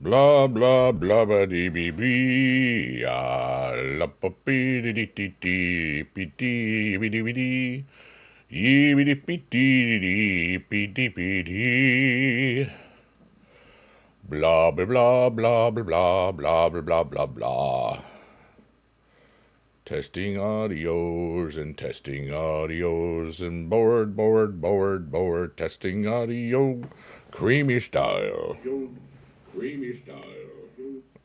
Blah blah blah ba dee bee bee la pa bee dee dee dee dee bee dee bee dee bee dee yee bee dee bee dee dee bee dee bee dee blah blah blah blah blah blah blah blah blah blah. Testing audios and board testing audio creamy style. Creamy style.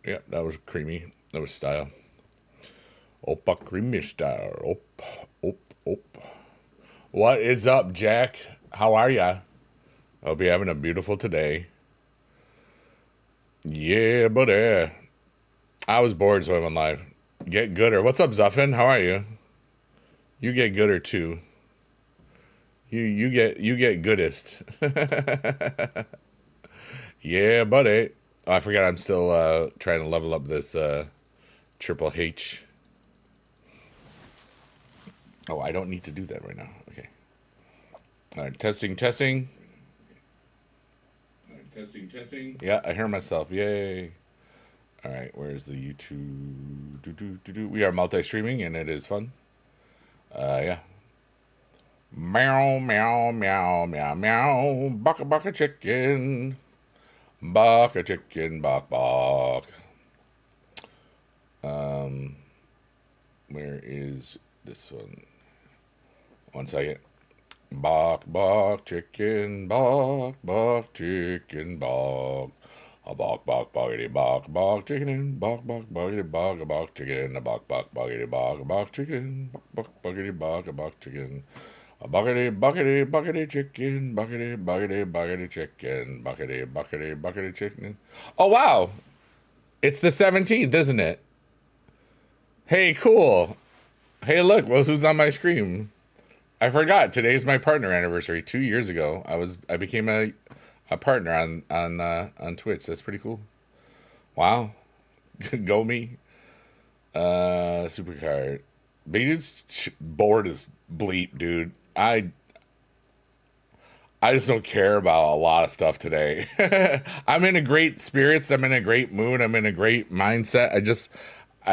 Yeah, that was creamy. That was style. Opa creamy style. Op. What is up, Jack? How are ya? Hope you're having a beautiful today. Yeah, buddy. I was bored, so I went live. Get gooder. What's up, Zuffin? How are you? You get gooder too. You get goodest. Yeah, buddy. Oh, I forgot I'm still trying to level up this Triple H. Oh, I don't need to do that right now. Okay. All right, testing. Testing. Yeah, I hear myself. Yay. All right, where's the YouTube? We are multi-streaming, and it is fun. Yeah. Meow, meow, meow, meow, meow. Baka chicken. Baka chicken, bak. Where is this one? 1 second. Bak chicken, bak chicken, bak. A bak boggity bak chicken, bak boggity bak chicken, a bak boggity bak chicken, bak boggity bak chicken. A buckety chicken, buckety chicken, buckety chicken. Oh wow, it's the 17th, isn't it? Hey, cool. Hey, look, well, who's on my screen? I forgot. Today's my partner anniversary. 2 years ago, I became a partner on Twitch. That's pretty cool. Wow, go me. Supercard. Big dude's bored as bleep, dude. I just don't care about a lot of stuff today. I'm in a great spirits. I'm in a great mood. I'm in a great mindset. I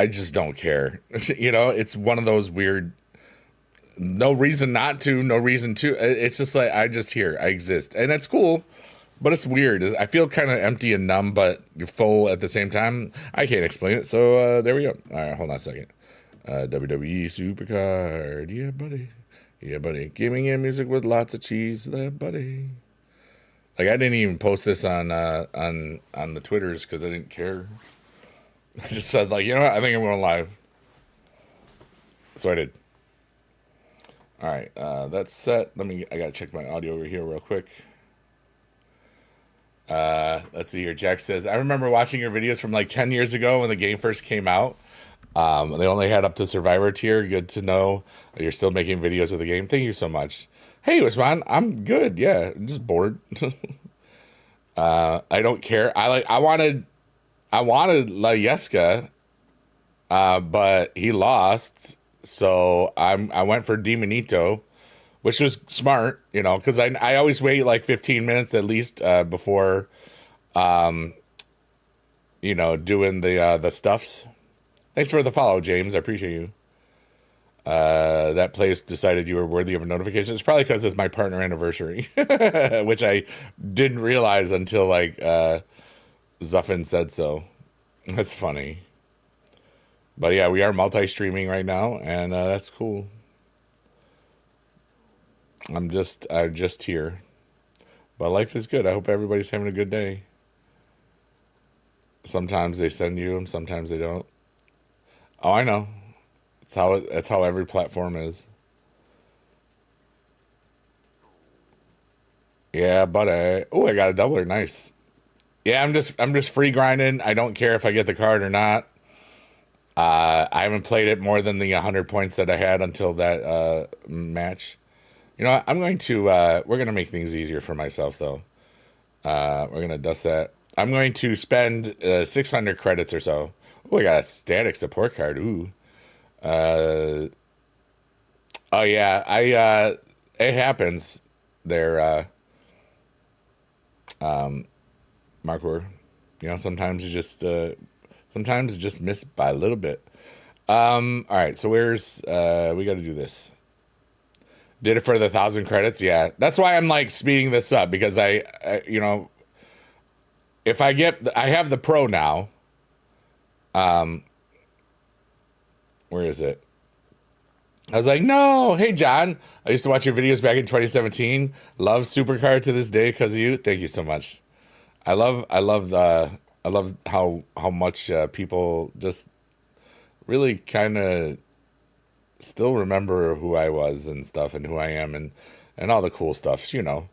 just don't care. You know, it's one of those weird, no reason not to, no reason to. It's just like, I just here, I exist. And it's cool, but it's weird. I feel kind of empty and numb, but full at the same time. I can't explain it. So there we go. All right, hold on a second. WWESuperCard. Yeah, buddy. Yeah, buddy. Gaming and music with lots of cheese there, buddy. Like, I didn't even post this on the Twitters because I didn't care. I just said, like, you know what? I think I'm going live. So I did. All right, that's set. I gotta check my audio over here real quick. Let's see here. Jack says, I remember watching your videos from like 10 years ago when the game first came out. They only had up to Survivor tier. Good to know you're still making videos of the game. Thank you so much. Hey, Usman, I'm good. Yeah, I'm just bored. I don't care. I wanted Layeska, but he lost. So I went for Demonito, which was smart, you know, because I always wait like 15 minutes at least before, you know, doing the stuffs. Thanks for the follow, James. I appreciate you. That place decided you were worthy of a notification. It's probably because it's my partner anniversary, which I didn't realize until like Zuffin said so. That's funny. But yeah, we are multi-streaming right now, and that's cool. I'm just here. But life is good. I hope everybody's having a good day. Sometimes they send you them, sometimes they don't. Oh, I know. That's how every platform is. Yeah, but I got a doubler. Nice. Yeah, I'm just free grinding. I don't care if I get the card or not. I haven't played it more than the 100 points that I had until that match. You know what? We're going to make things easier for myself, though. We're going to dust that. I'm going to spend 600 credits or so. Oh, I got a static support card. Ooh. Oh, yeah. It happens there, Markor. You know, sometimes you just miss by a little bit. All right, so where's we got to do this. Did it for the 1,000 credits, yeah. That's why I'm like speeding this up because you know, if I have the pro now. Where is it? I was like, no, hey John, I used to watch your videos back in 2017. Love Supercard to this day because of you. Thank you so much. I love how much people just really kind of still remember who I was and stuff and who I am and all the cool stuff, you know.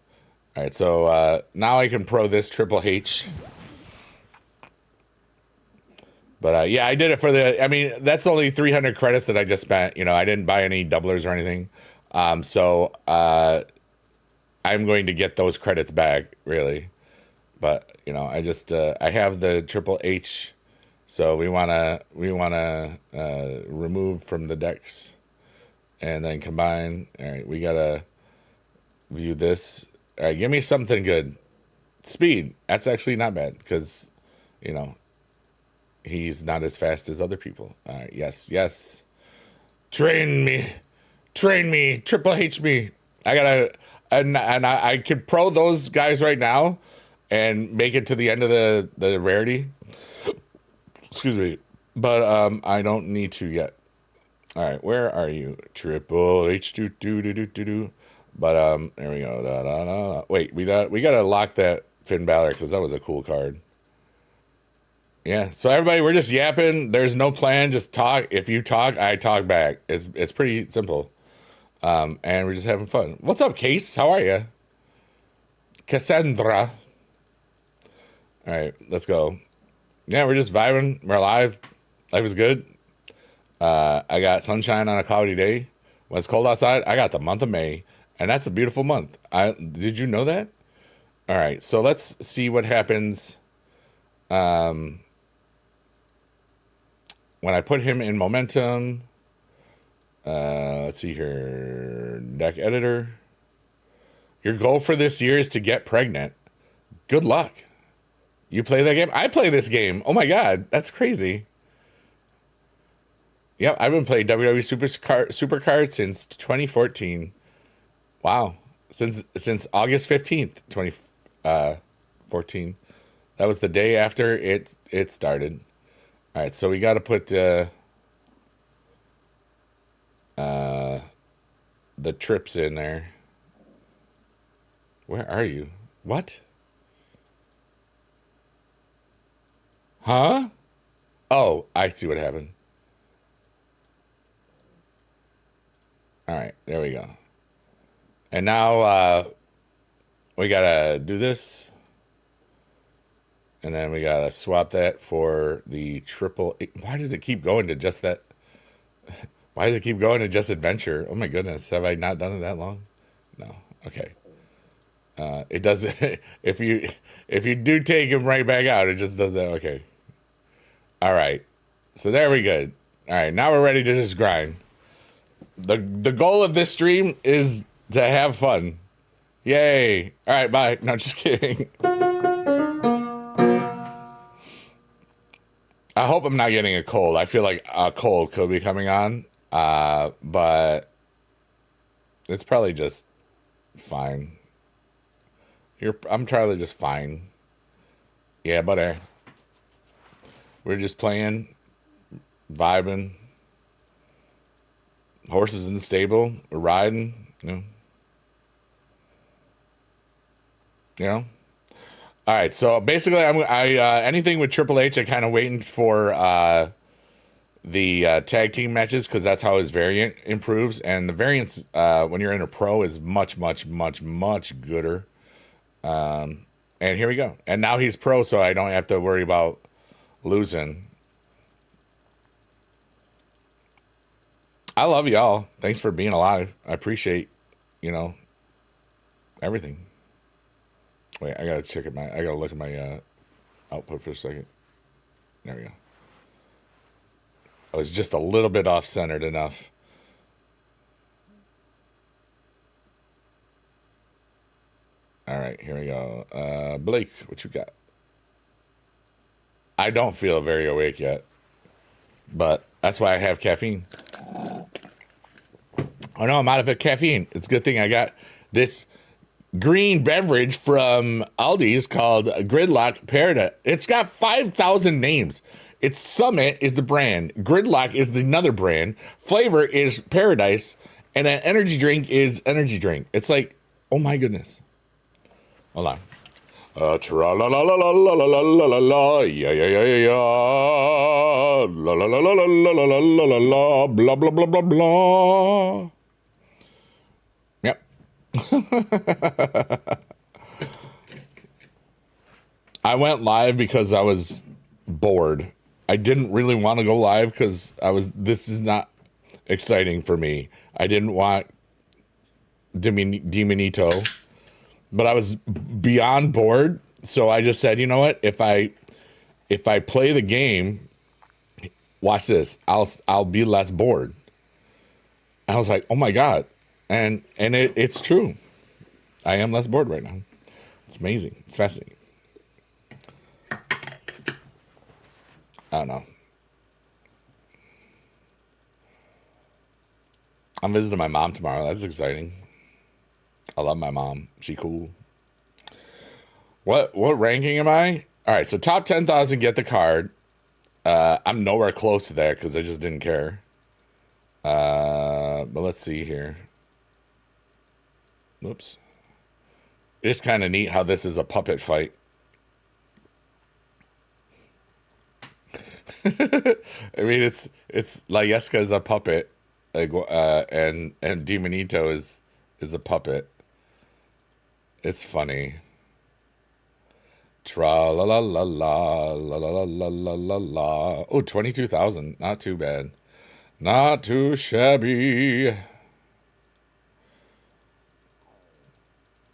All right, so now I can pro this Triple H. But yeah, I did it for I mean, that's only 300 credits that I just spent. You know, I didn't buy any doublers or anything. So I'm going to get those credits back, really. But, you know, I have the Triple H. So we want to remove from the decks and then combine. All right, we got to view this. All right, give me something good. Speed. That's actually not bad because, you know, he's not as fast as other people. All right, yes. Train me, Triple H me. And I could pro those guys right now and make it to the end of the rarity. Excuse me, but I don't need to yet. All right, where are you, Triple H? Do. But there we go. Da. Wait, we gotta lock that Finn Balor because that was a cool card. Yeah, so everybody, we're just yapping. There's no plan. Just talk. If you talk, I talk back. It's pretty simple. And we're just having fun. What's up, Case? How are you? Cassandra. All right, let's go. Yeah, we're just vibing. We're alive. Life is good. I got sunshine on a cloudy day. When it's cold outside, I got the month of May. And that's a beautiful month. Did you know that? All right, so let's see what happens. When I put him in momentum, let's see here, deck editor. Your goal for this year is to get pregnant. Good luck. You play that game? I play this game. Oh my God, that's crazy. Yep, I've been playing WWE SuperCard since 2014. Wow, since August 15th, 2014. That was the day after it started. All right, so we got to put the trips in there. Where are you? What? Huh? Oh, I see what happened. All right, there we go. And now we got to do this. And then we got to swap that for the Triple H. Why does it keep going to just that? Why does it keep going to just adventure? Oh my goodness. Have I not done it that long? No. Okay. It does if you do take him right back out, it just does that. Okay. All right. So there we go. All right. Now we're ready to just grind. The goal of this stream is to have fun. Yay. All right. Bye. No, just kidding. I hope I'm not getting a cold. I feel like a cold could be coming on, but it's probably just fine. I'm probably just fine. Yeah, buddy. We're just playing, vibing. Horses in the stable. We're riding. You know. All right, so basically, anything with Triple H, I kind of waiting for the tag team matches because that's how his variant improves, and the variants when you're in a pro is much gooder. And here we go, and now he's pro, so I don't have to worry about losing. I love y'all. Thanks for being alive. I appreciate, everything. Wait, I gotta look at my output for a second. There we go. I was just a little bit off-centered enough. All right, here we go. Blake, what you got? I don't feel very awake yet, but that's why I have caffeine. Oh no, I'm out of caffeine. It's a good thing I got this green beverage from Aldi's called Gridlock Paradise. It's got 5,000 names. It's Summit is the brand. Gridlock is another brand. Flavor is Paradise. And an energy drink is energy drink. It's like, oh my goodness. Hold on. Tra la la la la la la la la la, yeah yeah yeah yeah yeah, la la la la la la la la la la, blah blah blah blah blah. Yep. I went live because I was bored. I didn't really want to go live because this is not exciting for me. I didn't want Demonito, but I was beyond bored. So I just said, you know what? If I play the game, watch this. I'll be less bored. I was like, oh my God. And it's true. I am less bored right now. It's amazing. It's fascinating. I don't know. I'm visiting my mom tomorrow. That's exciting. I love my mom. She cool. What ranking am I? All right, so top 10,000 get the card. I'm nowhere close to that because I just didn't care. But let's see here. Whoops. It's kind of neat how this is a puppet fight. I mean, it's Layeska is a puppet, like, and Demonito is a puppet. It's funny. Tra la la la la la la la la la la. Oh, 22,000. Not too bad. Not too shabby.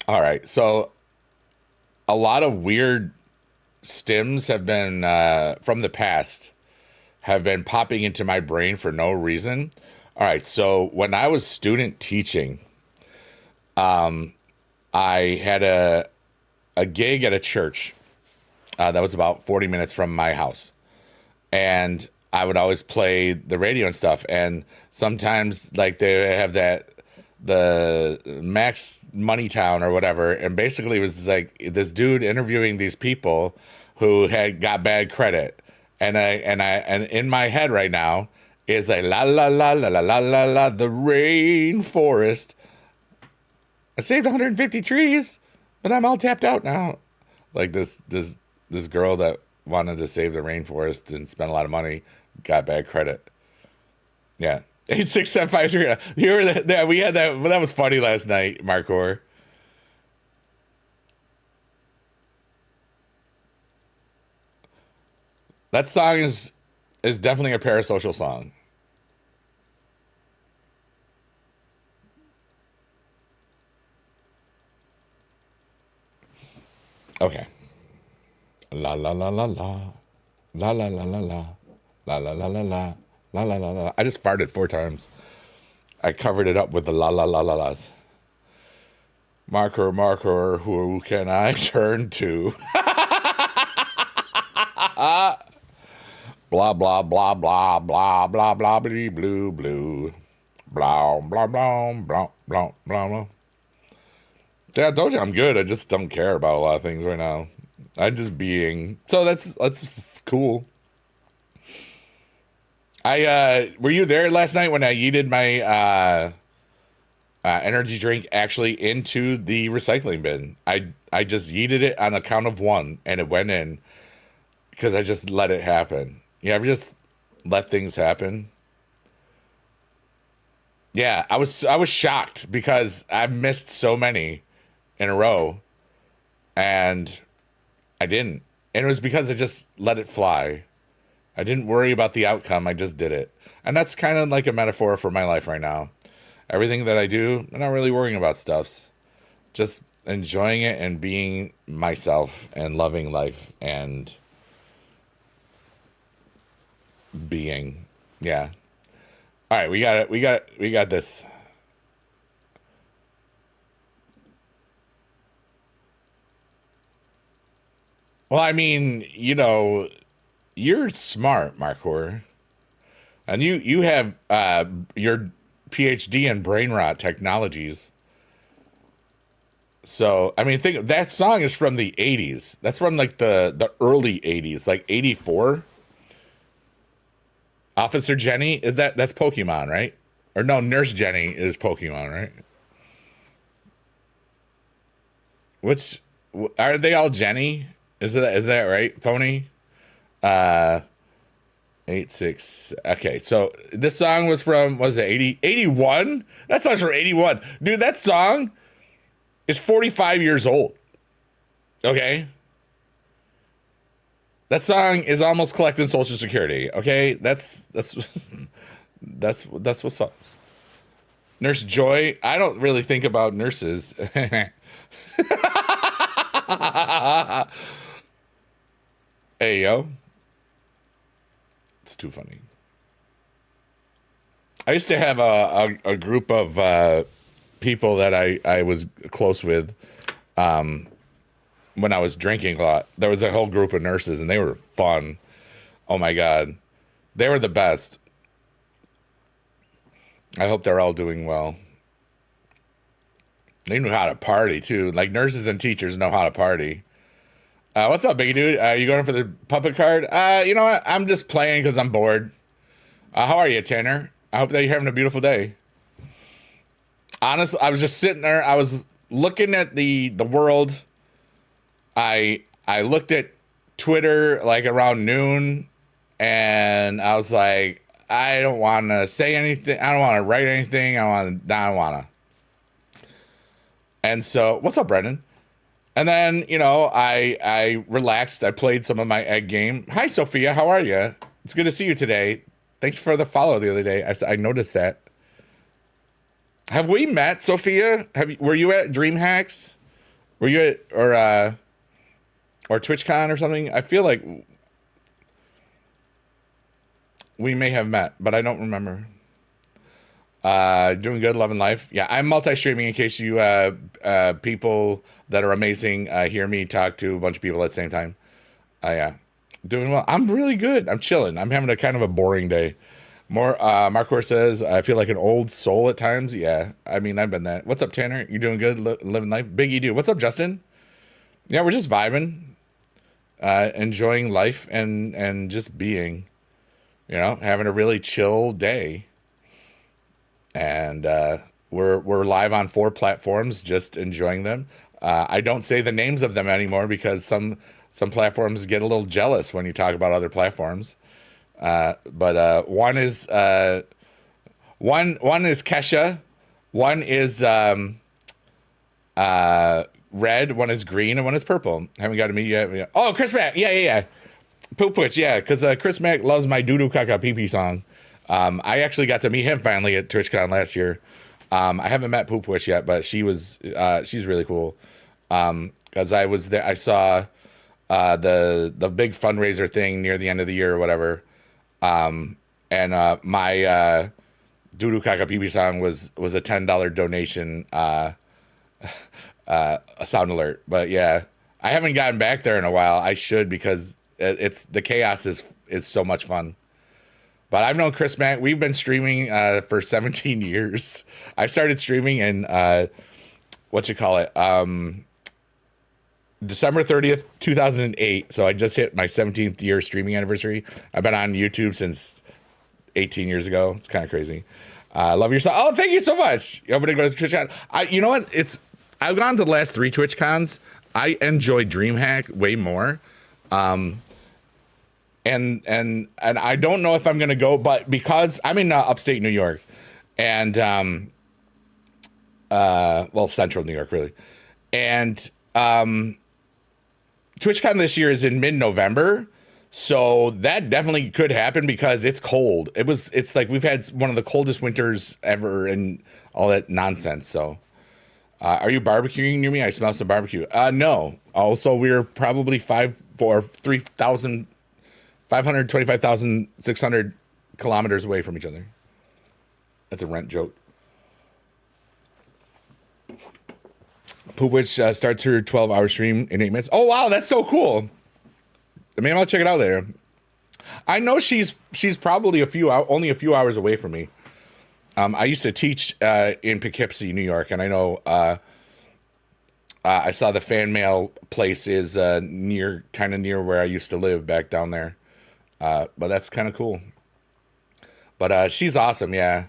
All right, so a lot of weird stims have been from the past have been popping into my brain for no reason. All right, so when I was student teaching, I had a gig at a church that was about 40 minutes from my house, and I would always play the radio and stuff. And sometimes, like, they have the Max Moneytown or whatever, and basically it was like this dude interviewing these people who had got bad credit, and in my head right now is like la la la la la la la la, the rainforest. I saved 150 trees, but I'm all tapped out now. Like this girl that wanted to save the rainforest and spent a lot of money got bad credit. Yeah. 86753. You were that we had that. That was funny last night, Marcor. That song is definitely a parasocial song. Okay. La la la la la. La la la la la. La la la la la. La la la la. I just farted 4 times. I covered it up with the la la la la las. Marker, who can I turn to? Blah blah blah blah blah blah blah blah blue blue. Blah blah blah blah blah blah. Yeah, I told you I'm good. I just don't care about a lot of things right now. I'm just being. So that's cool. Were you there last night when I yeeted my energy drink actually into the recycling bin? I just yeeted it on a count of 1 and it went in because I just let it happen. You ever just let things happen? Yeah, I was shocked because I've missed so many in a row and I didn't. And it was because I just let it fly. I didn't worry about the outcome. I just did it. And that's kind of like a metaphor for my life right now. Everything that I do, I'm not really worrying about stuffs. Just enjoying it and being myself and loving life and being. Yeah. All right, we got it. We got this. Well, I mean, you know, You're smart, Marcor. And you have your PhD in brain rot technologies. So, I mean, think that song is from the 80s. That's from like the early 80s, like 84. Officer Jenny, that's Pokemon, right? Or no, Nurse Jenny is Pokemon, right? What's are they all Jenny? Is that right? Phony? 86. Okay, so this song was it 80 81? That song's from 81. Dude, that song is 45 years old. Okay? That song is almost collecting Social Security. Okay? That's what's up. Nurse Joy, I don't really think about nurses. Hey, yo. It's too funny. I used to have a group of people that I was close with when I was drinking a lot. There was a whole group of nurses, and they were fun. Oh, my God. They were the best. I hope they're all doing well. They knew how to party, too. Like, nurses and teachers know how to party. What's up, big dude? You going for the puppet card? You know what? I'm just playing because I'm bored. How are you, Tanner? I hope that you're having a beautiful day. Honestly, I was just sitting there. I was looking at the world. I looked at Twitter like around noon, and I was like, I don't want to say anything. I don't want to write anything. I don't want to. And so, what's up, Brendan? And then, you know, I relaxed. I played some of my egg game. Hi, Sophia. How are you? It's good to see you today. Thanks for the follow the other day. I noticed that. Have we met, Sophia? Were you at DreamHacks? Were you at or TwitchCon or something? I feel like we may have met, but I don't remember. Doing good, loving life. Yeah, I'm multi-streaming in case you people that are amazing hear me talk to a bunch of people at the same time. Yeah, doing well. I'm really good. I'm chilling. I'm having a kind of a boring day. Marcor says, I feel like an old soul at times. Yeah, I mean, I've been that. What's up, Tanner? You doing good, living life? Biggie do. What's up, Justin? Yeah, we're just vibing, enjoying life and just being, you know, having a really chill day. And we're live on 4 platforms, just enjoying them. I don't say the names of them anymore because some platforms get a little jealous when you talk about other platforms. But one is Kesha, one is red, one is green, and one is purple. Haven't got to meet yet. Oh, Chris Mack, yeah. Poop Witch, yeah, because Chris Mack loves my Doo Doo Caca Pee Pee song. I actually got to meet him finally at TwitchCon last year. I haven't met Poop Wish yet, but she's really cool. Cause I was there, I saw, the big fundraiser thing near the end of the year or whatever. And my, Doodoo Kaka Pee song was a $10 donation, a sound alert, but yeah, I haven't gotten back there in a while. I should, because the chaos is so much fun. But I've known Chris Mack. We've been streaming for 17 years. I started streaming in December 30th, 2008. So I just hit my 17th year streaming anniversary. I've been on YouTube since 18 years ago. It's kind of crazy. Love your song. Oh, thank you so much. I'm gonna go to TwitchCon. You know what? I've gone to the last 3 TwitchCons. I enjoy DreamHack way more. And I don't know if I'm going to go, but because I'm in upstate New York and, central New York, really. And TwitchCon this year is in mid-November. So that definitely could happen because it's cold. It's like we've had one of the coldest winters ever and all that nonsense. So are you barbecuing near me? I smell some barbecue. No. Also, we're probably 525,600 kilometers away from each other. That's a rent joke. Poop Witch starts her 12-hour stream in 8 minutes. Oh, wow, that's so cool. Maybe I'll check it out later. I know she's probably only a few hours away from me. I used to teach in Poughkeepsie, New York, and I know I saw the fan mail place is kind of near where I used to live back down there. But that's kind of cool. But she's awesome, yeah.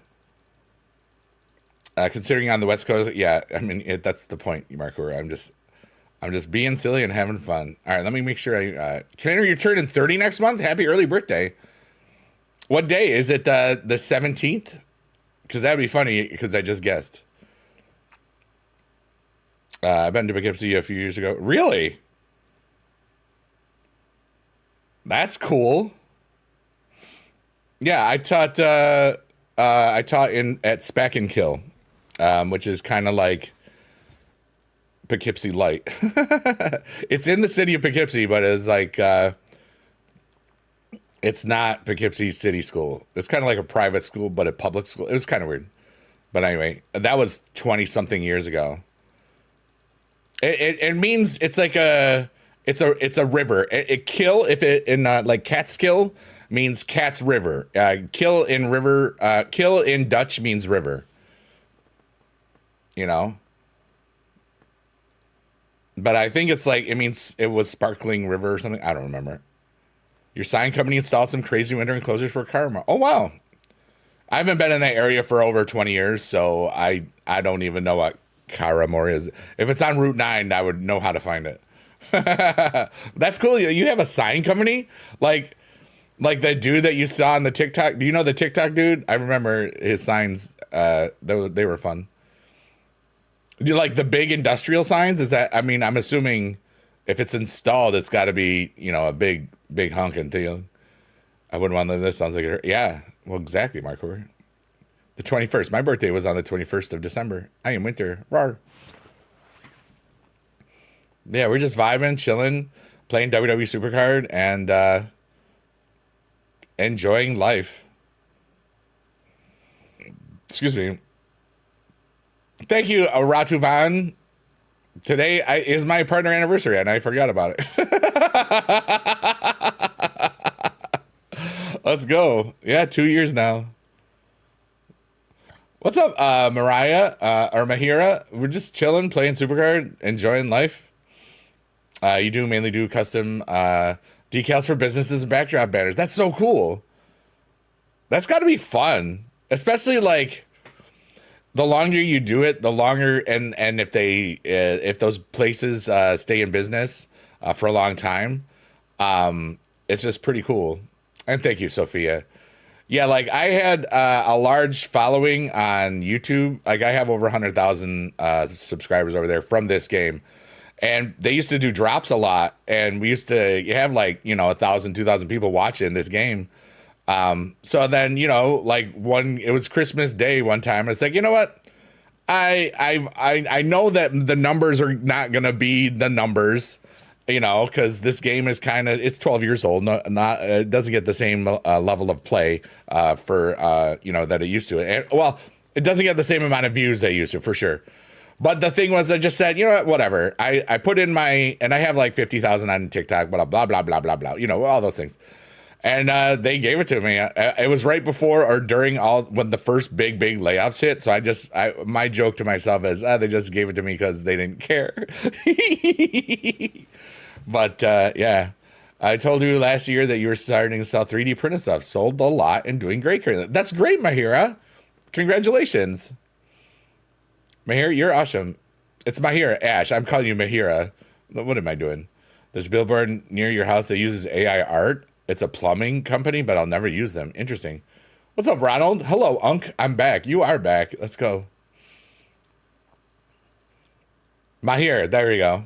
Considering on the West Coast, yeah. I mean, that's the point, Marco. I'm just being silly and having fun. All right, let me make sure Tanner, you're turning 30 next month. Happy early birthday. What day is it? The 17th? Because that'd be funny. Because I just guessed. I've been to Poughkeepsie a few years ago. Really? That's cool. Yeah, I taught in at Spec and Kill, which is kind of like Poughkeepsie Light. It's in the city of Poughkeepsie, but it's like it's not Poughkeepsie City School. It's kind of like a private school, but a public school. It was kind of weird. But anyway, that was 20 something years ago. It means it's like it's a river. Kill if it in like Catskill means cat's river. Kill in Dutch means river. You know. But I think it's like it means it was sparkling river or something. I don't remember. Your sign company installed some crazy winter enclosures for Karma. Oh wow. I haven't been in that area for over 20 years, so I don't even know what Karamore is. If it's on Route 9, I would know how to find it. That's cool. You have a sign company? Like the dude that you saw on the TikTok. Do you know the TikTok dude? I remember his signs. They were fun. Do you like the big industrial signs? Is that, I mean, I'm assuming if it's installed, it's got to be, a big honking thing. I wouldn't want to live this. Sounds like it. Yeah. Well, exactly, Marco. The 21st. My birthday was on the 21st of December. I am winter. Rawr. Yeah, we're just vibing, chilling, playing WWE SuperCard, and enjoying life. Excuse me. Thank you, Ratu Van. Today is my partner anniversary, and I forgot about it. Let's go. Yeah, 2 years now. What's up, Mariah or Mahira? We're just chilling, playing SuperCard, enjoying life. You mainly do custom decals for businesses and backdrop banners. That's so cool. That's got to be fun, especially like the longer you do it, the longer and if those places stay in business for a long time, it's just pretty cool. And thank you, Sophia. Yeah, like I had a large following on YouTube. Like I have over 100,000 subscribers over there from this game. And they used to do drops a lot. And we used to have like, 1,000, 2,000 people watching this game. So then, like it was Christmas Day one time. It's like, you know what? I know that the numbers are not going to be the numbers. Because this game is it's 12 years old. It doesn't get the same level of play for that it used to. And, well, it doesn't get the same amount of views they used to, for sure. But the thing was, I just said, you know what, whatever. I put in and I have like 50,000 on TikTok, blah, blah, blah, blah, blah, blah, all those things. And they gave it to me. It was right before or during when the first big layoffs hit. So my joke to myself is, they just gave it to me because they didn't care. But yeah, I told you last year that you were starting to sell 3D printed stuff. Sold a lot and doing great currently. That's great, Mahira. Congratulations. Mahira, you're awesome. It's Mahira, Ash. I'm calling you Mahira. What am I doing? There's a billboard near your house that uses AI art. It's a plumbing company, but I'll never use them. Interesting. What's up, Ronald? Hello, Unk. I'm back. You are back. Let's go. Mahir, there we go.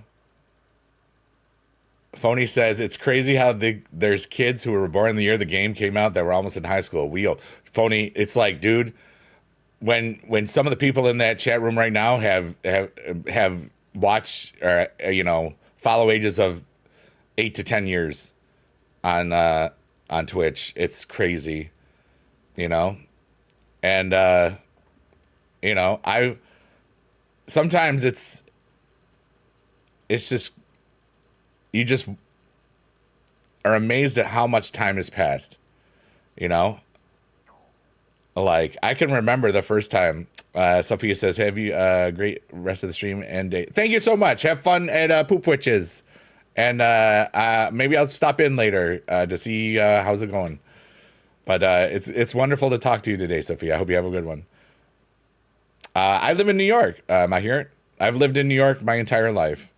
Phony says, it's crazy how there's kids who were born the year the game came out that were almost in high school. Phony, it's like, dude, when some of the people in that chat room right now have watched or follow ages of 8 to 10 years on Twitch, it's crazy, and I sometimes it's just are amazed at how much time has passed. You know, like I can remember the first time. Sophia says, "Have you great rest of the stream and day." Thank you so much. Have fun at Poop Witches, and maybe I'll stop in later to see how's it going. But it's wonderful to talk to you today, Sophia. I hope you have a good one. I live in New York. Am I here? I've lived in New York my entire life.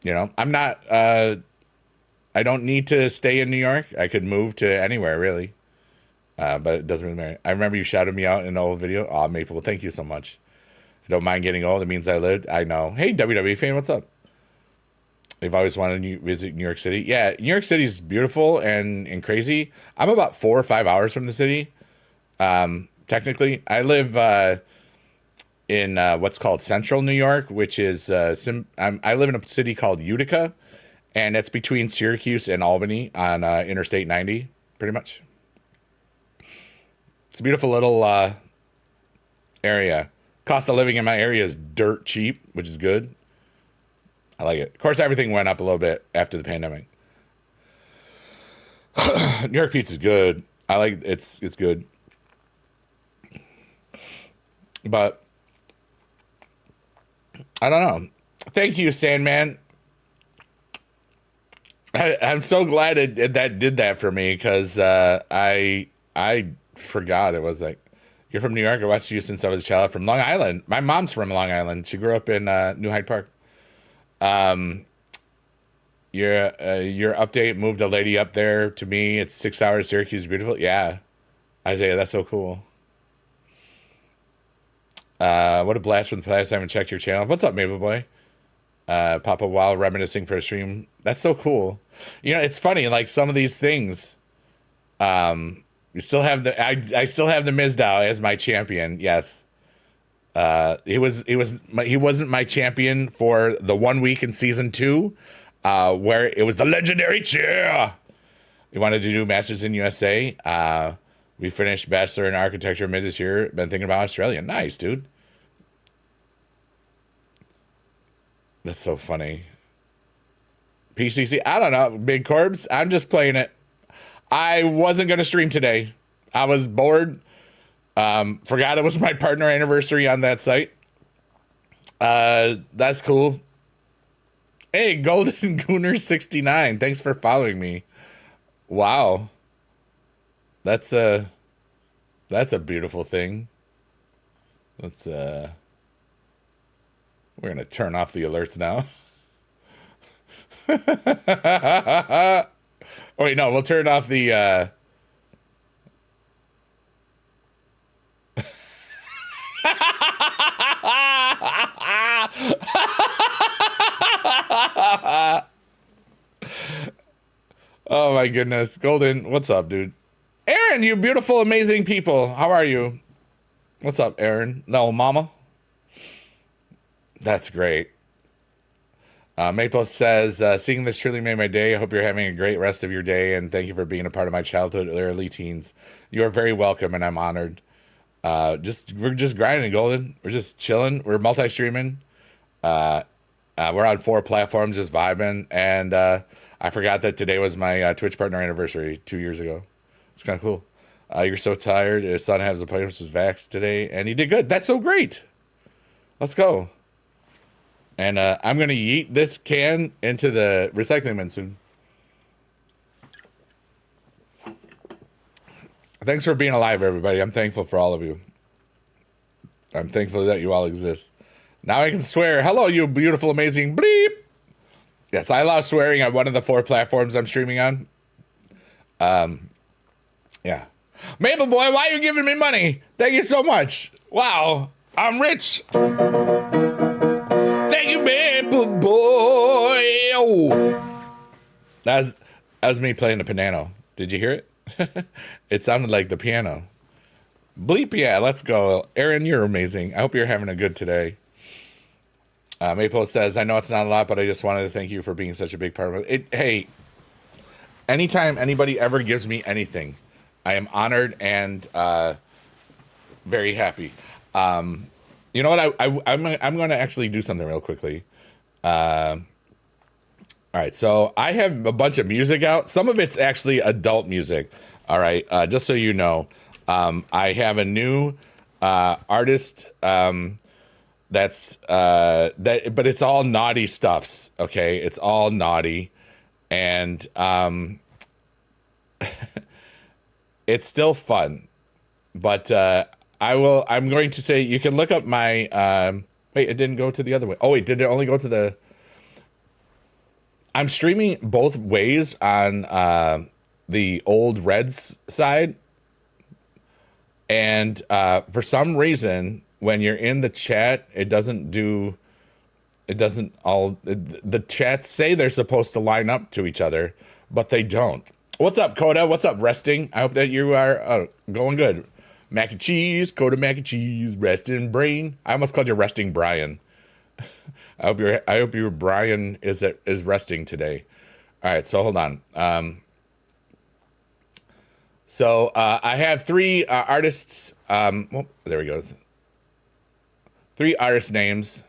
You know, I'm not. I don't need to stay in New York. I could move to anywhere, really. But it doesn't really matter. I remember you shouted me out in the old video. Oh, Maple, thank you so much. I don't mind getting old. It means I lived. I know. Hey, WWE fan, what's up? I've always wanted to visit New York City. Yeah, New York City is beautiful and crazy. I'm about 4 or 5 hours from the city. Technically, I live in what's called Central New York, which is I live in a city called Utica, and it's between Syracuse and Albany on Interstate 90, pretty much. It's a beautiful little area. Cost of living in my area is dirt cheap, which is good. I like it. Of course, everything went up a little bit after the pandemic. New York pizza is good. I like it's good. But I don't know. Thank you, Sandman. I'm so glad that did that for me because I forgot it was like, you're from New York. I watched you since I was a child. From Long Island. My mom's from Long Island. She grew up in New Hyde Park. Your update moved a lady up there to me. It's 6 hours. Syracuse, beautiful. Yeah, Isaiah, that's so cool. What a blast from the past. I haven't checked your channel. What's up, Maple Boy? Papa while reminiscing for a stream. That's so cool. You know, it's funny. Like some of these things, you still have I still have the Mizdow as my champion. Yes. He wasn't my champion for the 1 week in season 2, where it was the legendary chair. We wanted to do Masters in USA. We finished Bachelor in Architecture mid this year. Been thinking about Australia. Nice, dude. That's so funny. PCC, I don't know. Big Corbs, I'm just playing it. I wasn't going to stream today. I was bored. Forgot it was my partner anniversary on that site. That's cool. Hey, Golden Gooner 69. Thanks for following me. Wow. That's a beautiful thing. We're going to turn off the alerts now. Oh, wait, no, we'll turn off the, oh my goodness. Golden, what's up, dude? Aaron, you beautiful, amazing people. How are you? What's up, Aaron? No, mama? That's great. Maple says, seeing this truly made my day. I hope you're having a great rest of your day, and thank you for being a part of my childhood, early teens. You are very welcome, and I'm honored. We're just grinding, Golden. We're just chilling. We're multi-streaming. We're on 4 platforms, just vibing, and I forgot that today was my Twitch partner anniversary 2 years ago. It's kind of cool. You're so tired. Your son has appointments with Vax today, and he did good. That's so great. Let's go. And I'm going to yeet this can into the recycling bin soon. Thanks for being alive, everybody. I'm thankful for all of you. I'm thankful that you all exist. Now I can swear. Hello, you beautiful, amazing bleep. Yes, I allow swearing on one of the 4 platforms I'm streaming on. Yeah. Maple Boy, why are you giving me money? Thank you so much. Wow, I'm rich. Thank you, Maple Boy. Oh. That was me playing the piano. Did you hear it? It sounded like the piano. Bleep, yeah, let's go. Aaron, you're amazing. I hope you're having a good today. Maple says, I know it's not a lot, but I just wanted to thank you for being such a big part of it. Hey, anytime anybody ever gives me anything, I am honored and very happy. You know what? I'm going to actually do something real quickly. I'm All right, so I have a bunch of music out. Some of it's actually adult music. All right, just so you know, I have a new artist that's but it's all naughty stuffs. Okay, it's all naughty, and it's still fun. But I'm going to say you can look up my. Wait, it didn't go to the other way. Oh wait, did it only go to the? I'm streaming both ways on the old Reds side. And for some reason, when you're in the chat, the chats say they're supposed to line up to each other, but they don't. What's up, Coda? What's up, Resting? I hope that you are going good. Mac and cheese, Coda mac and cheese, resting brain. I almost called you Resting Brian. I hope your Brian is resting today. All right, so hold on. So I have three artists. Well, there we go. Three artist names.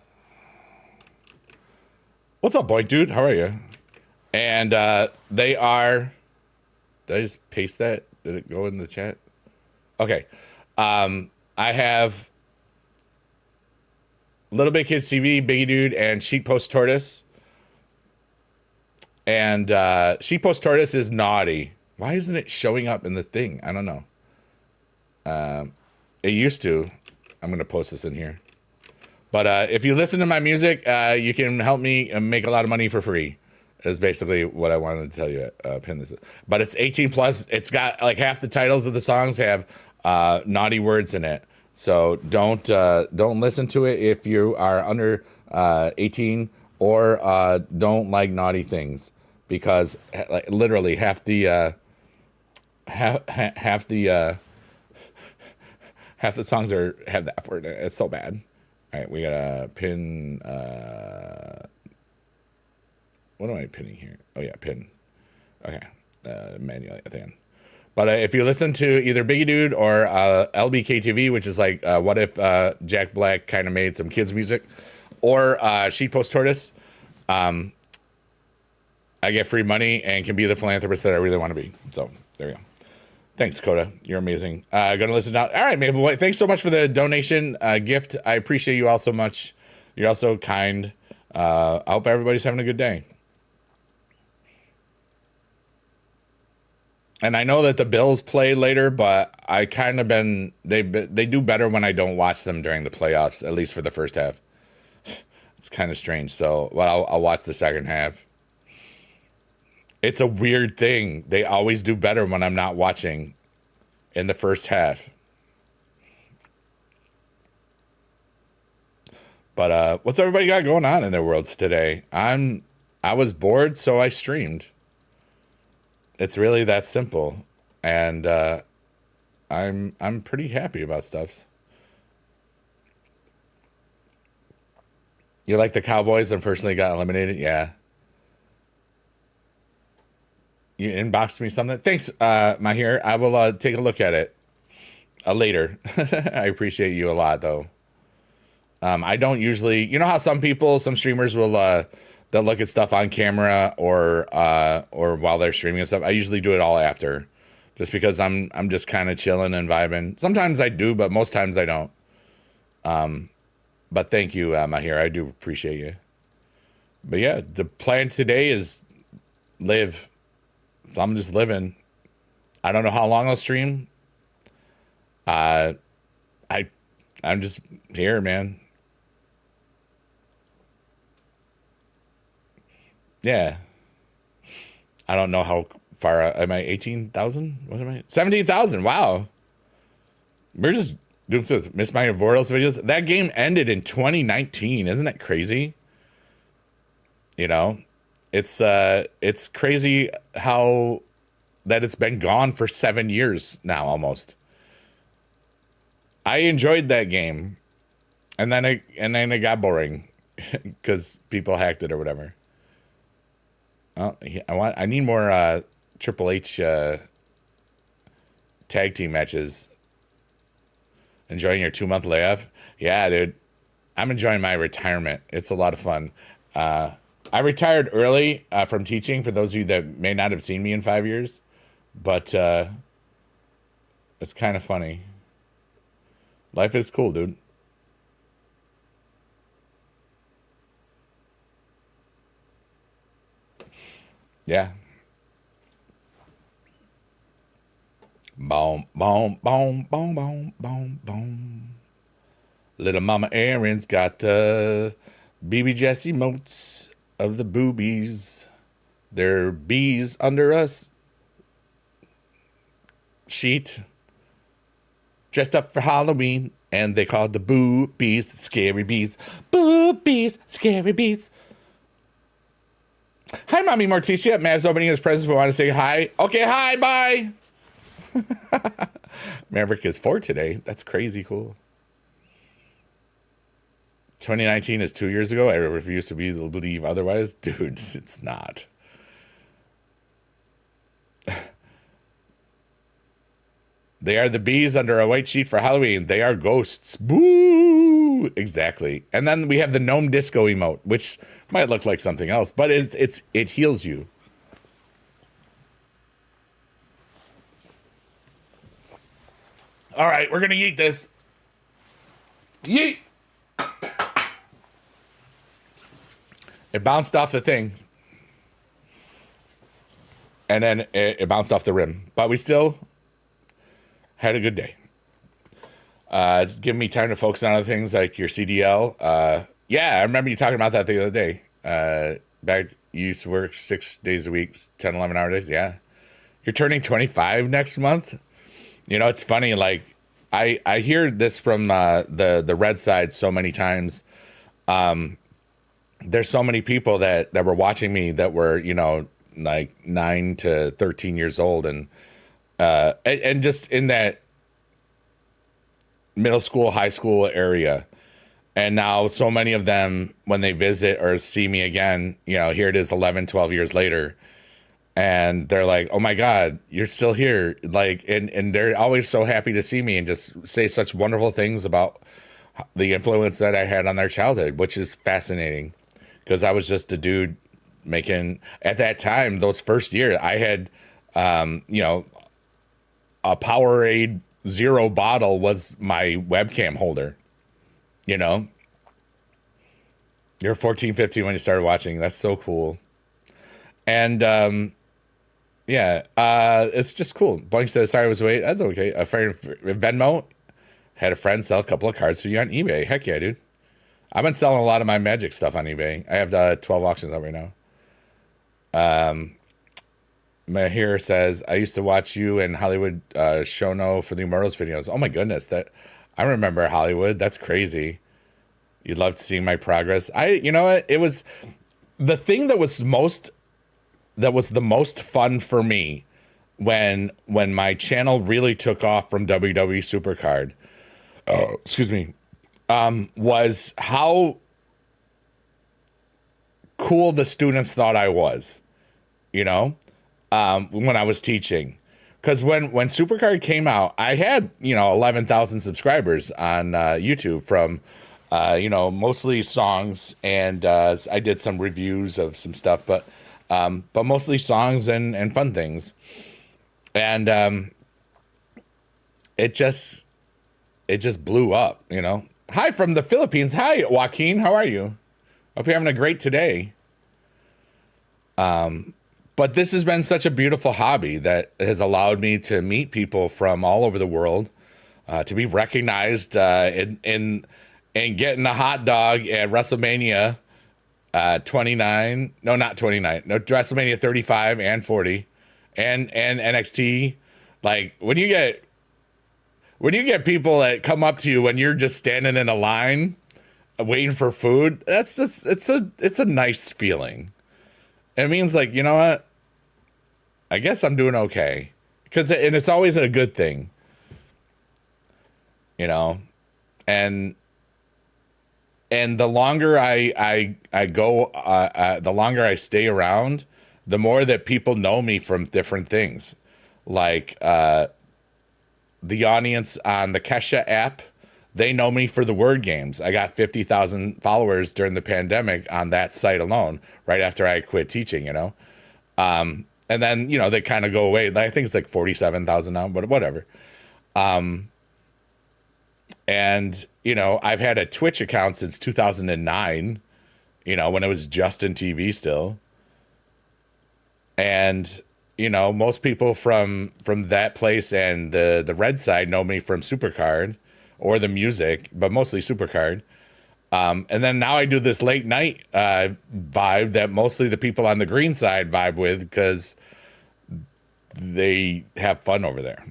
What's up, boy, dude? How are you? And they are. Did I just paste that? Did it go in the chat? Okay. I have Little Big Kids TV, Biggie Dude, and Sheet Post Tortoise. And Sheet Post Tortoise is naughty. Why isn't it showing up in the thing? I don't know. It used to. I'm going to post this in here. But if you listen to my music, you can help me make a lot of money for free. Is basically what I wanted to tell you. Pin this. But it's 18 plus. It's got like half the titles of the songs have naughty words in it. So don't listen to it if you are under 18 or don't like naughty things, because like literally half the songs have that word in it. It's so bad. All right, we gotta pin. What am I pinning here? Oh yeah, pin. Okay, manually at the end. But if you listen to either Biggie Dude or LBKTV, which is like what if Jack Black kind of made some kids music, or Sheet Post Tortoise, I get free money and can be the philanthropist that I really want to be. So there we go. Thanks, Coda. You're amazing. Gonna listen now. All right, Maple Boy. Thanks so much for the donation gift. I appreciate you all so much. You're all so kind. I hope everybody's having a good day. And I know that the Bills play later, but I kind of they do better when I don't watch them during the playoffs, at least for the first half. It's kind of strange. So, well, I'll watch the second half. It's a weird thing. They always do better when I'm not watching in the first half. But what's everybody got going on in their worlds today? I was bored, so I streamed. It's really that simple, and I'm pretty happy about stuff. You like the Cowboys? Unfortunately, got eliminated. Yeah. You inboxed me something. Thanks, Mahir. I will take a look at it later. I appreciate you a lot, though. I don't usually, you know how some streamers will they'll look at stuff on camera or while they're streaming and stuff. I usually do it all after, just because I'm just kind of chilling and vibing. Sometimes I do, but most times I don't. But thank you, Mahir. I do appreciate you. But yeah, the plan today is live. So I'm just living. I don't know how long I'll stream. I'm just here, man. Yeah. I don't know how far am I? 18,000? What am I? 17,000. Wow. We're just doing some Miss My Vortals videos. That game ended in 2019. Isn't that crazy? You know, it's crazy how that it's been gone for 7 years now, almost. I enjoyed that game, and then it got boring because people hacked it or whatever. Oh, I need more Triple H tag team matches. Enjoying your 2-month layoff? Yeah, dude. I'm enjoying my retirement. It's a lot of fun. I retired early from teaching, for those of you that may not have seen me in 5 years, but it's kind of funny. Life is cool, dude. Yeah. Boom, boom, boom, boom, boom, boom, boom. Little Mama Erin's got the BB Jesse motes of the boobies. They're bees under us sheet, dressed up for Halloween, and they called the boobies scary bees. Boobies, scary bees. Hi, Mommy Morticia. Mav's opening his presents. We want to say hi. Okay, hi, bye. Maverick is 4 today. That's crazy cool. 2019 is 2 years ago. I refuse to believe otherwise. Dude, it's not. They are the bees under a white sheet for Halloween. They are ghosts. Boo! Exactly. And then we have the gnome disco emote, which might look like something else, but it heals you. All right, we're gonna yeet this. Yeet! It bounced off the thing. And then it bounced off the rim. But we still had a good day. It's giving me time to focus on other things like your CDL. Yeah, I remember you talking about that the other day. Back, you used to work 6 days a week, 10, 11-hour days. Yeah. You're turning 25 next month. You know, it's funny. Like, I hear this from the red side so many times. There's so many people that were watching me that were, you know, like 9 to 13 years old. And just in that middle school, high school area. And now so many of them, when they visit or see me again, you know, here it is 11, 12 years later. And they're like, oh my God, you're still here. Like, and they're always so happy to see me and just say such wonderful things about the influence that I had on their childhood, which is fascinating. Because I was just a dude making, at that time, those first years, I had, you know, a Powerade Zero bottle was my webcam holder. You know, you're 14, 15 when you started watching. That's so cool. And yeah, it's just cool. Boink says, sorry I was late. That's okay. A friend, Venmo, had a friend sell a couple of cards for you on eBay. Heck yeah, dude. I've been selling a lot of my Magic stuff on eBay. I have 12 auctions up right now. Mahir says, I used to watch you and Hollywood Shono for the Immortals videos. Oh my goodness, that I remember Hollywood. That's crazy. You loved seeing my progress. You know what? It was the thing that was the most fun for me when my channel really took off from WWE Supercard. Excuse me. Was how cool the students thought I was, you know, when I was teaching. Because when Supercard came out, I had, you know, 11,000 subscribers on YouTube from, you know, mostly songs. And I did some reviews of some stuff, but mostly songs and fun things. And it just blew up, you know. Hi from the Philippines. Hi, Joaquin. How are you? Hope you're having a great today. But this has been such a beautiful hobby that has allowed me to meet people from all over the world, to be recognized in getting a hot dog at WrestleMania 29. No, not 29. No, WrestleMania 35 and 40 and NXT. Like when you get people that come up to you when you're just standing in a line waiting for food, that's just it's a nice feeling. It means like, you know what? I guess I'm doing okay. And it's always a good thing. You know? And the longer I go, the longer I stay around, the more that people know me from different things. Like the audience on the Kesha app They know me for the word games. I got 50,000 followers during the pandemic on that site alone, right after I quit teaching, and then, they kind of go away. I think it's like 47,000 now, but whatever. And, I've had a Twitch account since 2009, when it was Justin TV still. And, most people from that place and the red side know me from SuperCard or the music, but mostly SuperCard. And then now I do this late night vibe that mostly the people on the green side vibe with because they have fun over there.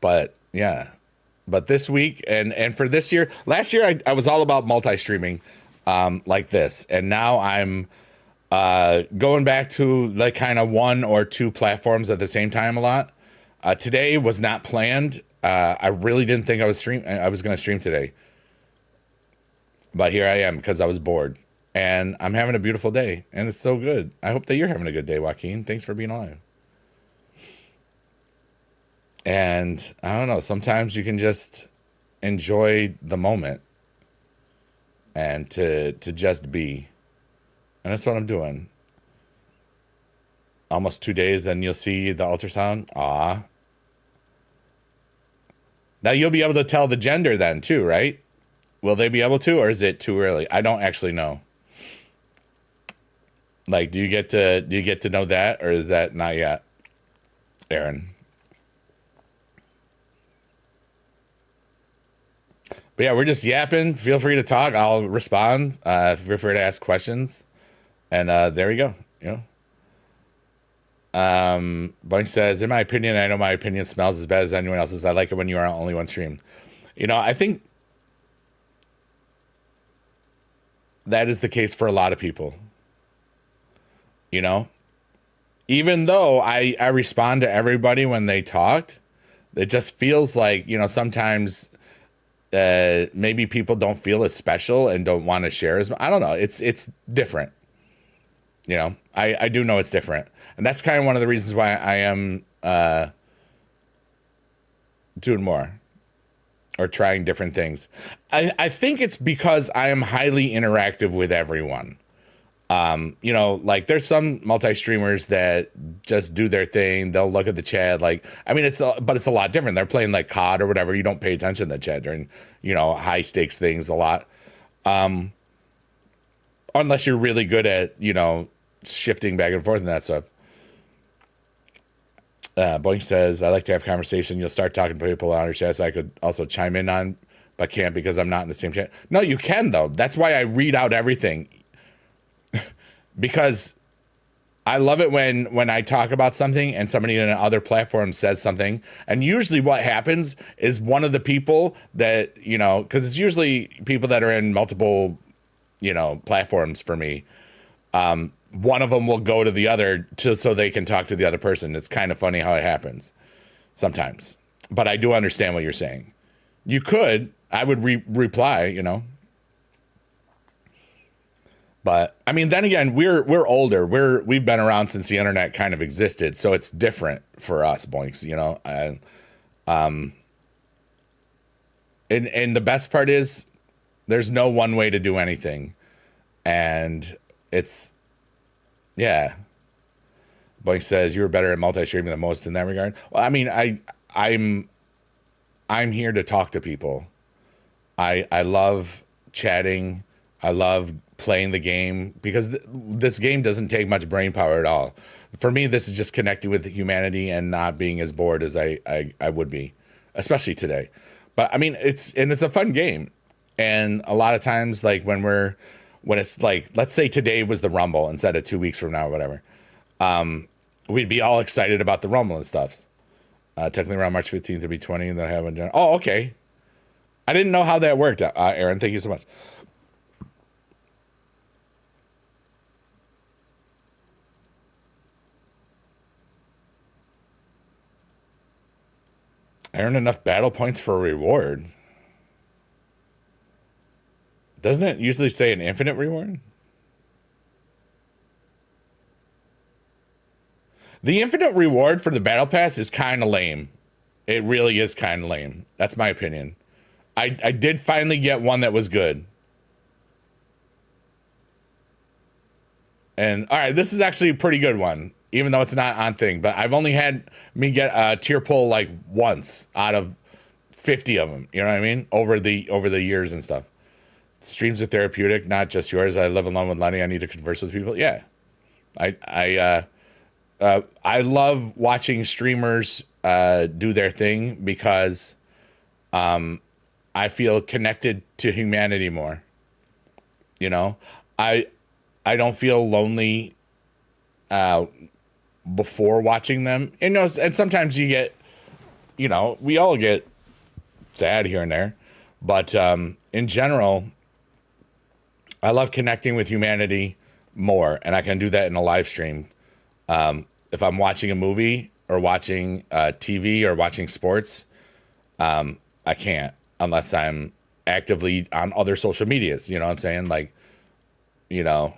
But yeah, but this week and for this year, last year I was all about multi-streaming like this. And now I'm going back to like kind of one or two platforms at the same time a lot. Today was not planned. I really didn't think I was going to stream today. But here I am because I was bored. And I'm having a beautiful day. And it's so good. I hope that you're having a good day, Joaquin. Thanks for being alive. And I don't know, sometimes you can just enjoy the moment and to just be. And that's what I'm doing. Almost 2 days, and you'll see the ultrasound. Aw. Now you'll be able to tell the gender then too, right? Will they be able to, or is it too early? I don't actually know. Like, do you get to know that, or is that not yet, Aaron? But yeah, we're just yapping. Feel free to talk. I'll respond. Feel free to ask questions. And there we go. Blank says, in my opinion, I know my opinion smells as bad as anyone else's. I like it when you are only one stream. I think that is the case for a lot of people. Even though I respond to everybody when they talked, it just feels like, sometimes maybe people don't feel as special and don't want to share as much. I don't know. It's different. I do know it's different. And that's kind of one of the reasons why I am doing more or trying different things. I think it's because I am highly interactive with everyone. Like there's some multi-streamers that just do their thing. They'll look at the chat. But it's a lot different. They're playing like COD or whatever. You don't pay attention to the chat during, high stakes things a lot. Unless you're really good at, shifting back and forth and that stuff. Boeing says, I like to have conversation. You'll start talking to people on your chat. So I could also chime in on, but can't because I'm not in the same chat. No, you can though. That's why I read out everything. Because I love it when I talk about something and somebody in another platform says something. And usually what happens is one of the people that, because it's usually people that are in multiple, platforms for me. One of them will go to the other so they can talk to the other person. It's kind of funny how it happens sometimes. But I do understand what you're saying. You could, I would reply, But then again, we're older. We've been around since the internet kind of existed, so it's different for us, boinks. And the best part is, there's no one way to do anything, and it's Boink says you were better at multi-streaming than most in that regard. Well, I'm here to talk to people. I love chatting. I love playing the game because this game doesn't take much brain power at all. For me, this is just connecting with humanity and not being as bored as I would be, especially today. But it's a fun game. And a lot of times, like when it's like, let's say today was the Rumble instead of 2 weeks from now or whatever, we'd be all excited about the Rumble and stuff. Technically around March 15th to be 20, and then I have a oh, okay. I didn't know how that worked, Aaron. Thank you so much. I earned enough battle points for a reward. Doesn't it usually say an infinite reward? The infinite reward for the battle pass is kind of lame. It really is kind of lame. That's my opinion. I did finally get one that was good. And all right, this is actually a pretty good one, even though it's not on thing. But I've only had me get a tier pull like once out of 50 of them. You know what I mean? Over the years and stuff. Streams are therapeutic, not just yours. I live alone with Lenny. I need to converse with people. Yeah, I love watching streamers do their thing because I feel connected to humanity more. You know, I don't feel lonely before watching them. And, you know, and sometimes you get, you know, we all get sad here and there. But in general, I love connecting with humanity more. And I can do that in a live stream. If I'm watching a movie or watching TV or watching sports, I can't unless I'm actively on other social medias. You know what I'm saying? Like, you know,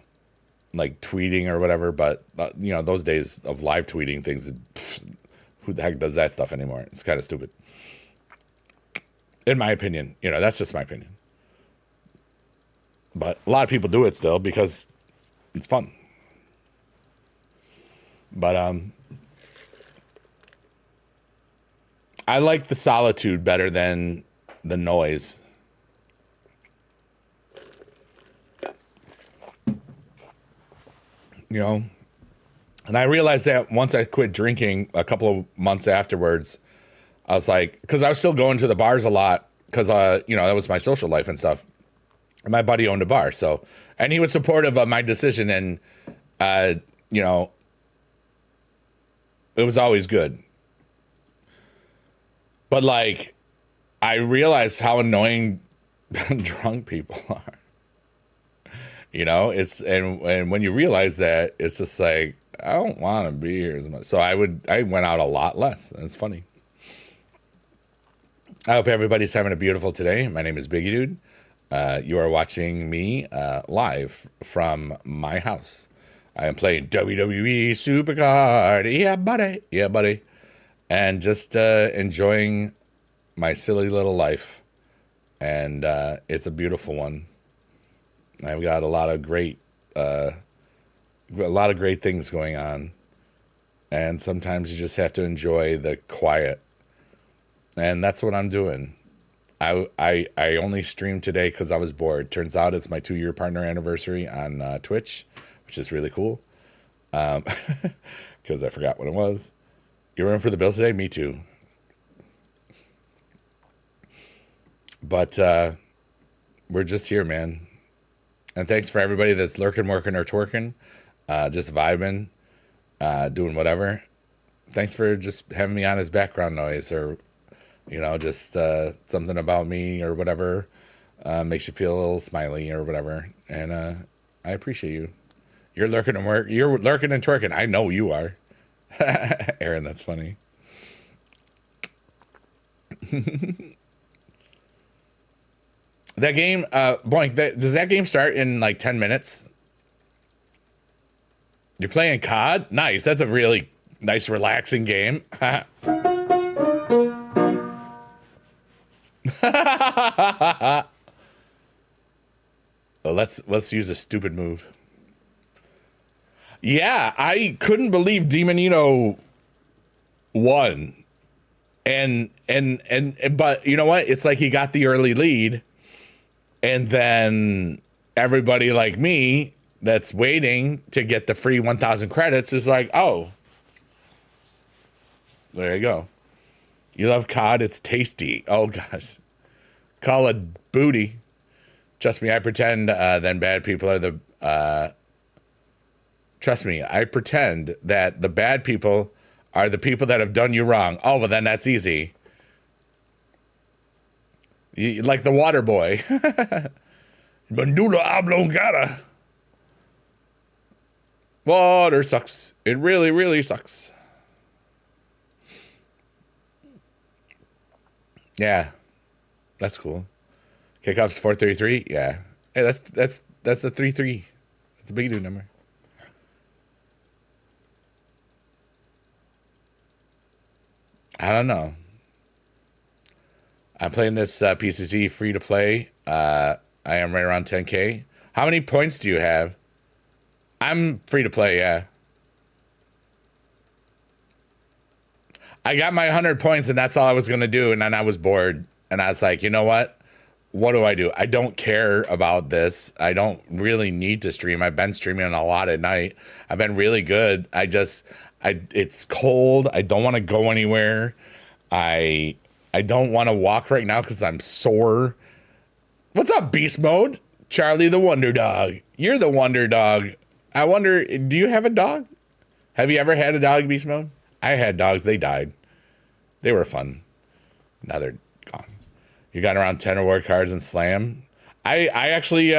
like tweeting or whatever. But, you know, those days of live tweeting things, who the heck does that stuff anymore? It's kind of stupid. In my opinion. You know, that's just my opinion. But a lot of people do it still because it's fun. But I like the solitude better than the noise. You know, and I realized that once I quit drinking a couple of months afterwards, I was like, because I was still going to the bars a lot because, you know, that was my social life and stuff. And my buddy owned a bar. So, and he was supportive of my decision. And, you know, it was always good. But like, I realized how annoying drunk people are. You know, and when you realize that, it's just like, I don't want to be here as much. So I went out a lot less. And it's funny. I hope everybody's having a beautiful today. My name is Biggie Dude. You are watching me live from my house. I am playing WWE SuperCard. Yeah, buddy. Yeah, buddy. And just enjoying my silly little life. And it's a beautiful one. I've got a lot of great things going on. And sometimes you just have to enjoy the quiet. And that's what I'm doing. I only streamed today because I was bored. Turns out it's my 2-year partner anniversary on Twitch, which is really cool. Because I forgot what it was. You're in for the bills today? Me too. But we're just here, man. And thanks for everybody that's lurking, working, or twerking. Just vibing, doing whatever. Thanks for just having me on as background noise or, you know, just something about me or whatever makes you feel a little smiley or whatever. And I appreciate you. You're lurking and twerking. I know you are. Aaron, that's funny. That game, Boink, does that game start in like 10 minutes? You're playing COD? Nice. That's a really nice, relaxing game. Well, let's use a stupid move. Yeah, I couldn't believe Demonito won. And but you know what? It's like he got the early lead. And then everybody like me that's waiting to get the free 1,000 credits is like, oh, there you go. You love COD? It's tasty. Oh, gosh. Call it booty. Trust me, I pretend then bad people are the... trust me, I pretend that the bad people are the people that have done you wrong. Oh, well, then that's easy. Like the water boy. Bandula oblongata. Water sucks. It really, really sucks. Yeah. That's cool. Kickoff's 433? Yeah. Hey, that's a 3-3. That's a big dude number. I don't know. I'm playing this PCC free to play. I am right around 10K. How many points do you have? I'm free to play, yeah. I got my 100 points and that's all I was going to do. And then I was bored. And I was like, you know what? What do? I don't care about this. I don't really need to stream. I've been streaming a lot at night. I've been really good. It's cold. I don't want to go anywhere. I don't want to walk right now because I'm sore. What's up, Beast Mode? Charlie the Wonder Dog. You're the Wonder Dog. I wonder, do you have a dog? Have you ever had a dog, Beast Mode? I had dogs. They died. They were fun. Now they're gone. You got around 10 reward cards and slam. I actually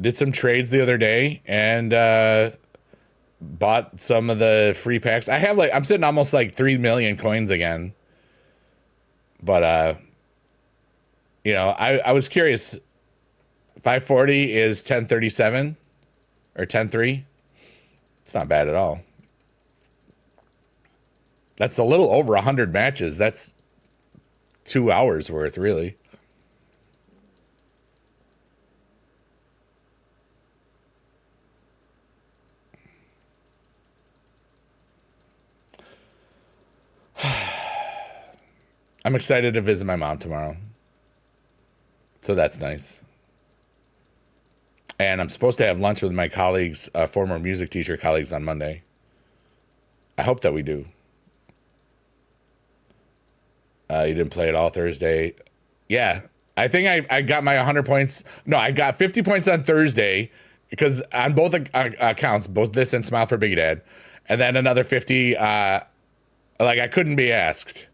did some trades the other day and bought some of the free packs. I'm sitting almost like 3 million coins again. But I was curious. 540 is 1037 or 103. It's not bad at all. That's a little over 100 matches. That's 2 hours worth, really. I'm excited to visit my mom tomorrow. So that's nice. And I'm supposed to have lunch with my colleagues, former music teacher colleagues on Monday. I hope that we do. You didn't play it all Thursday. Yeah, I think I got my 100 points. No, I got 50 points on Thursday because on both accounts, both this and Smile for Big Dad. And then another 50, like I couldn't be asked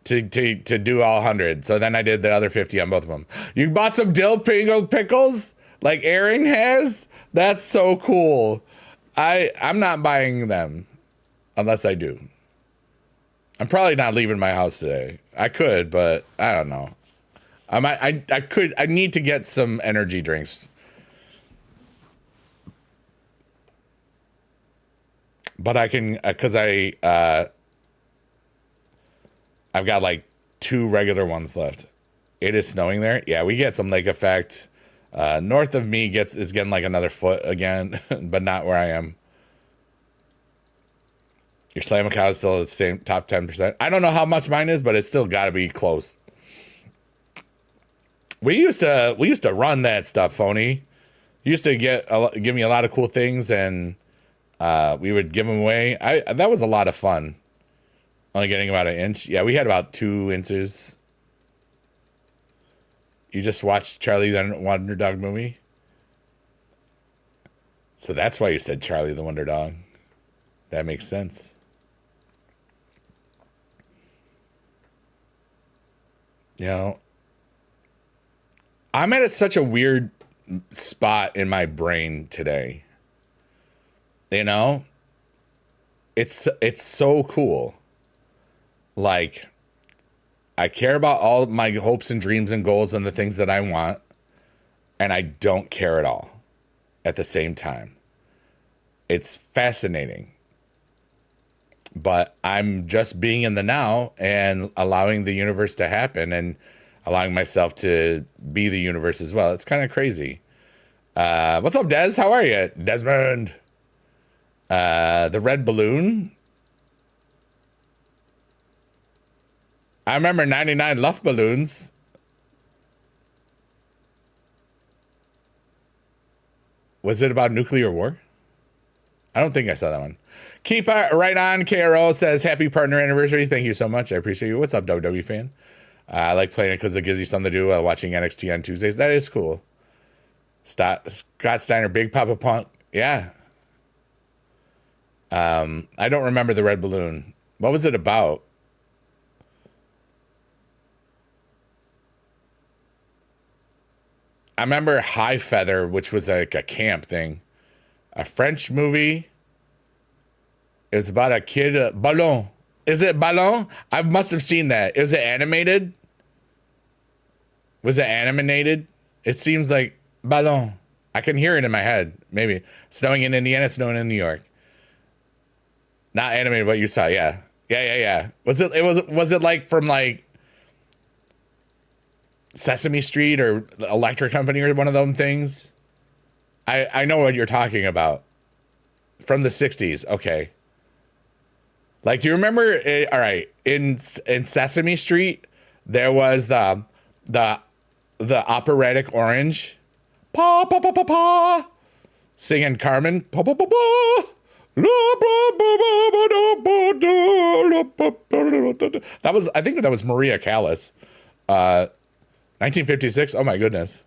to do all 100. So then I did the other 50 on both of them. You bought some dill pickles like Aaron has? That's so cool. I'm not buying them unless I do. I'm probably not leaving my house today. I could, but I don't know. I need to get some energy drinks. But I can, because I've got like 2 regular ones left. It is snowing there. Yeah, we get some lake effect. North of me is getting like another foot again, but not where I am. Your slam account is still at the same top 10%. I don't know how much mine is, but it's still got to be close. We used to run that stuff, Phony. You used to give me a lot of cool things, and we would give them away. That was a lot of fun. Only getting about an inch. Yeah, we had about 2 inches. You just watched Charlie the Wonder Dog movie? So that's why you said Charlie the Wonder Dog. That makes sense. You know, I'm at such a weird spot in my brain today. You know, it's so cool. Like, I care about all my hopes and dreams and goals and the things that I want, and I don't care at all at the same time. It's fascinating. But I'm just being in the now and allowing the universe to happen and allowing myself to be the universe as well. It's kind of crazy. What's up, Des? How are you? Desmond. The red balloon. I remember 99 Luff balloons. Was it about nuclear war? I don't think I saw that one. Keep it right on. KRO says, happy partner anniversary. Thank you so much. I appreciate you. What's up, WWE fan? I like playing it because it gives you something to do while watching NXT on Tuesdays. That is cool. Scott Steiner, Big Papa Punk. Yeah. I don't remember the red balloon. What was it about? I remember High Feather, which was like a camp thing. A French movie. It was about a kid. Ballon. Is it Ballon? I must have seen that. Is it animated? Was it animated? It seems like Ballon. I can hear it in my head. Maybe. Snowing in Indiana, snowing in New York. Not animated, but you saw, yeah. Yeah. Was it like from like Sesame Street or Electric Company or one of them things? I know what you're talking about. From the 60s. Okay. Like, do you remember all right, in Sesame Street there was the operatic orange. Pa pa pa pa pa. Singing Carmen. Pa pa pa pa. That was, I think that was Maria Callas. 1956. Oh my goodness.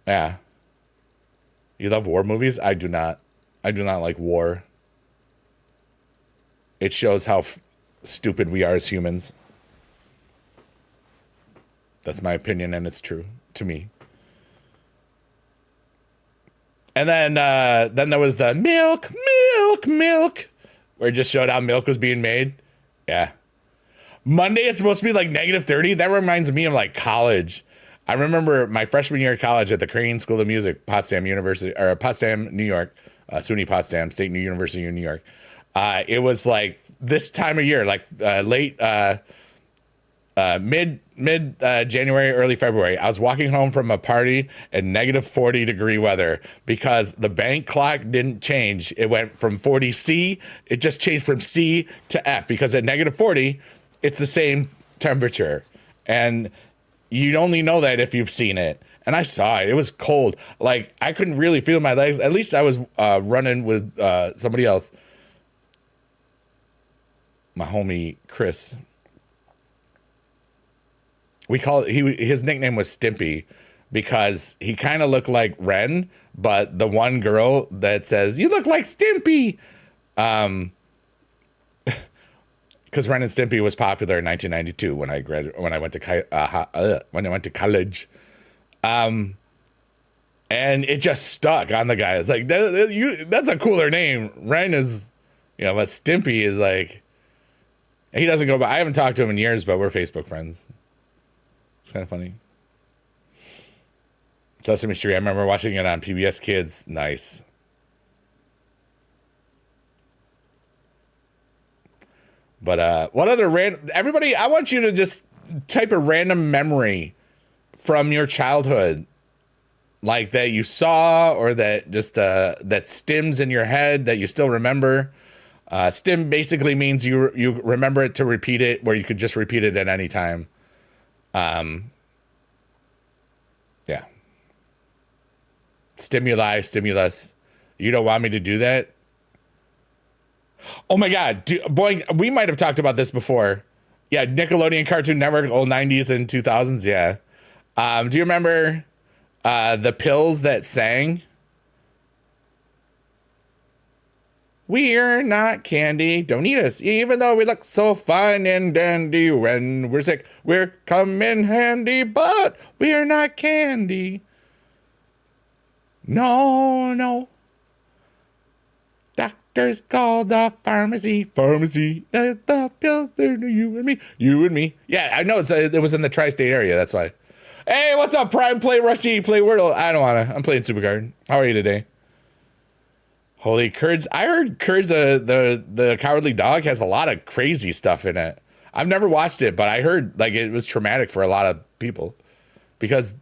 Yeah. You love war movies? I do not. I do not like war. It shows how stupid we are as humans. That's my opinion, and it's true to me. And then there was the milk, where it just showed how milk was being made. Yeah. Monday, it's supposed to be like -30. That reminds me of like college. I remember my freshman year of college at the Crane School of Music, Potsdam University, or Potsdam, New York, SUNY Potsdam State University in New York. It was like this time of year, like late, mid January, early February. I was walking home from a party in -40-degree weather because the bank clock didn't change. It went from 40C. It just changed from C to F because at -40, it's the same temperature. And you'd only know that if you've seen it. And I saw it. It was cold. Like, I couldn't really feel my legs. At least I was running with somebody else. My homie, Chris. His nickname was Stimpy because he kind of looked like Ren, but the one girl that says, "You look like Stimpy," because Ren and Stimpy was popular in 1992 when I went to college, and it just stuck on the guy. It's like that's a cooler name. Ren is, but Stimpy is like, he doesn't go by. I haven't talked to him in years, but we're Facebook friends. It's kind of funny. Sesame Street. I remember watching it on PBS Kids. Nice. But what other everybody, I want you to just type a random memory from your childhood, like that you saw or that just that stims in your head that you still remember. Stim basically means you remember it to repeat it, where you could just repeat it at any time. Yeah. Stimulus. You don't want me to do that? Oh my God, boy, we might have talked about this before. Yeah, Nickelodeon Cartoon Network, old 90s and 2000s, yeah. Do you remember the pills that sang? We're not candy, don't eat us, even though we look so fine and dandy. When we're sick, we're come in handy, but we're not candy. No. Doctors call the pharmacy. The pills, they're you and me. Yeah, I know it was in the tri-state area, that's why. Hey, what's up, Prime? Play Rusty, play Wordle. I don't wanna. I'm playing SuperCard. How are you today? Holy Curds. I heard Curds, the Cowardly Dog, has a lot of crazy stuff in it. I've never watched it, but I heard like it was traumatic for a lot of people because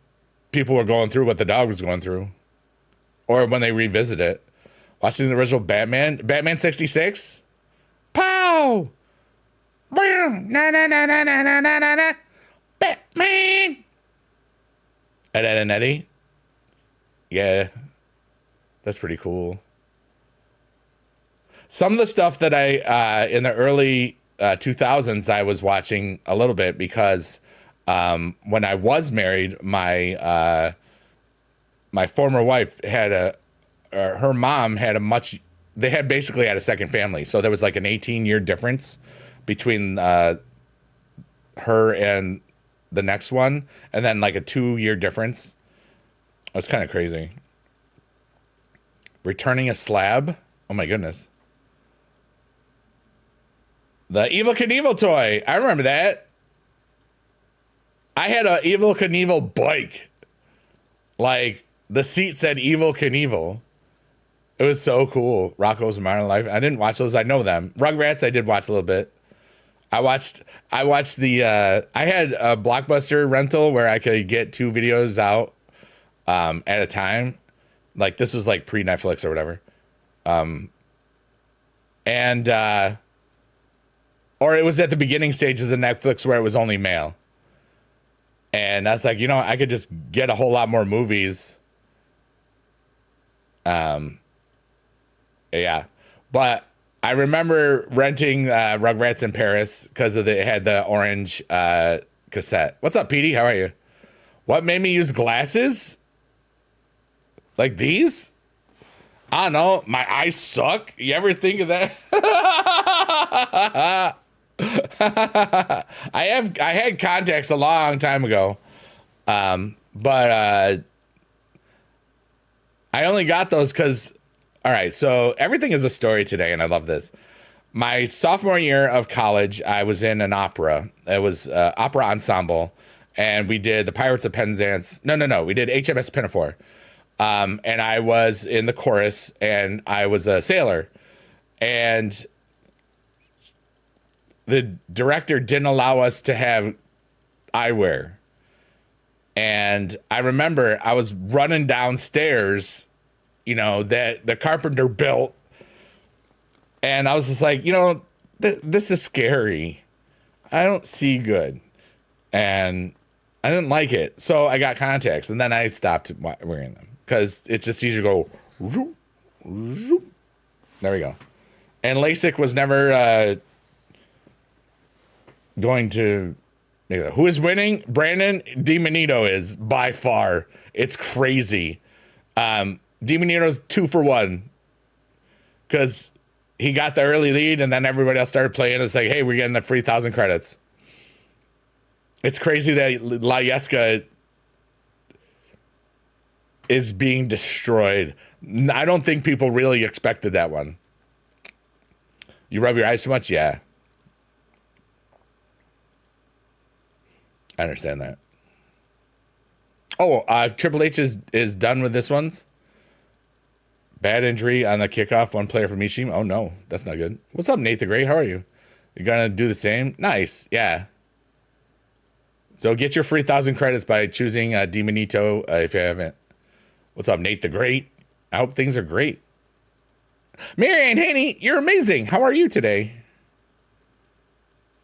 people were going through what the dog was going through. Or when they revisit it. Watching the original Batman 66? Pow! Na. Batman! Ed, Ed, and Eddie? Yeah. That's pretty cool. Some of the stuff that I, in the early 2000s, I was watching a little bit because when I was married, my former wife had her mom had basically had a second family. So there was like an 18-year difference between her and the next one. And then like a 2-year difference. It was kind of crazy. Returning a Slab. Oh my goodness. The Evel Knievel toy. I remember that. I had a Evel Knievel bike. Like, the seat said Evel Knievel. It was so cool. Rocko's Modern Life. I didn't watch those. I know them. Rugrats, I did watch a little bit. I watched the I had a Blockbuster rental where I could get 2 videos out at a time. Like this was like pre-Netflix or whatever. And or it was at the beginning stages of Netflix where it was only male. And I was like, I could just get a whole lot more movies. Yeah. But I remember renting Rugrats in Paris because it had the orange cassette. What's up, Petey? How are you? What made me use glasses? Like these? I don't know. My eyes suck. You ever think of that? I had contacts a long time ago. But I only got those because, all right, so everything is a story today, and I love this. My sophomore year of college, I was in an opera. It was opera ensemble, and we did the Pirates of Penzance. No. We did HMS Pinafore. And I was in the chorus, and I was a sailor. And the director didn't allow us to have eyewear. And I remember I was running downstairs, that the carpenter built. And I was just like, this is scary. I don't see good. And I didn't like it. So I got contacts. And then I stopped wearing them. Because it's just easier to go. Zoop, zoop. There we go. And LASIK was never going to... Who is winning? Brandon DiManito is by far. It's crazy. DiManito's 2 for 1 because he got the early lead, and then everybody else started playing. It's like, hey, we're getting the free 1,000 credits. It's crazy that La Yesca is being destroyed. I don't think people really expected that one. You rub your eyes too much? Yeah. I understand that. Oh, Triple H is done with this one's. Bad injury on the kickoff. 1 player from each team. Oh, no. That's not good. What's up, Nate the Great? How are you? You going to do the same? Nice. Yeah. So get your free 1,000 credits by choosing DiManito if you haven't. What's up, Nate the Great? I hope things are great. Marianne Haney, you're amazing. How are you today?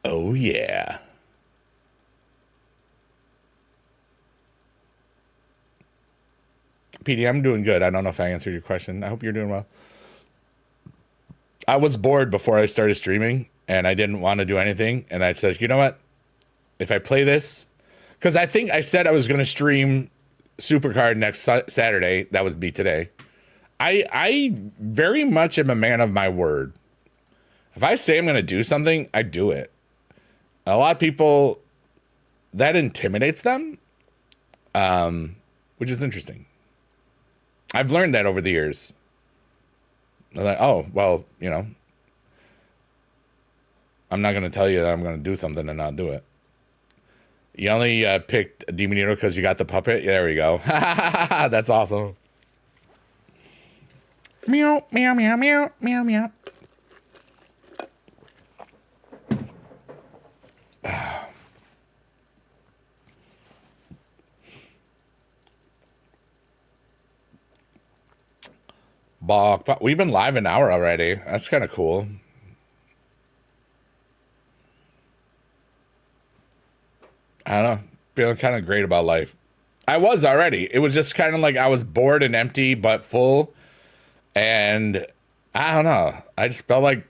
Oh, yeah. PD, I'm doing good. I don't know if I answered your question. I hope you're doing well. I was bored before I started streaming, and I didn't want to do anything. And I said, you know what? If I play this, because I think I said I was going to stream SuperCard next Saturday. That would be today. I very much am a man of my word. If I say I'm going to do something, I do it. A lot of people, that intimidates them, which is interesting. I've learned that over the years. I'm like, oh, well, I'm not going to tell you that I'm going to do something and not do it. You only picked DiManito because you got the puppet? Yeah, there we go. That's awesome. Meow, meow, meow, meow, meow, meow. Bok. We've been live an hour already. That's kind of cool. I don't know. Feeling kind of great about life. I was already. It was just kind of like I was bored and empty, but full. And I don't know. I just felt like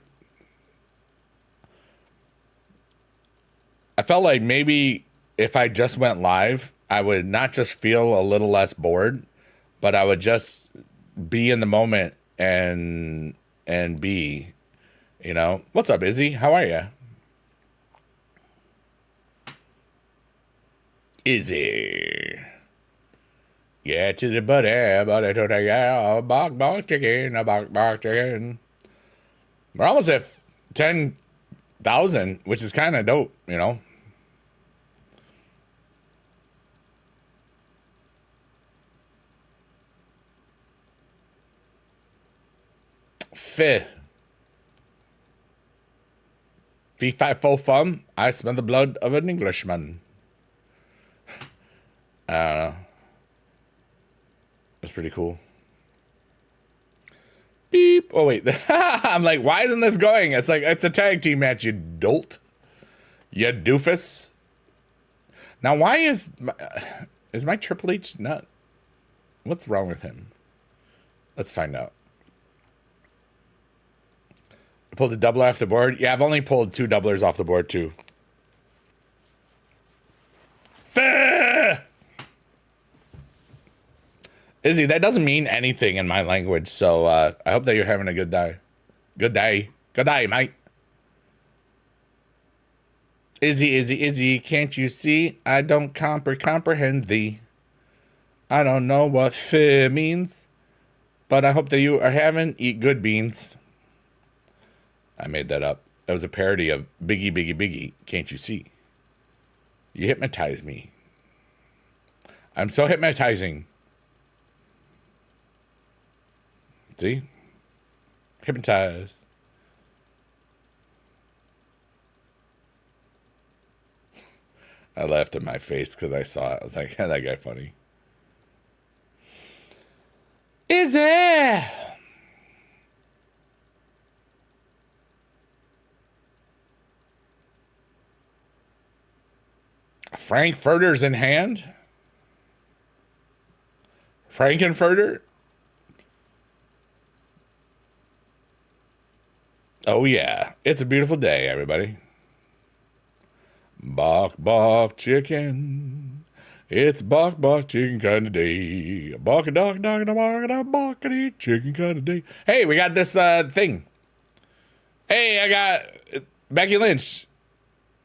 maybe if I just went live, I would not just feel a little less bored, but I would just be in the moment and be, What's up, Izzy? How are you? Izzy. Yeah, to the buddy, buddy to the yeah, bok chicken, a bok chicken. We're almost at 10,000, which is kind of dope, Fifth. Fee fi fo fum. I smell the blood of an Englishman. I don't know. That's pretty cool. Beep. Oh, wait. I'm like, why isn't this going? It's like, it's a tag team match, you dolt. You doofus. Now, why is my Triple H not... What's wrong with him? Let's find out. I pulled a double off the board. Yeah, I've only pulled 2 doublers off the board, too. Fair! Izzy, that doesn't mean anything in my language, so I hope that you're having a good day. Good day. Good day, mate. Izzy, can't you see? I don't comprehend thee. I don't know what fair means, but I hope that you are having eat good beans. I made that up. That was a parody of Biggie, can't you see? You hypnotize me. I'm so hypnotizing. See? Hypnotized. I laughed in my face because I saw it. I was like, that guy funny. Is it? Frankfurter's in hand? Frankenfurter? Oh, yeah. It's a beautiful day, everybody. Bok, bok, chicken. It's bok, bok, chicken kind of day. Bok, a dog, dog, a bok, a bok, chicken kind of day. Hey, we got this thing. Hey, I got Becky Lynch.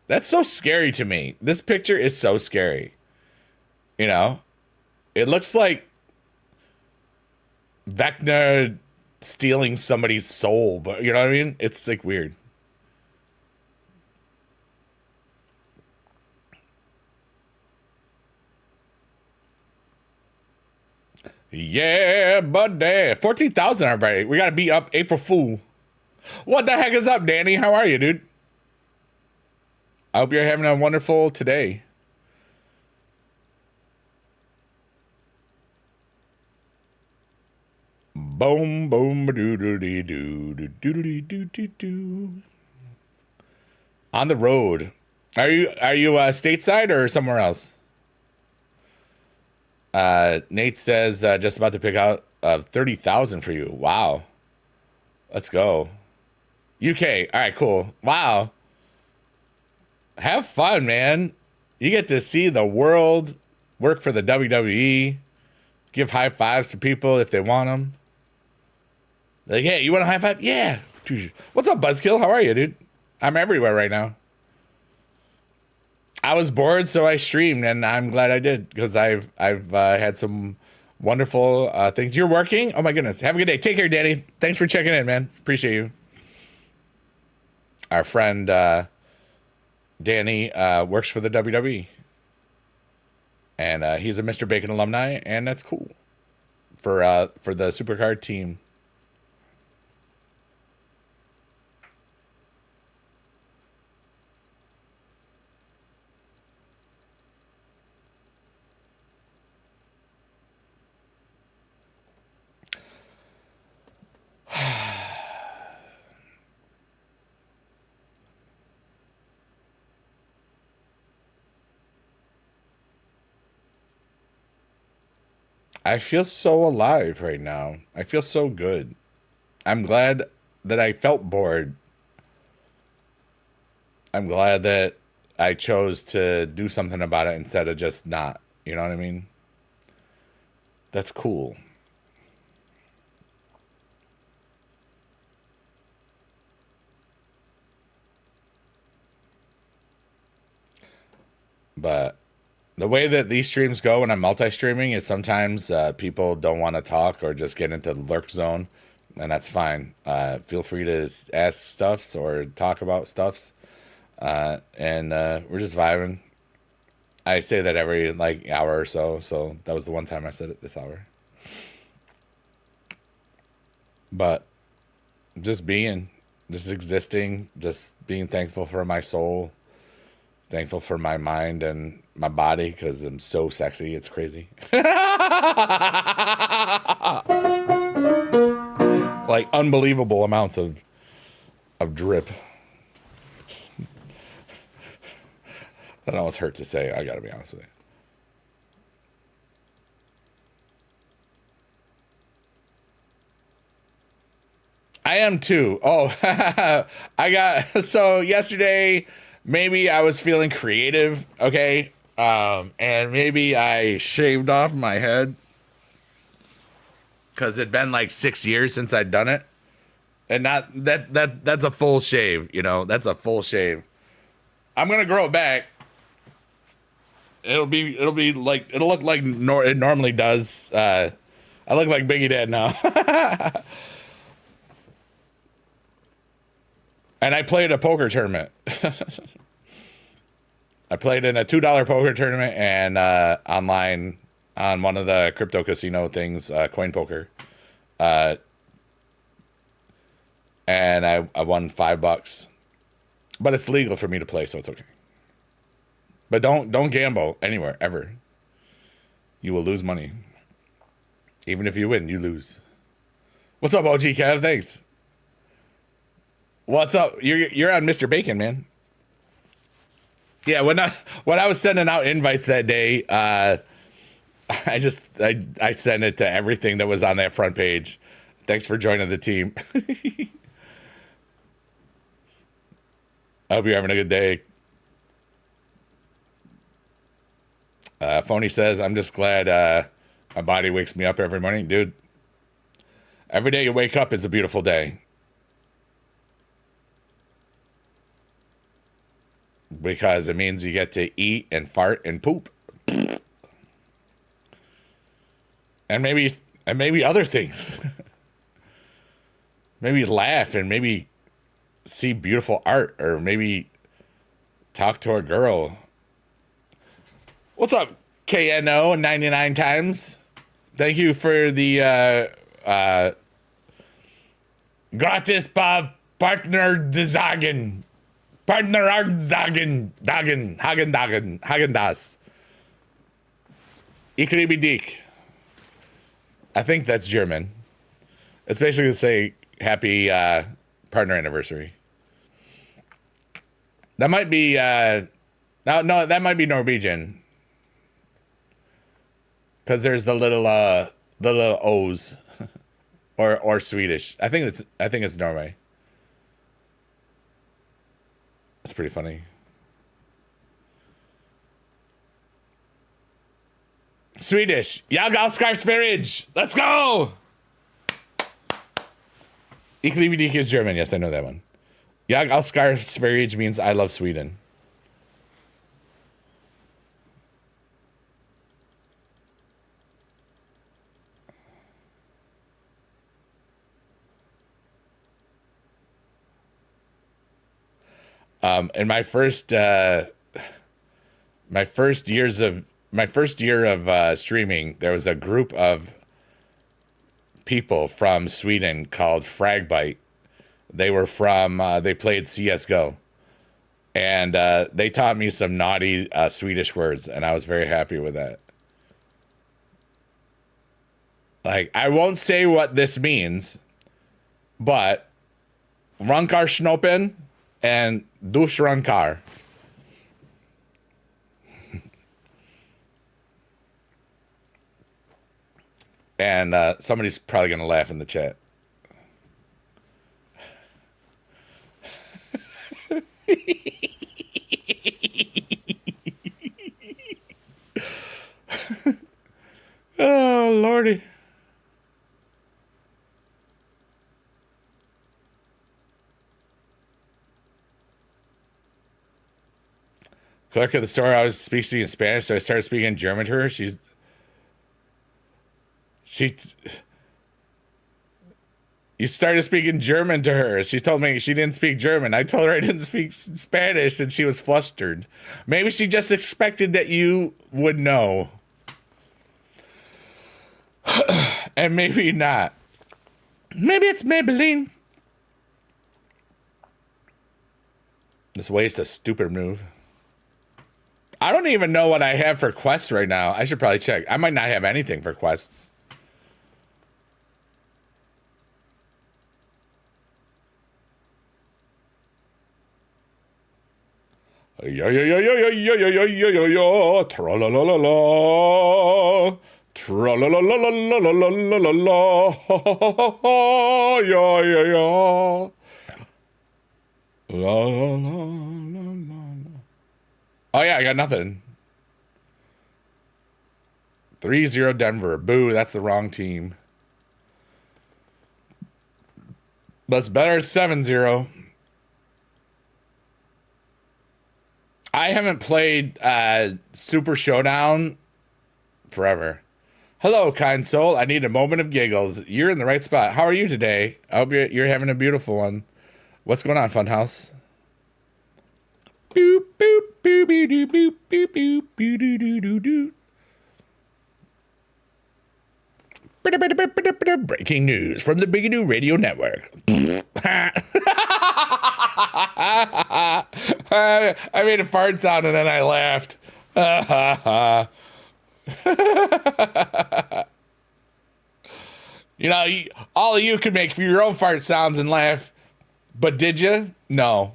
That's so scary to me. This picture is so scary. You know? It looks like Vecna stealing somebody's soul, but you know what I mean? It's like weird. Yeah, buddy. 14,000, everybody. We got to beat up April Fool. What the heck is up, Danny? How are you, dude? I hope you're having a wonderful today. Boom, boom, doodly doo, doodly doo doo doo. On the road. Are you stateside or somewhere else? Nate says just about to pick out 30,000 for you. Wow. Let's go. UK. All right, cool. Wow. Have fun, man. You get to see the world, work for the WWE, give high fives to people if they want them. Like, hey, you want a high five? Yeah. What's up, Buzzkill? How are you, dude? I'm everywhere right now. I was bored, so I streamed, and I'm glad I did because I've had some wonderful things. You're working? Oh my goodness! Have a good day. Take care, Danny. Thanks for checking in, man. Appreciate you. Our friend Danny works for the WWE, and he's a Mr. Bacon alumni, and that's cool for the SuperCard team. I feel so alive right now. I feel so good. I'm glad that I felt bored. I'm glad that I chose to do something about it instead of just not. You know what I mean? That's cool. But the way that these streams go when I'm multi-streaming is sometimes people don't want to talk or just get into the lurk zone, and that's fine. Feel free to ask stuffs or talk about stuffs, and we're just vibing. I say that every like hour or so, so that was the one time I said it this hour. But Just being, just existing, just being thankful for my soul, thankful for my mind and my body because I'm so sexy. It's crazy. Like unbelievable amounts of drip. That almost hurt to say. I gotta be honest with you. I am too. Oh, I got so yesterday. Maybe I was feeling creative. Okay, and maybe I shaved off my head because it'd been like 6 years since I'd done it, and not that's a full shave. You know, that's a full shave. I'm gonna grow it back. It'll be like it'll look like it normally does. I look like Biggie Dad now. And I played a poker tournament. I played in a $2 poker tournament and online on one of the crypto casino things, coin poker. And I won $5. But it's legal for me to play, so it's okay. But don't gamble anywhere, ever. You will lose money. Even if you win, you lose. What's up, OG Kev? Thanks. What's up? You're on Mr. Bacon, man. Yeah, when I was sending out invites that day, I sent it to everything that was on that front page. Thanks for joining the team. I hope you're having a good day. Phony says, I'm just glad my body wakes me up every morning. Dude, every day you wake up is a beautiful day. Because it means you get to eat and fart and poop. And maybe other things. Maybe laugh and maybe see beautiful art or maybe talk to a girl. What's up, KNO 99 times? Thank you for the gratis partner desagen. Partner Dagen, Hagen Das. Ikribi Dik. I think that's German. It's basically to say happy partner anniversary. That might be no, that might be Norwegian. Because there's the little O's. or Swedish. I think it's Norway. That's pretty funny. Swedish. Jag älskar Sverige. Let's go. Ich liebe dich is German. Yes, I know that one. Jag älskar Sverige means I love Sweden. In my first year of streaming, there was a group of people from Sweden called Fragbite. They were from they played CS:GO, and they taught me some naughty Swedish words, and I was very happy with that. Like, I won't say what this means, but Runkar Schnoppen and Dushrankar. And somebody's probably going to laugh in the chat. Oh, Lordy. Clerk at the store always speaks to me in Spanish, so I started speaking German to her. You started speaking German to her. She told me she didn't speak German. I told her I didn't speak Spanish, and she was flustered. Maybe she just expected that you would know. And maybe not. Maybe it's Maybelline. This waste a stupid move. I don't even know what I have for quests right now. I should probably check. I might not have anything for quests. Yo yo yo yo yo yo yo yo yo yo yo tra la la la la tra la la la la la la la la la la yo yo yo la la la la. Oh yeah, I got nothing. 3-0 Denver. Boo, that's the wrong team. But it's better 7-0. I haven't played Super Showdown forever. Hello, kind soul. I need a moment of giggles. You're in the right spot. How are you today? I hope you're having a beautiful one. What's going on, Funhouse? Boop, boop, boop, boop, boop, boop, boop, boop, boop, doo, doo, doo, doo. Breaking news from the Bigadoo Radio Network. I made a fart sound and then I laughed. You know, all of you could make your own fart sounds and laugh, but did you? No.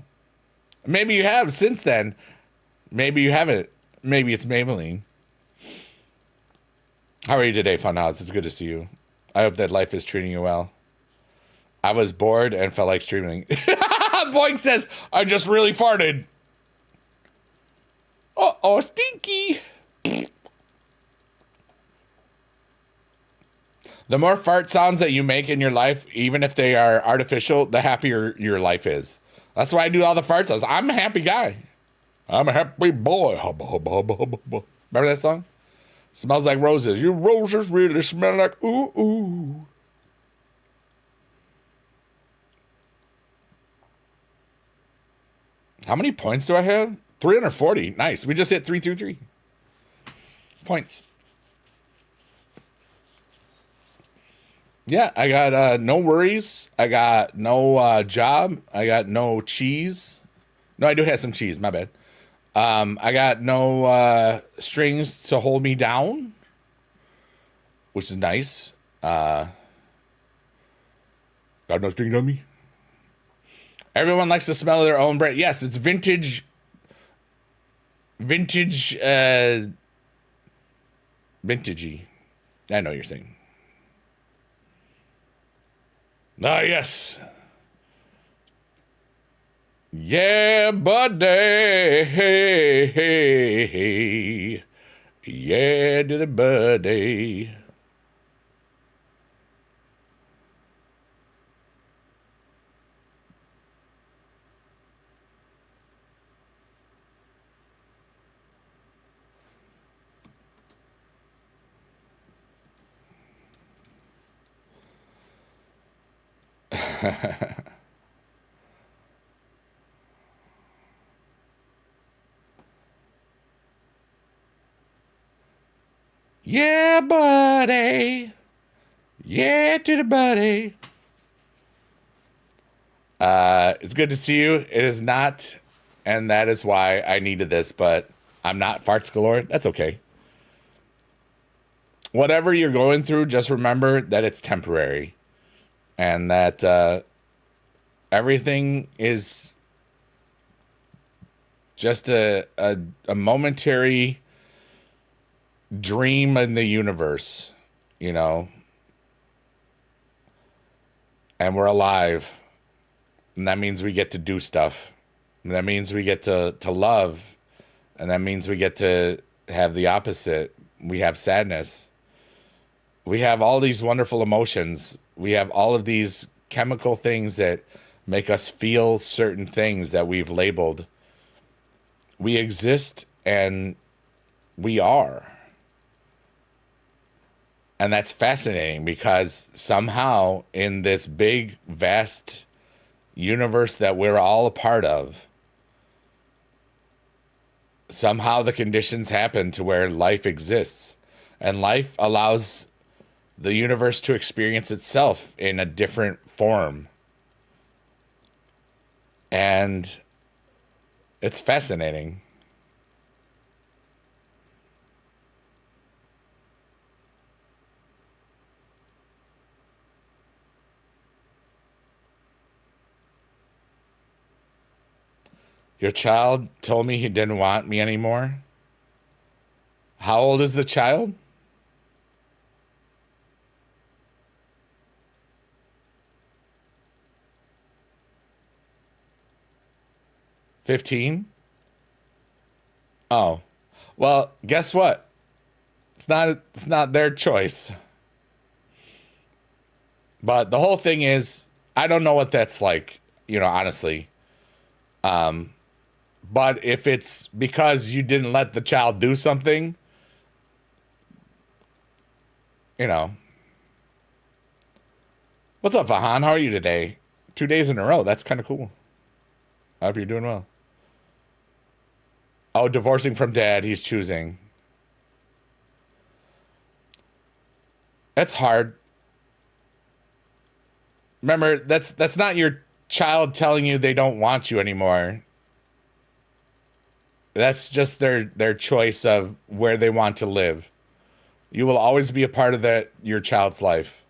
Maybe you have since then. Maybe you haven't. Maybe it's Maybelline. How are you today, Funhouse? It's good to see you. I hope that life is treating you well. I was bored and felt like streaming. Boink says, I just really farted. Uh-oh, stinky. The more fart sounds that you make in your life, even if they are artificial, the happier your life is. That's why I do all the fart sounds. I'm a happy guy. I'm a happy boy. Hubba, hubba, hubba, hubba. Remember that song? Smells like roses. Your roses really smell like ooh, ooh. How many points do I have? 340. Nice. We just hit 333 points. Yeah, I got no worries. I got no job. I got no cheese. No, I do have some cheese. My bad. I got no strings to hold me down, which is nice. Got no strings on me. Everyone likes the smell of their own bread. Yes, it's vintage, vintagey. I know what you're saying. Ah, yes. Yeah, buddy. Hey, hey, hey. Yeah, to the buddy. Yeah, buddy. Yeah, to the buddy. It's good to see you. It is not, and that is why I needed this, but I'm not farts galore. That's okay. Whatever you're going through, just remember that it's temporary. And that everything is just a momentary dream in the universe, you know? And we're alive. And that means we get to do stuff. And that means we get to love. And that means we get to have the opposite. We have sadness. We have all these wonderful emotions. We have all of these chemical things that make us feel certain things that we've labeled. We exist and we are. And that's fascinating because somehow in this big, vast universe that we're all a part of, somehow the conditions happen to where life exists. And life allows the universe to experience itself in a different form. And It's fascinating. Your child told me he didn't want me anymore. How old is the child? $15? Oh. Well, guess what? It's not their choice. But the whole thing is, I don't know what that's like, honestly. But if it's because you didn't let the child do something, What's up, Vahan? How are you today? 2 days in a row. That's kind of cool. I hope you're doing well. Oh, divorcing from dad. He's choosing. That's hard. Remember, that's not your child telling you they don't want you anymore. That's just their choice of where they want to live. You will always be a part of your child's life.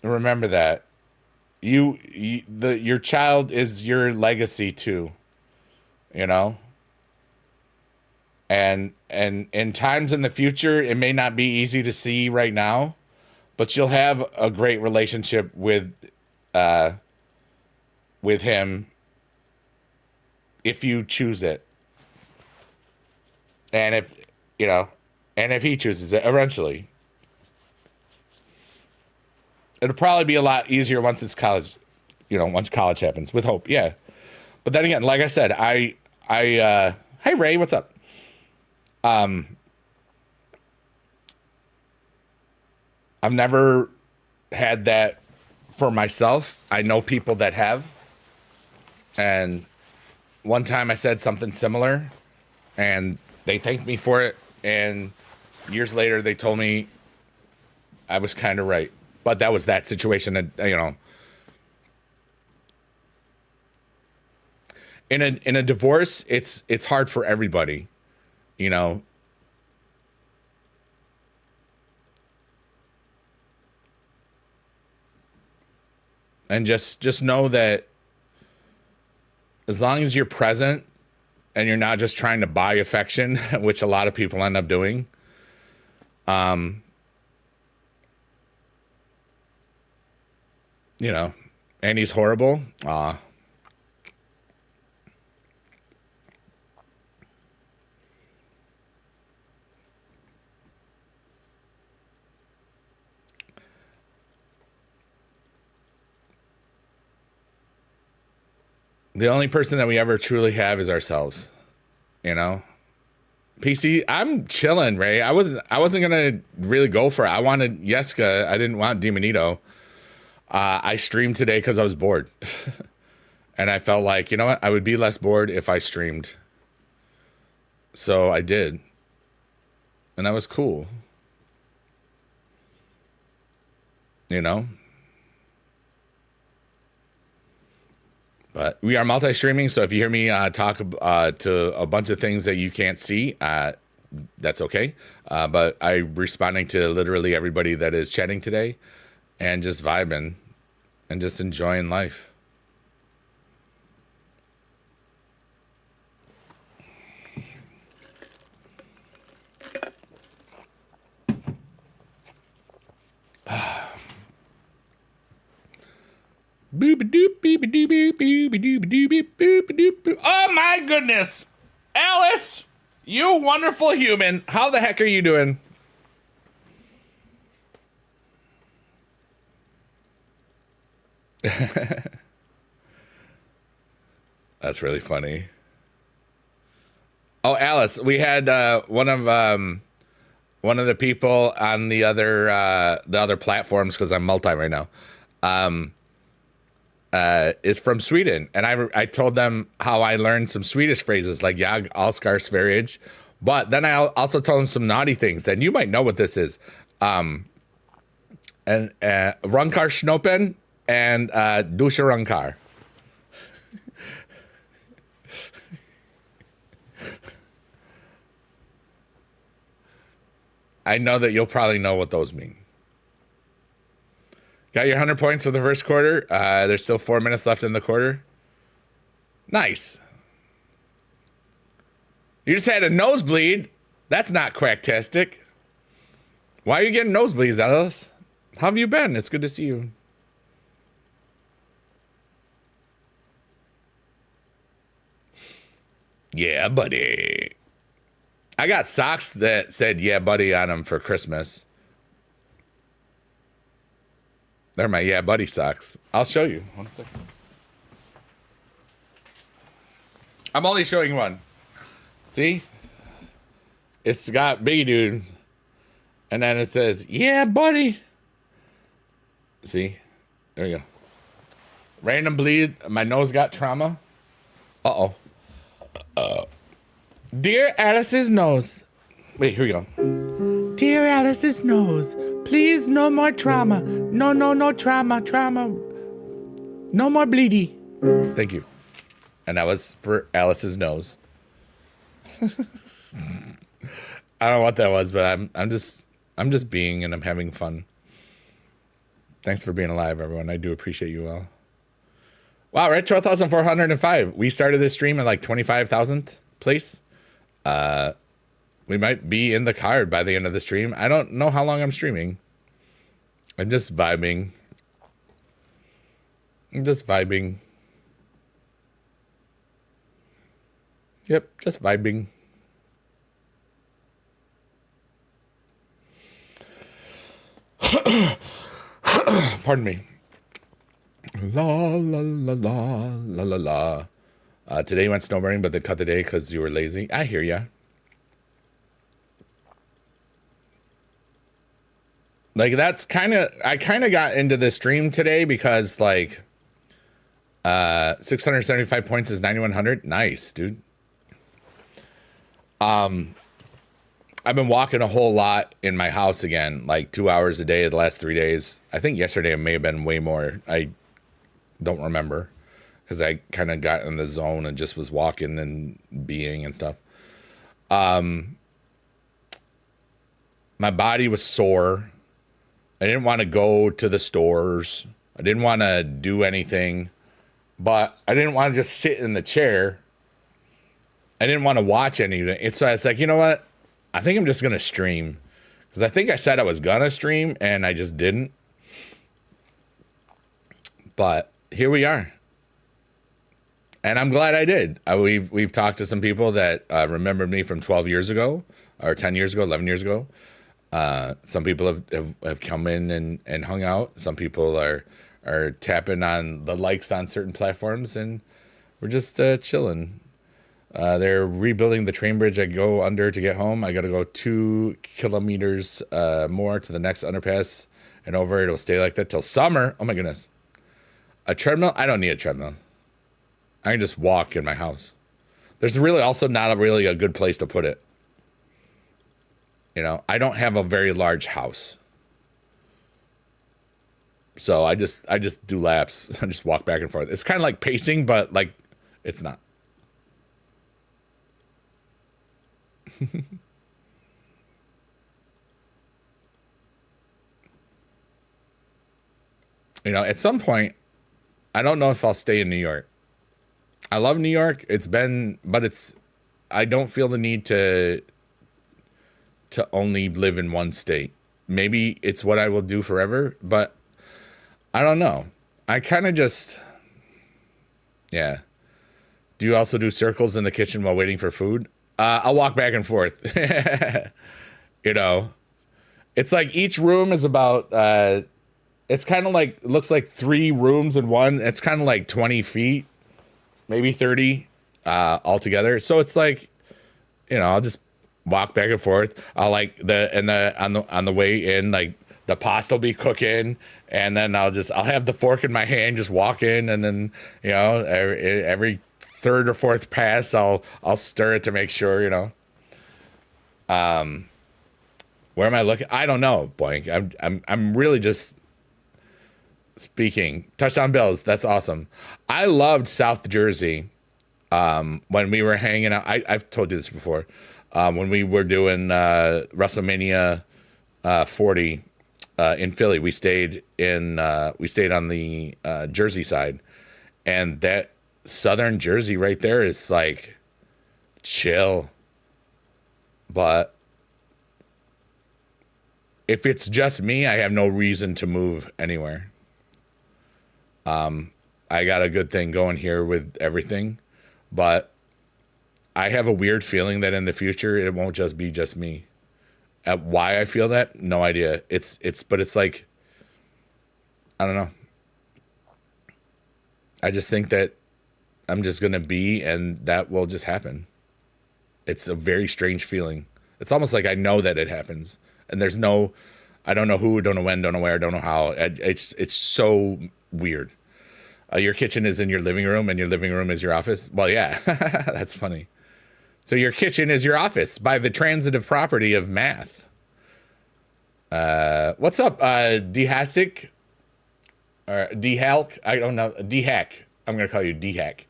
Remember that. Your child is your legacy too. You know? And in times in the future, it may not be easy to see right now, but you'll have a great relationship with him if you choose it. And if he chooses it eventually. It'll probably be a lot easier once it's college, once college happens, with hope. Yeah. But then again, like I said, hey Ray, what's up? I've never had that for myself. I know people that have. And one time I said something similar and they thanked me for it. And years later, they told me I was kind of right. But that was that situation that, in a divorce, it's hard for everybody, And just know that as long as you're present and you're not just trying to buy affection, which a lot of people end up doing, and he's horrible. The only person that we ever truly have is ourselves, PC, I'm chilling, Ray. I wasn't gonna really go for it. I wanted Yeska. I didn't want Demonito. I streamed today because I was bored. And I felt like, you know what? I would be less bored if I streamed. So I did. And that was cool. But we are multi-streaming, so if you hear me talk to a bunch of things that you can't see, that's okay. But I'm responding to literally everybody that is chatting today and just vibing and just enjoying life. Oh my goodness, Alice, you wonderful human. How the heck are you doing? That's really funny. Oh, Alice, we had one of the people on the other platforms, because I'm multi right now. Is from Sweden, and I told them how I learned some Swedish phrases like "jag älskar Sverige," but then I also told them some naughty things, and you might know what this is. And Runkar Schnopen, and Dusharankar. I know that you'll probably know what those mean. Got your 100 points for the first quarter. There's still 4 minutes left in the quarter. Nice. You just had a nosebleed. That's not quacktastic. Why are you getting nosebleeds, Alice? How have you been? It's good to see you. Yeah, buddy. I got socks that said "Yeah, buddy" on them for Christmas. They're my "Yeah, buddy" socks. I'll show you. 1 second. I'm only showing one. See? It's got Biggie Dude. And then it says, "Yeah, buddy." See? There you go. Random bleed. My nose got trauma. Uh-oh. Dear Alice's nose. Wait, here we go. Dear Alice's nose. Please, no more trauma. No trauma. No more bleedy. Thank you. And that was for Alice's nose. I don't know what that was, but I'm just being, and I'm having fun. Thanks for being alive, everyone. I do appreciate you all. Wow, we're at 12,405. We started this stream at like 25,000th place. We might be in the card by the end of the stream. I don't know how long I'm streaming. I'm just vibing. Yep, just vibing. Pardon me. La la la la la la la. Today you went snowboarding, but they cut the day because you were lazy. I hear ya. Like that's I kind of got into this stream today because like 675 points is 9,100. Nice, dude. I've been walking a whole lot in my house again, like 2 hours a day the last 3 days. I think yesterday it may have been way more. I don't remember because I kind of got in the zone and just was walking and being and stuff. My body was sore. I didn't want to go to the stores. I didn't want to do anything, but I didn't want to just sit in the chair. I didn't want to watch anything. So it's like, you know what? I think I'm just going to stream. Because I think I said I was going to stream, and I just didn't. But here we are. And I'm glad I did. We've talked to some people that remembered me from 12 years ago, or 10 years ago, 11 years ago. Some people have come in and hung out. Some people are tapping on the likes on certain platforms, and we're just chilling. They're rebuilding the train bridge I go under to get home. I got to go 2 kilometers more to the next underpass and over. It'll stay like that till summer. Oh my goodness. A treadmill? I don't need a treadmill. I can just walk in my house. There's really also not really a good place to put it. You know, I don't have a very large house. So I just do laps. I just walk back and forth. It's kind of like pacing, but like it's not. You know, at some point, I don't know if I'll stay in New York. I love New York. I don't feel the need to only live in one state. Maybe it's what I will do forever, but I don't know. I kind of just, yeah. Do you also do circles in the kitchen while waiting for food? I'll walk back and forth. You know, it's like each room is about, it's kind of like, looks like 3 rooms in one. It's kind of like 20 feet, maybe 30 altogether. So it's like, you know, I'll just walk back and forth. I'll like on the way in, like the pasta will be cooking, and then I'll have the fork in my hand, just walk in, and then, you know, every 3rd or 4th pass, I'll stir it to make sure, you know. Where am I looking? I don't know, Boink. I'm really just Speaking touchdown Bills, that's awesome. I loved South Jersey when we were hanging out. I've told you this before. When we were doing WrestleMania 40 in Philly, we stayed on the Jersey side, and that Southern Jersey right there is like chill. But if it's just me, I have no reason to move anywhere. I got a good thing going here with everything, but I have a weird feeling that in the future it won't just be just me. Why I feel that, no idea. But it's like, I don't know. I just think that I'm just gonna be, and that will just happen. It's a very strange feeling. It's almost like I know that it happens, and I don't know who, don't know when, don't know where, don't know how. It's so weird. Your kitchen is in your living room, and your living room is your office. Well, yeah, that's funny. So your kitchen is your office by the transitive property of math. What's up, D-Hasic? Or D-Halk? I don't know. D-Hack. I'm going to call you D-Hack.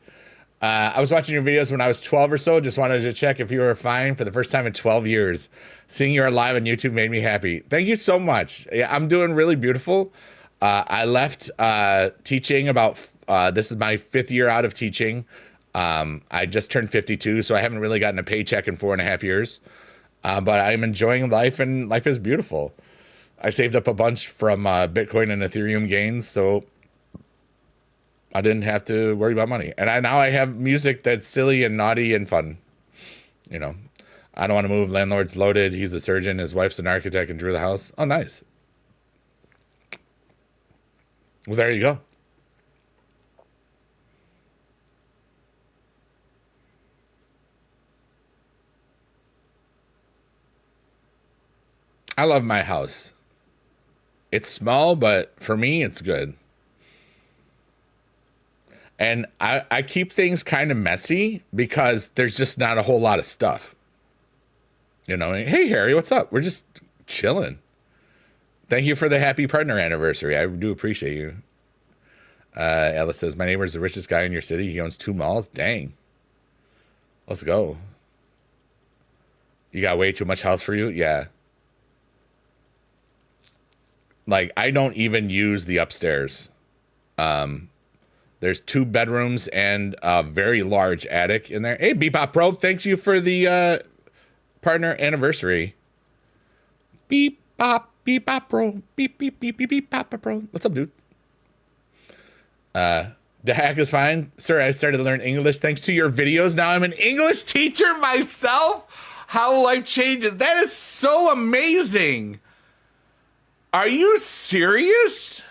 I was watching your videos when I was 12 or so. Just wanted to check if you were fine for the first time in 12 years. Seeing you live on YouTube made me happy. Thank you so much. Yeah, I'm doing really beautiful. I left teaching about, this is my 5th year out of teaching. I just turned 52, so I haven't really gotten a paycheck in 4.5 years. But I'm enjoying life, and life is beautiful. I saved up a bunch from Bitcoin and Ethereum gains, so I didn't have to worry about money. And now I have music that's silly and naughty and fun. You know, I don't want to move. Landlord's loaded. He's a surgeon. His wife's an architect and drew the house. Oh, nice. Well, there you go. I love my house. It's small, but for me, it's good. And I keep things kind of messy because there's just not a whole lot of stuff. You know, hey, Harry, what's up? We're just chilling. Thank you for the happy partner anniversary. I do appreciate you. Alice says, my neighbor's the richest guy in your city. He owns 2 malls. Dang. Let's go. You got way too much house for you? Yeah. Like, I don't even use the upstairs. There's 2 bedrooms and a very large attic in there. Hey, Bebop Pro, thanks you for the partner anniversary. Beep, bop, bro. Beep, beep, beep, beep, beep, pop, bro. What's up, dude? The hack is fine. Sir, I started to learn English thanks to your videos. Now I'm an English teacher myself. How life changes. That is so amazing. Are you serious?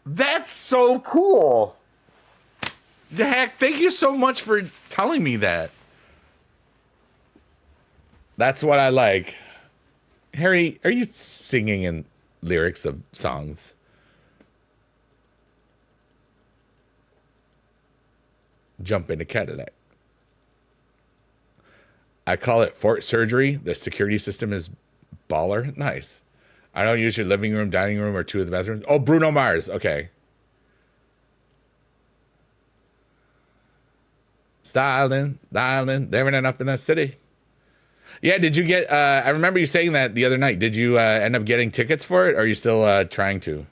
That's so cool. The heck, thank you so much for telling me that. That's what I like. Harry, are you singing in lyrics of songs? Jump in a Cadillac. I call it Fort Surgery. The security system is baller. Nice. I don't use your living room, dining room, or 2 of the bathrooms. Oh, Bruno Mars. Okay. Styling, living it up in that city. Yeah, did you get, I remember you saying that the other night. Did you end up getting tickets for it, or are you still trying to?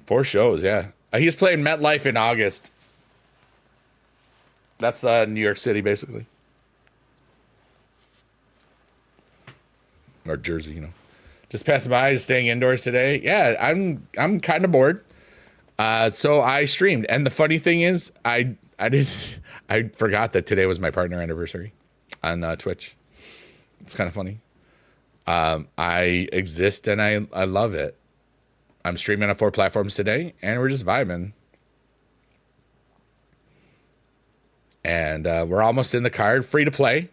4 shows, yeah. He's playing MetLife in August. That's New York City, basically. Or Jersey, you know. Just passing by, just staying indoors today. Yeah, I'm kind of bored. So I streamed. And the funny thing is, I forgot that today was my partner anniversary on Twitch. It's kind of funny. I exist and I love it. I'm streaming on 4 platforms today, and we're just vibing. And we're almost in the card, free to play.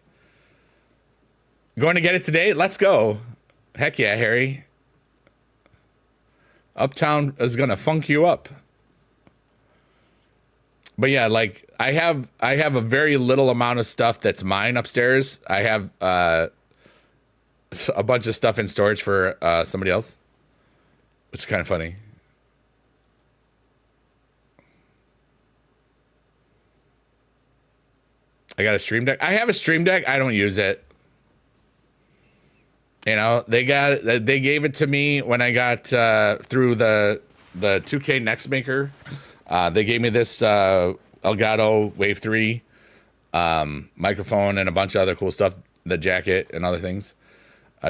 Going to get it today? Let's go. Heck yeah, Harry. Uptown is going to funk you up. But yeah, like I have a very little amount of stuff that's mine upstairs. I have a bunch of stuff in storage for somebody else, which is kind of funny. I got a Stream Deck. I have a Stream Deck. I don't use it. You know, they gave it to me when I got through the 2K Next Maker. They gave me this Elgato Wave 3 microphone and a bunch of other cool stuff, the jacket and other things.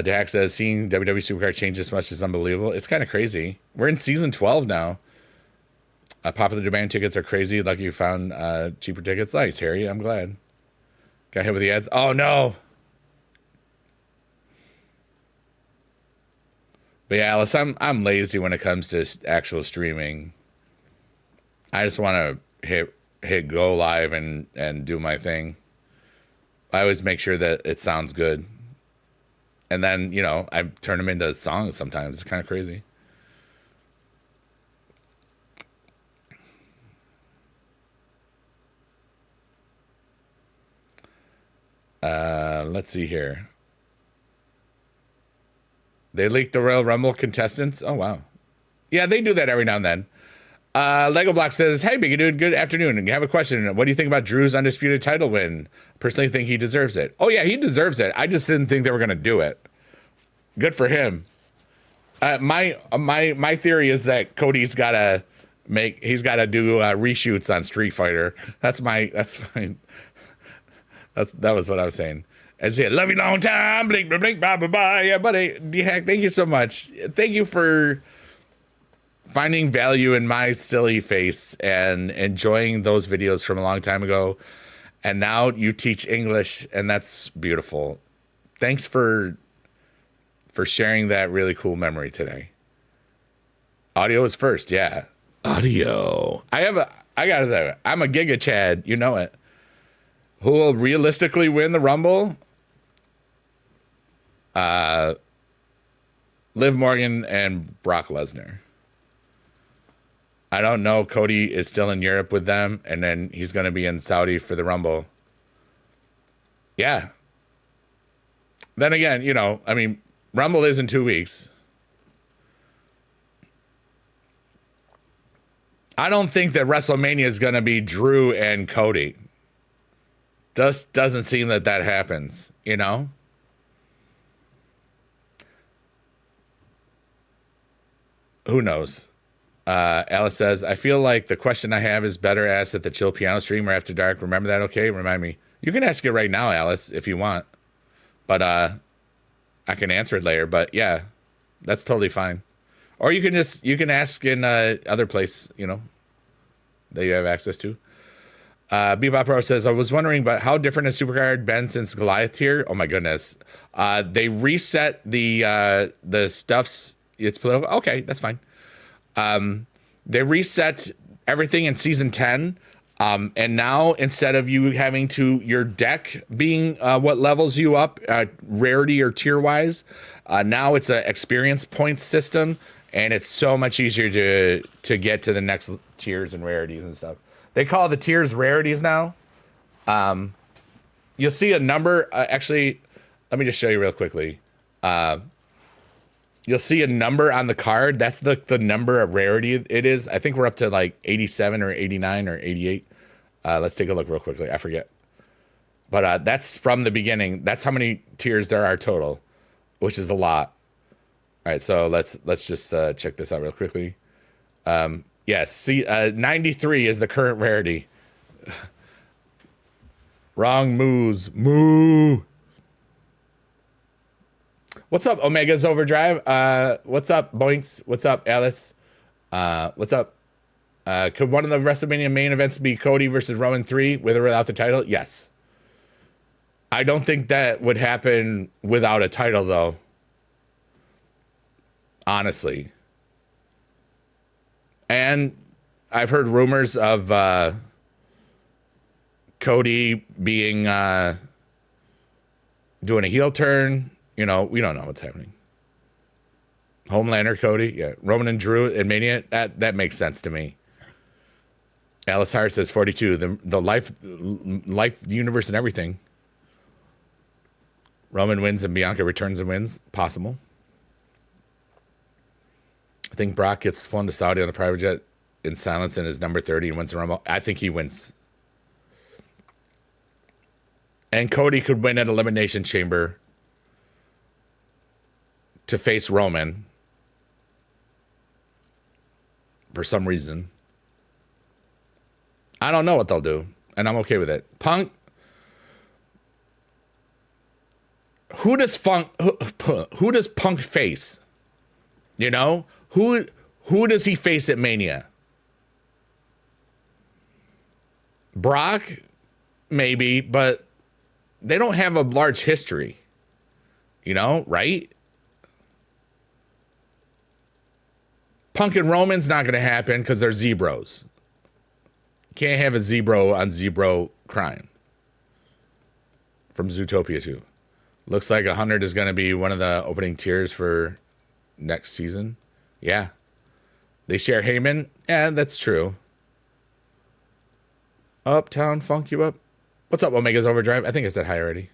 Dak says, seeing WWE Supercard change this much is unbelievable. It's kind of crazy. We're in season 12 now. Popular demand tickets are crazy. Lucky you found cheaper tickets. Thanks, Harry. I'm glad. Got hit with the ads. Oh, no. But yeah, Alice, I'm lazy when it comes to actual streaming. I just want to hit go live and do my thing. I always make sure that it sounds good. And then, you know, I turn them into songs sometimes. It's kind of crazy. Let's see here. They leaked the Royal Rumble contestants. Oh, wow. Yeah, they do that every now and then. Lego Block says, hey, Biggie Dude, good afternoon. And you have a question. What do you think about Drew's undisputed title win? Personally think he deserves it. Oh, yeah, he deserves it. I just didn't think they were going to do it. Good for him. My theory is that Cody's got to he's got to do reshoots on Street Fighter. That was what I was saying. I said, love you long time, blink, blink, blink, bye, bye, bye. Yeah, buddy, D-Hack, thank you so much. Thank you for finding value in my silly face and enjoying those videos from a long time ago. And now you teach English, and that's beautiful. Thanks for sharing that really cool memory today. Audio is first, yeah. Audio. I'm a Giga Chad, you know it. Who will realistically win the Rumble? Liv Morgan and Brock Lesnar. I don't know. Cody is still in Europe with them, and then he's going to be in Saudi for the Rumble. Yeah. Then again, you know, I mean, Rumble is in 2 weeks. I don't think that WrestleMania is going to be Drew and Cody. Just doesn't seem that happens, you know? Who knows? Alice says, I feel like the question I have is better asked at the Chill Piano stream or after dark. Remember that? Okay, remind me. You can ask it right now, Alice, if you want. But I can answer it later. But yeah, that's totally fine. Or you can ask in other place, you know, that you have access to. Bebop Pro says, I was wondering about how different has Supercard been since Goliath tier? Oh my goodness. They reset the stuffs. It's political. Okay, that's fine. They reset everything in season 10. And now instead of you having your deck being what levels you up, rarity or tier wise, now it's an experience points system, and it's so much easier to get to the next tiers and rarities and stuff. They call the tiers rarities now. You'll see a number. Actually, let me just show you real quickly. You'll see a number on the card. That's the number of rarity it is. I think we're up to like 87 or 89 or 88. Let's take a look real quickly. I forget. But that's from the beginning. That's how many tiers there are total, which is a lot. All right, so let's just check this out real quickly. Yes, see, 93 is the current rarity. Wrong moves. Moo. What's up, Omega's Overdrive? What's up, Boinks? What's up, Alice? What's up? Could one of the WrestleMania main events be Cody versus Roman 3 with or without the title? Yes. I don't think that would happen without a title, though. Honestly. And I've heard rumors of Cody being doing a heel turn. You know, we don't know what's happening. Homelander, Cody, yeah. Roman and Drew and Mania, that makes sense to me. Alice Hart says 42. The life, universe, and everything. Roman wins and Bianca returns and wins. Possible. I think Brock gets flown to Saudi on a private jet in silence and is number 30 and wins the Rumble. I think he wins. And Cody could win at Elimination Chamber to face Roman for some reason. I don't know what they'll do, and I'm okay with it. Punk. Who does Punk face? You know? Who does he face at Mania? Brock? Maybe, but they don't have a large history. You know, right? Punk and Roman's not going to happen because they're Zebros. Can't have a Zebro on Zebro crime. From Zootopia 2. Looks like 100 is going to be one of the opening tiers for next season. Yeah. They share Heyman. Yeah, that's true. Uptown Funk you up. What's up, Omega's Overdrive? I think I said hi already.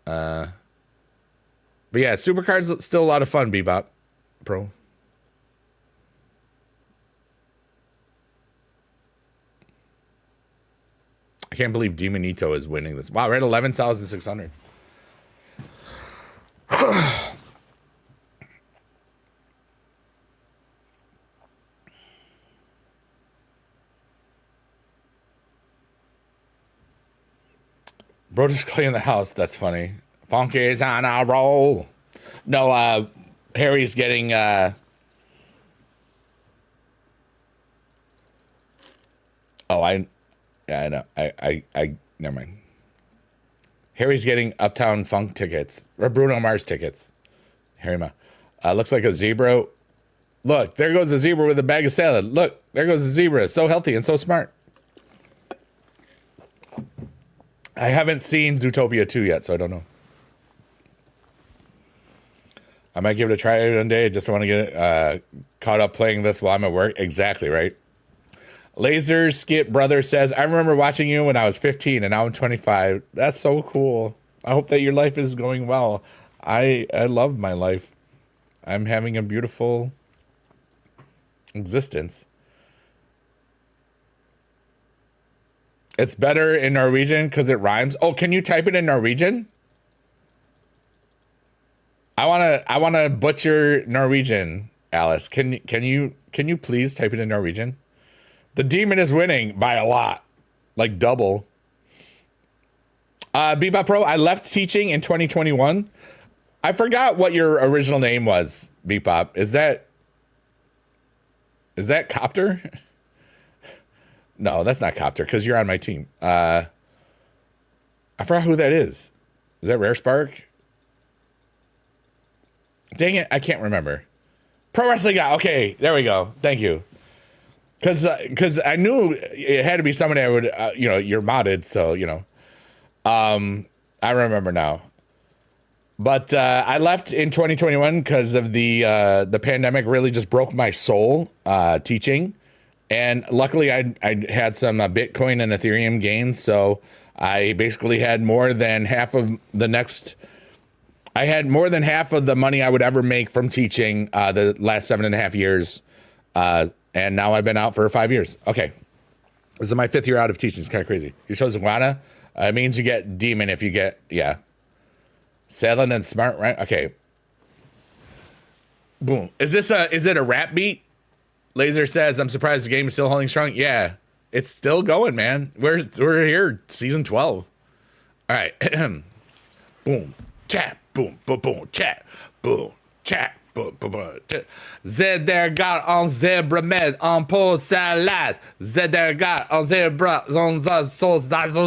But yeah, Supercard's still a lot of fun, Bebop Pro. I can't believe Demonito is winning this. Wow, we're at 11,600. Bro just cleaning the house. That's funny. Funky's on a roll. No, Harry's getting oh, I know. I never mind. Harry's getting Uptown Funk tickets or Bruno Mars tickets. Harry Ma. Looks like a zebra. Look, there goes a zebra with a bag of salad. Look, there goes a zebra. So healthy and so smart. I haven't seen Zootopia 2 yet, so I don't know. I might give it a try one day. Just want to get caught up playing this while I'm at work. Exactly, right? Laser Skip Brother says, I remember watching you when I was 15 and now I'm 25. That's so cool. I hope that your life is going well. I love my life. I'm having a beautiful existence. It's better in Norwegian because it rhymes. Oh, can you type it in Norwegian? I wanna butcher Norwegian, Alice. Can you please type it in Norwegian? The demon is winning by a lot, like double. Bebop Pro, I left teaching in 2021. I forgot what your original name was, Bebop. Is that Copter? No, that's not Copter because you're on my team. I forgot who that is. Is that Rare Spark? Dang it, I can't remember. Pro Wrestling Guy. Okay, there we go. Thank you. Because I knew it had to be somebody I would, you're modded, so, I remember now. But I left in 2021 because of the pandemic really just broke my soul teaching. And luckily I had some Bitcoin and Ethereum gains. So I basically had more than half of the money I would ever make from teaching the last 7.5 years. And now I've been out for 5 years. Okay. This is my 5th year out of teaching. It's kind of crazy. You chose Iguana. It means you get demon if you get, yeah. Selling and smart, right? Okay. Boom. Is it a rap beat? Laser says, I'm surprised the game is still holding strong. Yeah, it's still going, man. We're here, season 12. All right. Boom. Chat. Boom. Boom. Boom. Chat. Boom. Chat. Boom. Boom. Boom. Zeder gar en zebra med en på salad. Zeder gar en zebra so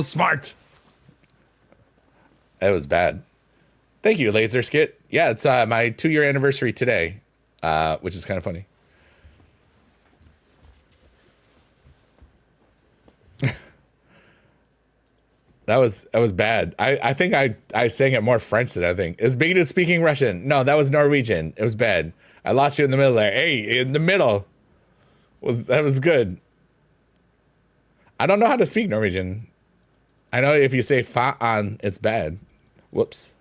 smart. That was bad. Thank you, Laser Skit. Yeah, it's my 2-year anniversary today, which is kind of funny. That was bad. I think I sang it more French than I think. Is Big Dude speaking Russian? No, that was Norwegian. It was bad. I lost you in the middle there. Hey, in the middle. That was good. I don't know how to speak Norwegian. I know if you say fa on, it's bad. Whoops.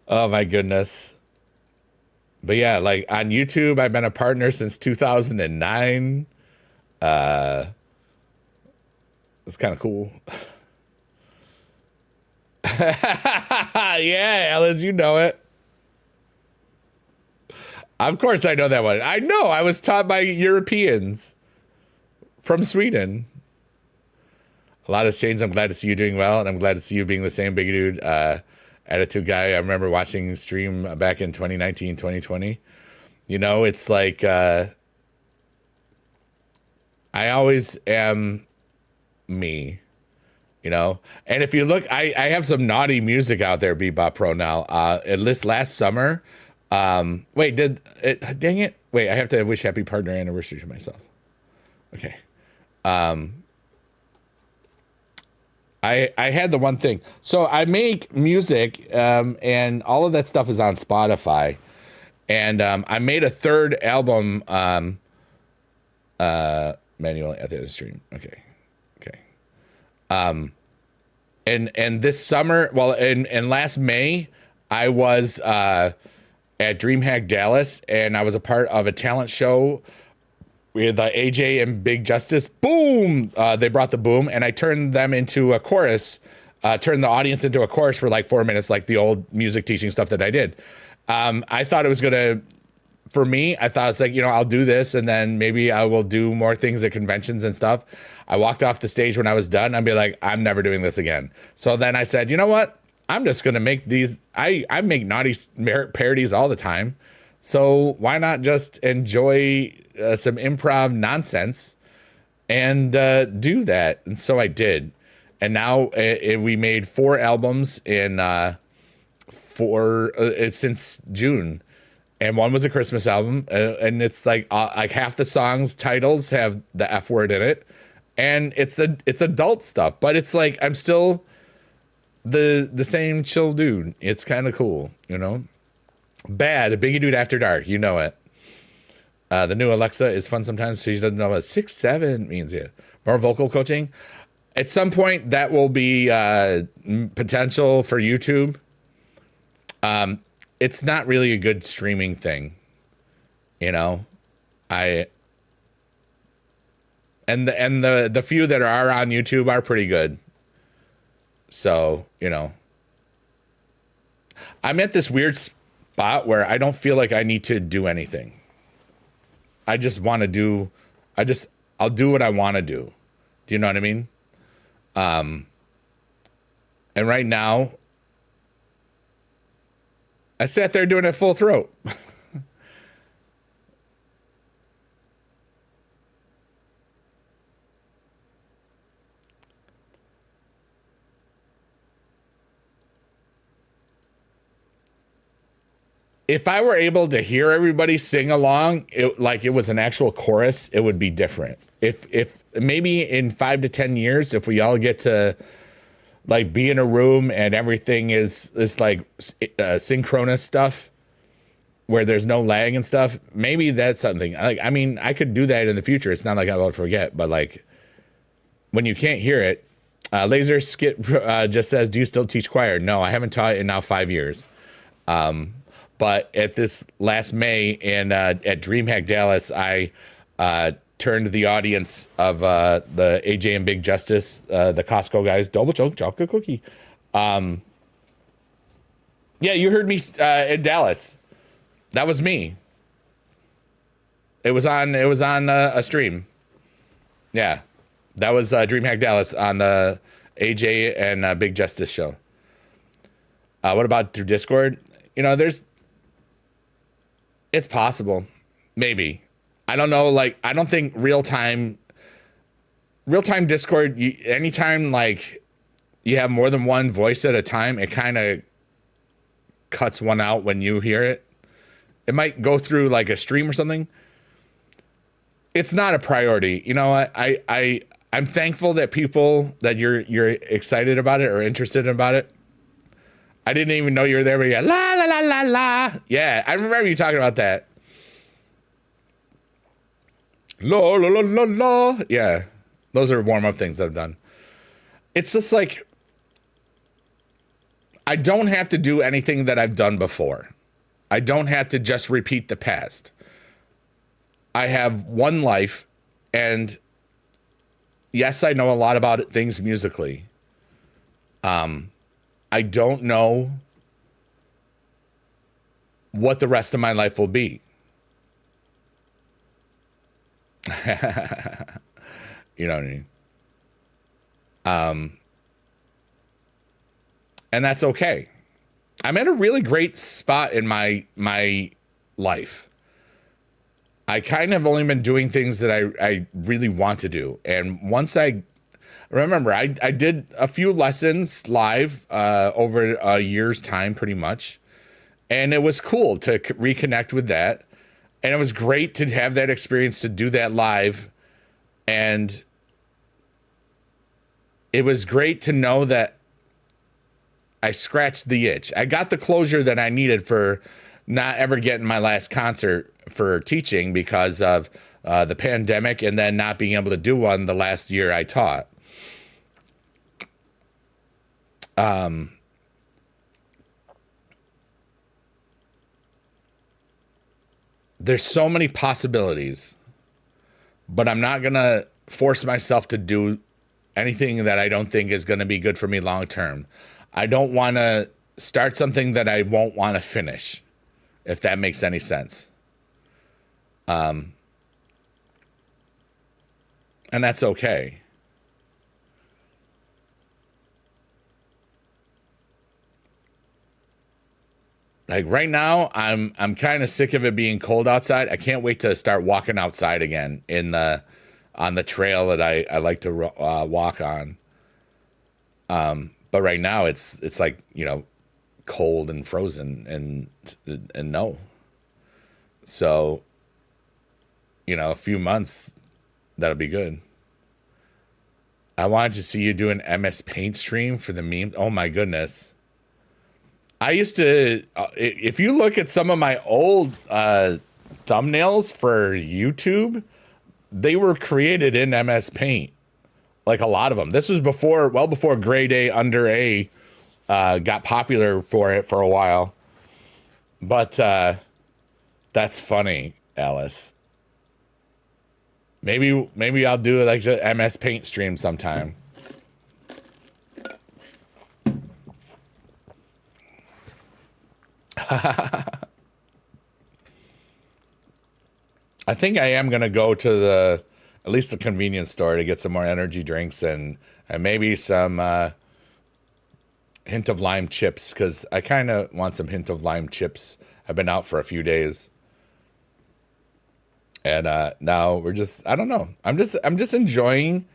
Oh my goodness. But yeah, like on YouTube, I've been a partner since 2009. It's kind of cool. Yeah, Alice, you know it. Of course I know that one. I know. I was taught by Europeans from Sweden. A lot has changed. I'm glad to see you doing well, and I'm glad to see you being the same big dude attitude guy. I remember watching stream back in 2019, 2020. You know, it's like I always am me, you know? And if you look, I have some naughty music out there, Bebop Pro now. At least last summer. Wait, dang it. Wait, I have to wish happy partner anniversary to myself. Okay. I had the one thing. So I make music, and all of that stuff is on Spotify. And I made a third album manually at the end of the stream. Okay. And this summer, well, and last May, I was at DreamHack Dallas, and I was a part of a talent show with AJ and Big Justice. Boom! They brought the boom, and I turned them into a chorus, turned the audience into a chorus for like 4 minutes, like the old music teaching stuff that I did. I thought it was gonna, for me, I thought it's like, you know, I'll do this, and then maybe I will do more things at conventions and stuff. I walked off the stage when I was done. I'd be like, I'm never doing this again. So then I said, you know what? I'm just gonna make these. I make naughty parodies all the time. So why not just enjoy some improv nonsense and do that? And so I did. And now we made 4 albums in since June. And one was a Christmas album. And it's like half the songs titles have the F word in it. And it's adult stuff. But it's like I'm still the same chill dude. It's kind of cool, you know? Bad, a Biggie Dude After Dark, you know it. The new Alexa is fun sometimes. She doesn't know what 6'7" means yet. More vocal coaching. At some point, that will be potential for YouTube. It's not really a good streaming thing, you know. And the few that are on YouTube are pretty good. So, you know, I'm at this weird spot where I don't feel like I need to do anything. I just want to do, I'll do what I want to do. Do you know what I mean? And right now, I sat there doing it full throat. If I were able to hear everybody sing along, like it was an actual chorus, it would be different. If maybe in 5 to 10 years, if we all get to like be in a room and everything is like synchronous stuff where there's no lag and stuff, maybe that's something. Like, I mean, I could do that in the future. It's not like I will forget, but like when you can't hear it, Laser Skit just says, "Do you still teach choir?" No, I haven't taught it in now 5 years. But at this last May at DreamHack Dallas, I turned the audience of the AJ and Big Justice, the Costco guys, double chunk chocolate cookie. Yeah, you heard me in Dallas. That was me. It was on a stream. Yeah, that was DreamHack Dallas on the AJ and Big Justice show. What about through Discord? You know, it's possible. Maybe. I don't know. Like, I don't think real time Discord, anytime like you have more than one voice at a time, it kind of cuts one out when you hear it. It might go through like a stream or something. It's not a priority. You know, I'm thankful that you're excited about it or interested about it. I didn't even know you were there, but yeah, la la la la la. Yeah, I remember you talking about that. La la la la la. Yeah, those are warm-up things I've done. It's just like I don't have to do anything that I've done before. I don't have to just repeat the past. I have one life, and yes, I know a lot about things musically. I don't know what the rest of my life will be. You know what I mean? And that's okay. I'm at a really great spot in my life. I kind of only been doing things that I really want to do. And once I remember, I did a few lessons live over a year's time, pretty much. And it was cool to reconnect with that. And it was great to have that experience to do that live. And it was great to know that I scratched the itch. I got the closure that I needed for not ever getting my last concert for teaching because of the pandemic and then not being able to do one the last year I taught. There's so many possibilities, but I'm not going to force myself to do anything that I don't think is going to be good for me long term. I don't want to start something that I won't want to finish, if that makes any sense. And that's okay. Like right now, I'm kind of sick of it being cold outside. I can't wait to start walking outside again on the trail that I like to walk on. But right now it's like, you know, cold and frozen and no. So, you know, a few months, that'll be good. I wanted to see you do an MS Paint stream for the meme. Oh my goodness. I used to, if you look at some of my old thumbnails for YouTube, they were created in MS Paint. Like a lot of them. This was well before Grade A Under A got popular for it for a while. But that's funny, Alice. Maybe I'll do like a MS Paint stream sometime. I think I am gonna go to at least the convenience store to get some more energy drinks and maybe some hint of lime chips, because I kind of want some hint of lime chips. I've been out for a few days, and now we're just, I don't know. I'm just enjoying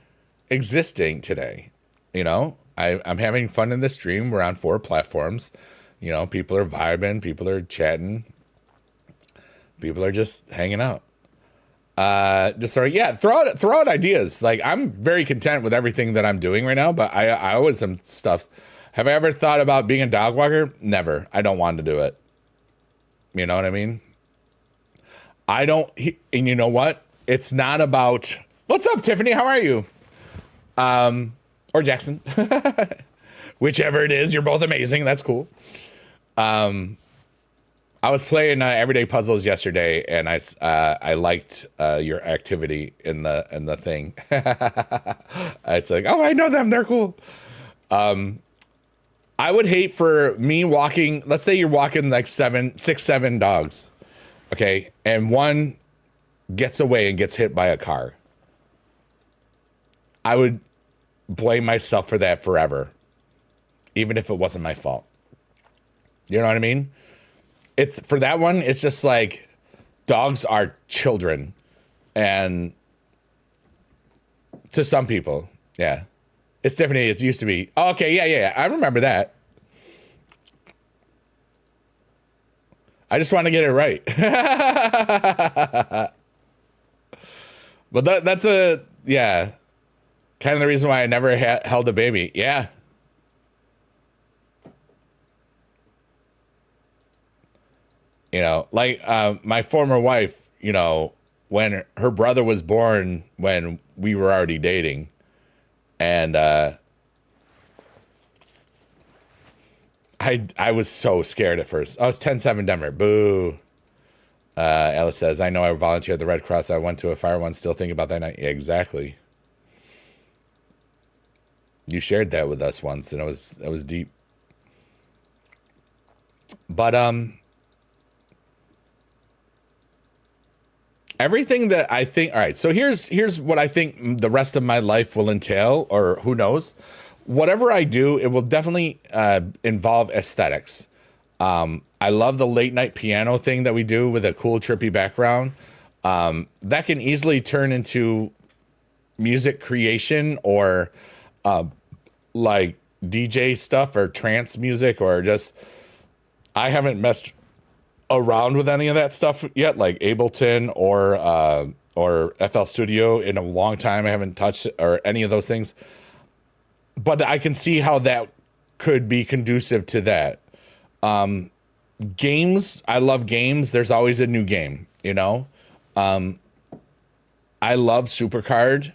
existing today. You know, I'm having fun in the stream. We're on 4 platforms. You know, people are vibing, people are chatting, people are just hanging out. Throw out ideas. Like, I'm very content with everything that I'm doing right now, but I always some stuff. Have I ever thought about being a dog walker? Never. I don't want to do it. You know what I mean? And you know what? It's not about, what's up, Tiffany? How are you? Or Jackson. Whichever it is, you're both amazing. That's cool. I was playing Everyday Puzzles yesterday, and I liked your activity in the thing. It's like, oh, I know them. They're cool. I would hate for me walking. Let's say you're walking like 6, 7 dogs, okay, and one gets away and gets hit by a car. I would blame myself for that forever, even if it wasn't my fault. You know what I mean? It's for that one, it's just like dogs are children. And to some people, yeah. It's definitely, it used to be. Oh, okay, yeah. I remember that. I just want to get it right. But that's kind of the reason why I never held a baby. Yeah. You know, like my former wife, you know, when her brother was born when we were already dating. And I was so scared at first. I was 10-7 Denver. Boo. Alice says, I know I volunteered at the Red Cross. I went to a fire once, still thinking about that night. Yeah, exactly. You shared that with us once, and it was deep. But everything that I think, all right, so here's what I think the rest of my life will entail, or who knows. Whatever I do, it will definitely involve aesthetics. I love the late night piano thing that we do with a cool, trippy background. That can easily turn into music creation or like DJ stuff or trance music or just, I haven't messed around with any of that stuff yet, like Ableton or FL Studio in a long time. I haven't touched or any of those things. But I can see how that could be conducive to that. Games, I love games. There's always a new game, you know? I love SuperCard.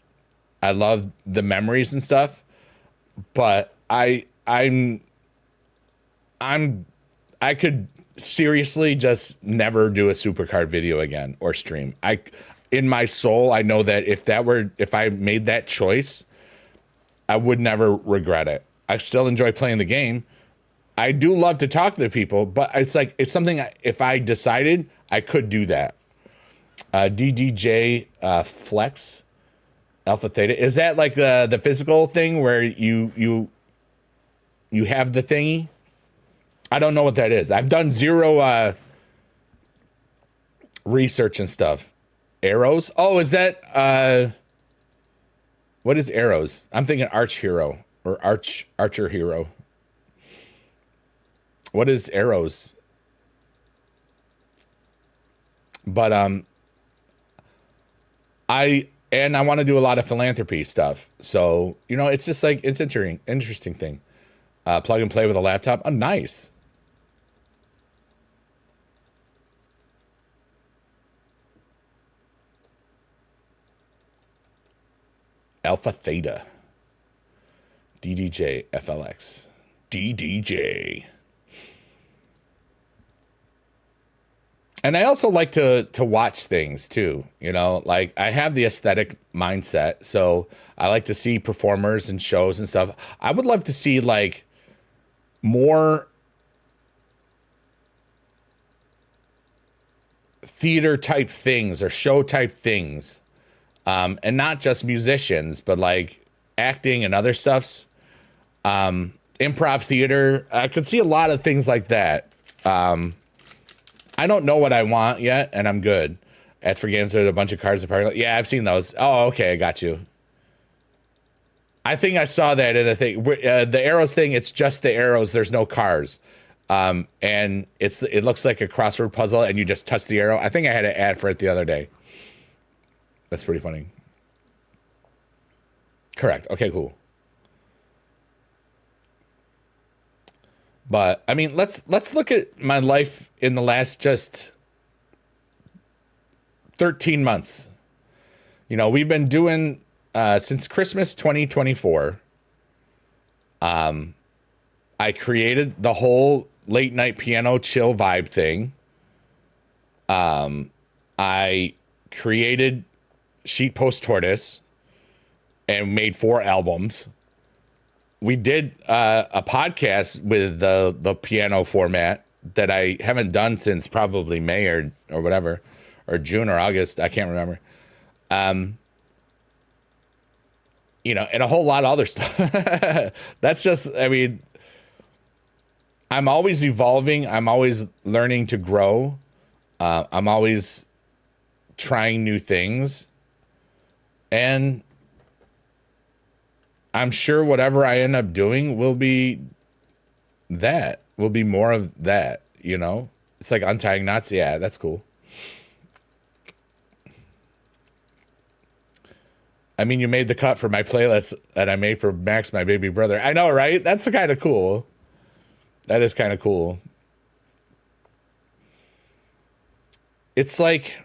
I love the memories and stuff. But I could seriously just never do a SuperCard video again or stream. In my soul, I know that if I made that choice, I would never regret it. I still enjoy playing the game. I do love to talk to people, but it's something if I decided I could do that. DDJ Flex Alpha Theta, is that like the physical thing where you have the thingy? I don't know what that is. I've done zero research and stuff. Arrows? Oh, is that what is arrows? I'm thinking Arch Hero or Archer Hero. What is arrows? But I want to do a lot of philanthropy stuff. So, you know, it's just like it's interesting thing. Plug and play with a laptop. Oh, nice. Alpha Theta. DDJ FLX. DDJ. And I also like to watch things too, you know, like I have the aesthetic mindset. So I like to see performers and shows and stuff. I would love to see like more theater type things or show type things. And not just musicians, but like acting and other stuffs. Improv theater. I could see a lot of things like that. I don't know what I want yet, and I'm good. As for games with a bunch of cards apart. Yeah, I've seen those. Oh, okay, I got you. I think I saw that in a thing. The arrows thing, it's just the arrows. There's no cars. And it looks like a crossword puzzle, and you just touch the arrow. I think I had an ad for it the other day. That's pretty funny. Correct. Okay, cool. But I mean, let's look at my life in the last just 13 months. You know, we've been doing since Christmas 2024. I created the whole late night piano chill vibe thing. I created Sheet Post Tortoise and made 4 albums. We did a podcast with the piano format that I haven't done since probably May or whatever, or June or August. I can't remember. You know, and a whole lot of other stuff. That's just, I mean, I'm always evolving. I'm always learning to grow. I'm always trying new things. And I'm sure whatever I end up doing will be more of that, you know? It's like untying knots. Yeah, that's cool. I mean, you made the cut for my playlist that I made for Max, my baby brother. I know, right? That's kind of cool. That is kind of cool. It's like,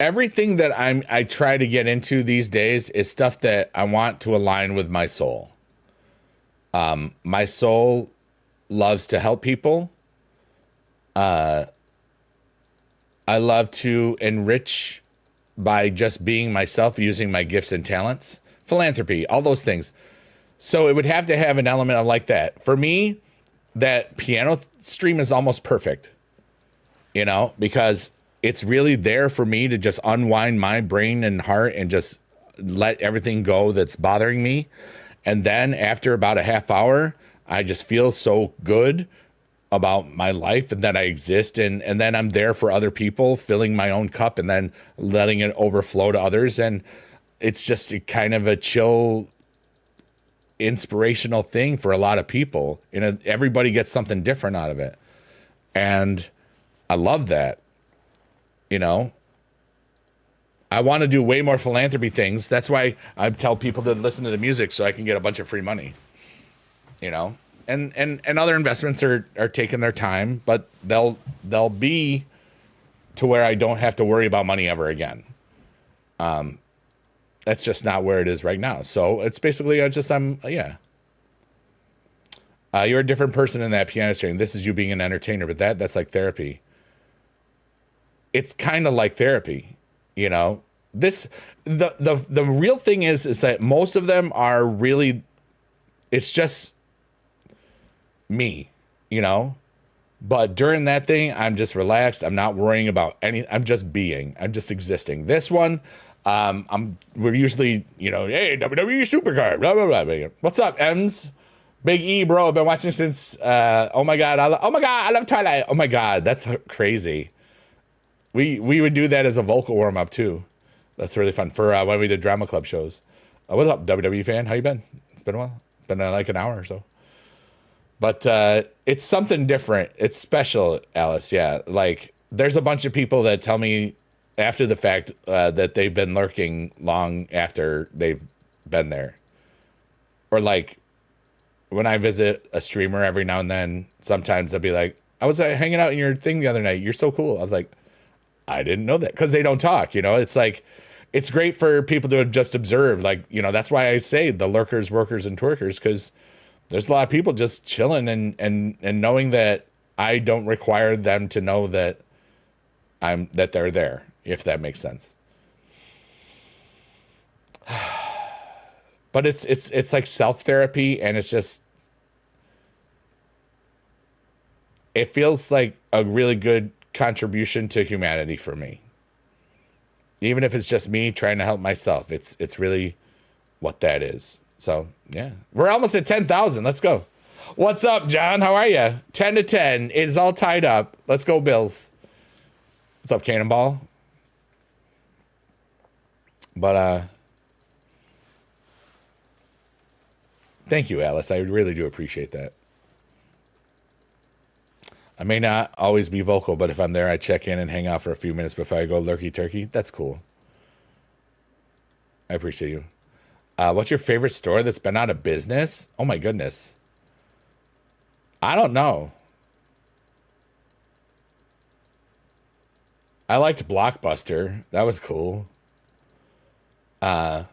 everything that I try to get into these days is stuff that I want to align with my soul. My soul loves to help people. I love to enrich by just being myself, using my gifts and talents, philanthropy, all those things. So it would have to have an element of like that. For me, that piano stream is almost perfect, you know, because it's really there for me to just unwind my brain and heart and just let everything go that's bothering me. And then after about a half hour, I just feel so good about my life and that I exist. And then I'm there for other people, filling my own cup and then letting it overflow to others. And it's just kind of a chill, inspirational thing for a lot of people. You know, everybody gets something different out of it. And I love that. You know, I want to do way more philanthropy things. That's why I tell people to listen to the music so I can get a bunch of free money, you know, and other investments are taking their time, but they'll be to where I don't have to worry about money ever again. That's just not where it is right now. So it's basically, you're a different person in that piano string. This is you being an entertainer, but that's like therapy. It's kind of like therapy, you know. The real thing is that most of them are really, it's just me, you know. But during that thing, I'm just relaxed. I'm not worrying about I'm just being. I'm just existing. This one, we're usually, you know, hey, WWESuperCard, blah blah blah. What's up, M's? Big E, bro. I've been watching since. Oh my god, I love Twilight. Oh my god, that's crazy. We would do that as a vocal warm up too. That's really fun for when we did drama club shows. What's up, WWE fan? How you been? It's been a while. It's been like an hour or so. But it's something different. It's special, Alice. Yeah, like there's a bunch of people that tell me after the fact that they've been lurking long after they've been there, or like when I visit a streamer every now and then. Sometimes they'll be like, "I was hanging out in your thing the other night. You're so cool." I was like, I didn't know that, because they don't talk, you know. It's like, it's great for people to just observe, like, you know. That's why I say the lurkers, workers, and twerkers, because there's a lot of people just chilling and knowing that I don't require them to know that they're there, if that makes sense. But it's like self-therapy, and it's just, it feels like a really good contribution to humanity for me. Even if it's just me trying to help myself, it's really what that is. So yeah, we're almost at 10,000. Let's go. What's up, John? How are you? 10 to 10. It is all tied up. Let's go, Bills. What's up, Cannonball? But thank you, Alice. I really do appreciate that. I may not always be vocal, but if I'm there, I check in and hang out for a few minutes before I go lurky turkey. That's cool. I appreciate you. What's your favorite store that's been out of business? Oh my goodness. I don't know. I liked Blockbuster. That was cool. But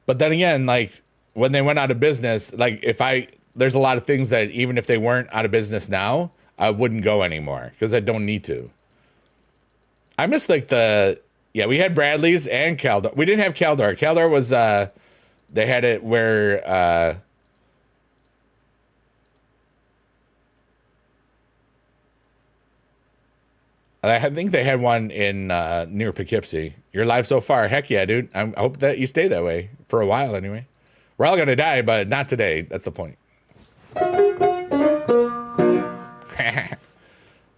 then again, like when they went out of business, like there's a lot of things that even if they weren't out of business now, I wouldn't go anymore because I don't need to. I miss like we had Bradley's and Caldor. We didn't have Caldor. Caldor was, they had it where, I think they had one in near Poughkeepsie. You're live so far. Heck yeah, dude. I hope that you stay that way for a while anyway. We're all going to die, but not today. That's the point.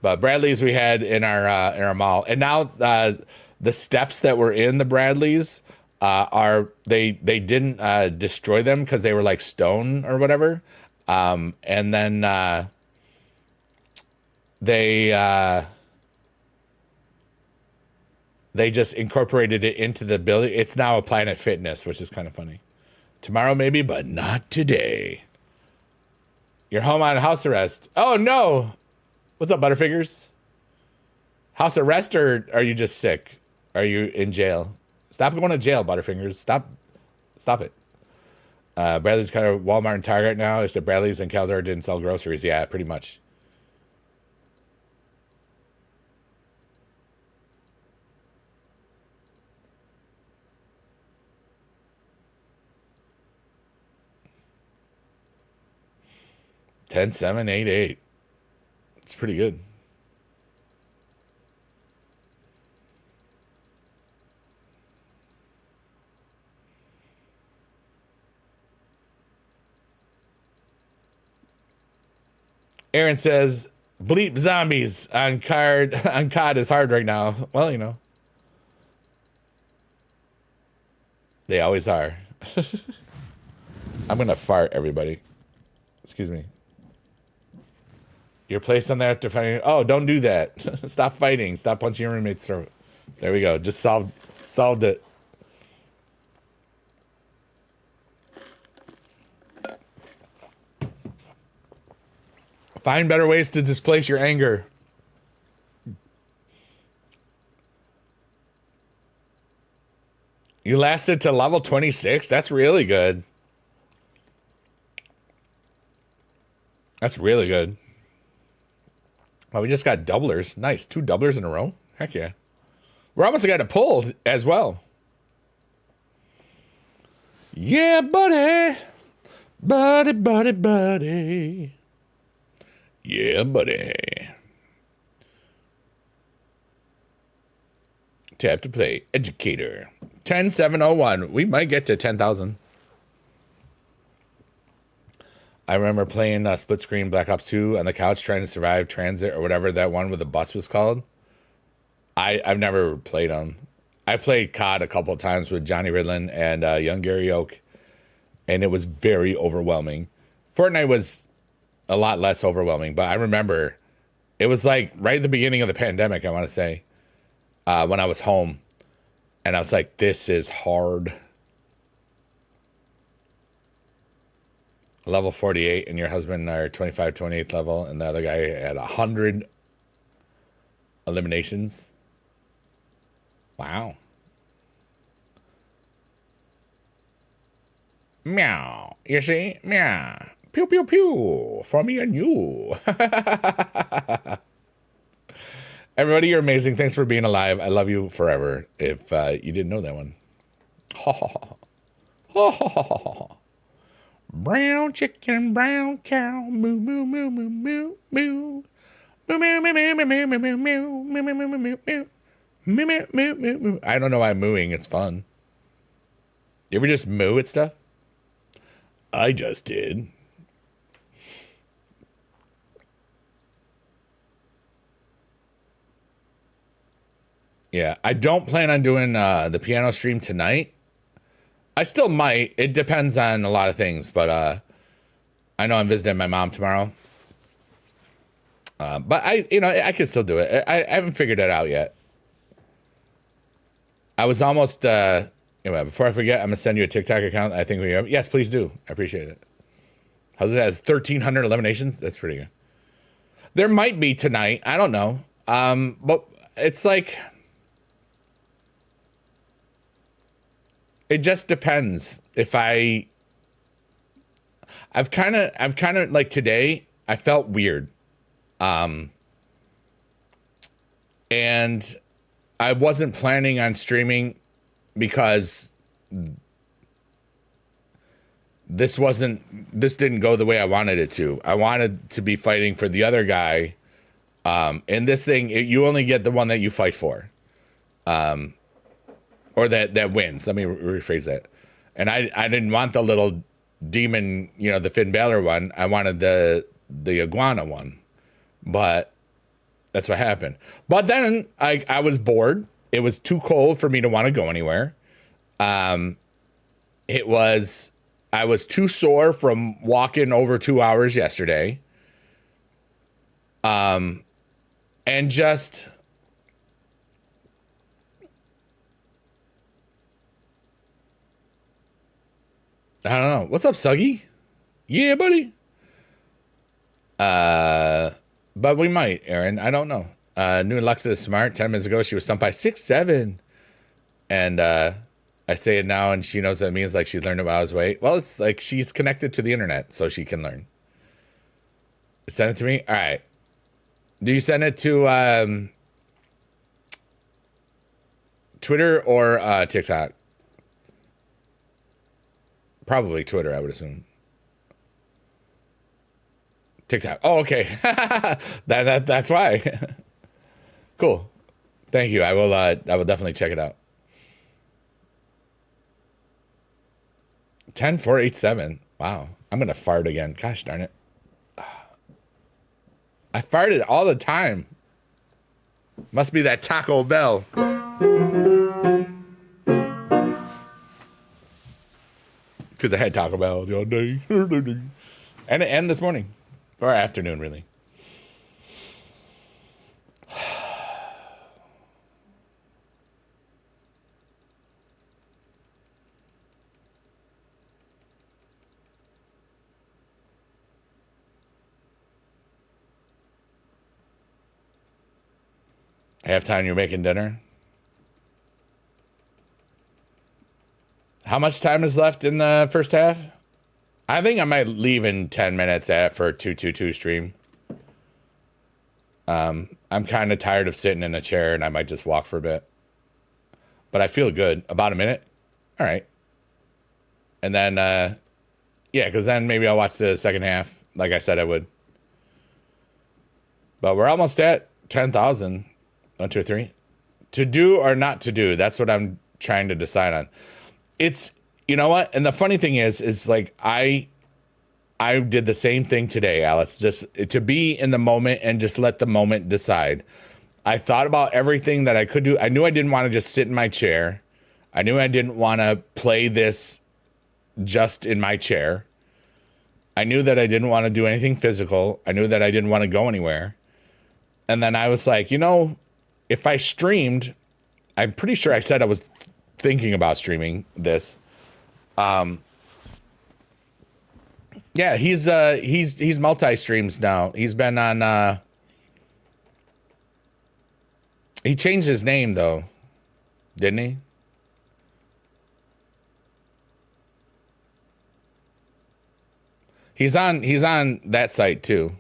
But Bradley's we had in our mall, and now the steps that were in the Bradley's they didn't destroy them because they were like stone or whatever, and then they just incorporated it into the building. It's now a Planet Fitness, which is kind of funny. Tomorrow maybe, but not today. You're home on house arrest. Oh no! What's up, Butterfingers? House arrest, or are you just sick? Are you in jail? Stop going to jail, Butterfingers. Stop it. Bradley's kind of Walmart and Target now. Except Bradley's and Caldor didn't sell groceries. Yeah, pretty much. Ten, 7, 8, 8. It's pretty good. Aaron says, bleep zombies on COD is hard right now. Well, you know. They always are. I'm going to fart, everybody. Excuse me. Your place on there after fighting. Oh, don't do that. Stop fighting. Stop punching your roommate's throat. There we go. Just solved it. Find better ways to displace your anger. You lasted to level 26? That's really good. That's really good. Well, we just got doublers. Nice. 2 doublers in a row. Heck yeah. We're almost got a pull as well. Yeah, buddy. Buddy. Yeah, buddy. Tap to play. Educator. 10701. We might get to 10,000. I remember playing split screen Black Ops 2 on the couch trying to survive Transit or whatever that one with the bus was called. I've never played them. I played COD a couple of times with Johnny Ridlin and young Gary Oak, and it was very overwhelming. Fortnite was a lot less overwhelming, but I remember it was like right at the beginning of the pandemic, I want to say, when I was home, and I was like, this is hard. Level 48, and your husband are 25, 28th level, and the other guy had 100 eliminations. Wow. Meow. You see? Meow. Pew, pew, pew. For me and you. Everybody, you're amazing. Thanks for being alive. I love you forever. If you didn't know that one. Ha, ha, ha. Ha, ha, ha, ha. Brown chicken, brown cow. Moo, moo, moo, moo, moo, moo. Moo, moo, moo, moo, moo, moo, moo, moo, moo, moo, moo, moo, moo, moo. Moo, moo, moo, moo, moo. I don't know why I'm mooing. It's fun. You ever just moo at stuff? I just did. Yeah, I don't plan on doing the piano stream tonight. I still might. It depends on a lot of things, but I know I'm visiting my mom tomorrow. But I can still do it. I haven't figured it out yet. I was almost, anyway, before I forget, I'm going to send you a TikTok account. I think we have. Yes, please do. I appreciate it. How's it? Has 1,300 eliminations? That's pretty good. There might be tonight. I don't know. But it's like, it just depends. If I've kind of like today, I felt weird. And I wasn't planning on streaming because this didn't go the way I wanted it to. I wanted to be fighting for the other guy. In this thing, you only get the one that you fight for. Or that wins. Let me rephrase that. And I didn't want the little demon, the Finn Balor one. I wanted the iguana one. But that's what happened. But then I was bored. It was too cold for me to want to go anywhere. I was too sore from walking over 2 hours yesterday. And just, I don't know. What's up, Suggy? Yeah, buddy. But we might, Aaron. I don't know. New Alexa is smart. 10 minutes ago, she was stumped by 6'7". And I say it now, and she knows what it means. Like, she learned it while I was away. Well, it's like she's connected to the internet, so she can learn. Send it to me. All right. Do you send it to Twitter or TikTok? Probably Twitter, I would assume. TikTok. Oh, okay. That's why. Cool. Thank you. I will definitely check it out. 10487. Wow. I'm gonna fart again. Gosh darn it. I farted all the time. Must be that Taco Bell. Because I had Taco Bell the other day. And this morning. Or afternoon, really. Halftime, you're making dinner. How much time is left in the first half? I think I might leave in 10 minutes for a 222 stream. I'm kind of tired of sitting in a chair, and I might just walk for a bit. But I feel good. About a minute? All right. And then, yeah, because then maybe I'll watch the second half, like I said I would. But we're almost at 10,000. 1, 2, 3. To do or not to do, that's what I'm trying to decide on. It's, you know what? And the funny thing is like I did the same thing today, Alice, just to be in the moment and just let the moment decide. I thought about everything that I could do. I knew I didn't want to just sit in my chair. I knew I didn't want to play this just in my chair. I knew that I didn't want to do anything physical. I knew that I didn't want to go anywhere. And then I was like, you know, if I streamed, I'm pretty sure I said I was thinking about streaming this. Yeah, he's multi-streams now. He's been on he changed his name though, didn't he? He's on that site too.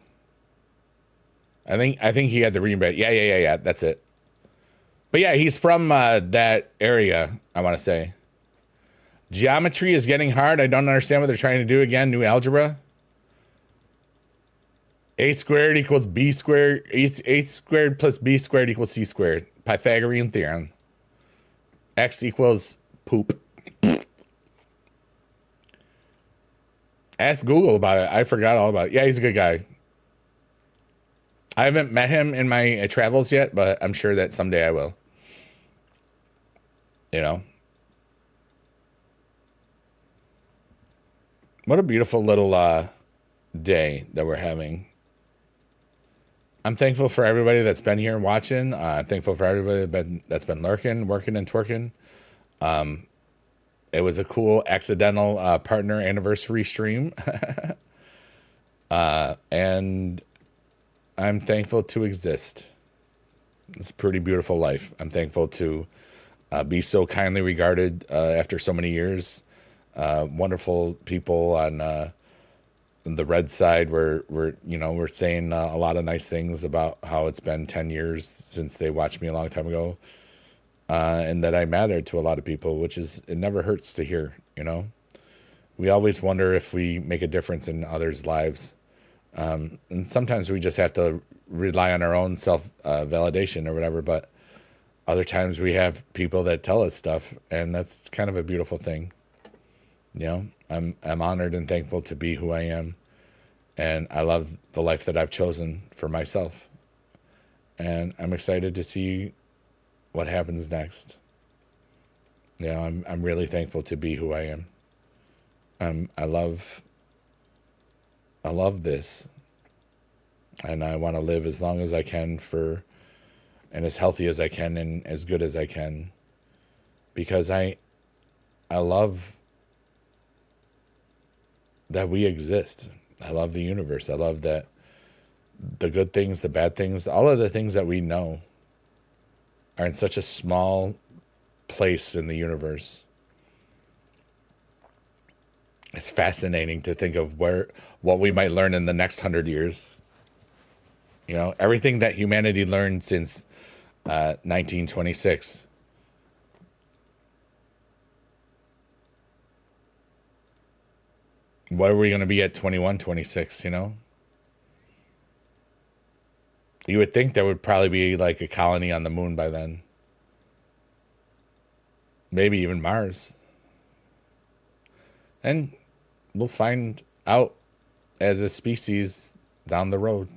I think he had the rebrand. Yeah. That's it. But yeah, he's from that area, I want to say. Geometry is getting hard. I don't understand what they're trying to do again. New algebra. A squared equals B squared. A squared plus B squared equals C squared. Pythagorean theorem. X equals poop. Ask Google about it. I forgot all about it. Yeah, he's a good guy. I haven't met him in my travels yet, but I'm sure that someday I will. You know? What a beautiful little day that we're having. I'm thankful for everybody that's been here watching. I'm thankful for everybody that's been lurking, working, and twerking. It was a cool accidental partner anniversary stream. And I'm thankful to exist. It's a pretty beautiful life. I'm thankful to be so kindly regarded after so many years. Wonderful people on the red side we're saying a lot of nice things about how it's been 10 years since they watched me a long time ago. And that I mattered to a lot of people, which is, it never hurts to hear, you know? We always wonder if we make a difference in others' lives. And sometimes we just have to rely on our own self-validation or whatever, but other times we have people that tell us stuff, and that's kind of a beautiful thing. You know, I'm honored and thankful to be who I am, and I love the life that I've chosen for myself. And I'm excited to see what happens next. You know, I'm really thankful to be who I am. I love this, and I want to live as long as I can and as healthy as I can and as good as I can, because I love that we exist. I love the universe. I love that the good things, the bad things, all of the things that we know are in such a small place in the universe. It's fascinating to think of what we might learn in the next 100 years. You know, everything that humanity learned since 1926. What are we going to be at 21, 26, you know? You would think there would probably be like a colony on the moon by then. Maybe even Mars. And we'll find out as a species down the road.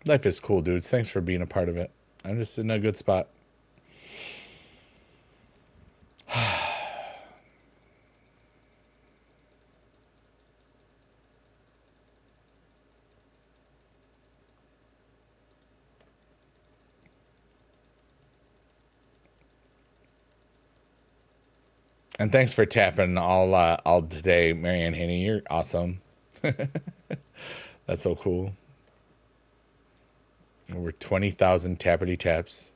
Life is cool, dudes. Thanks for being a part of it. I'm just in a good spot. And thanks for tapping all today, Marianne Haney. You're awesome. That's so cool. Over 20,000 tappity taps.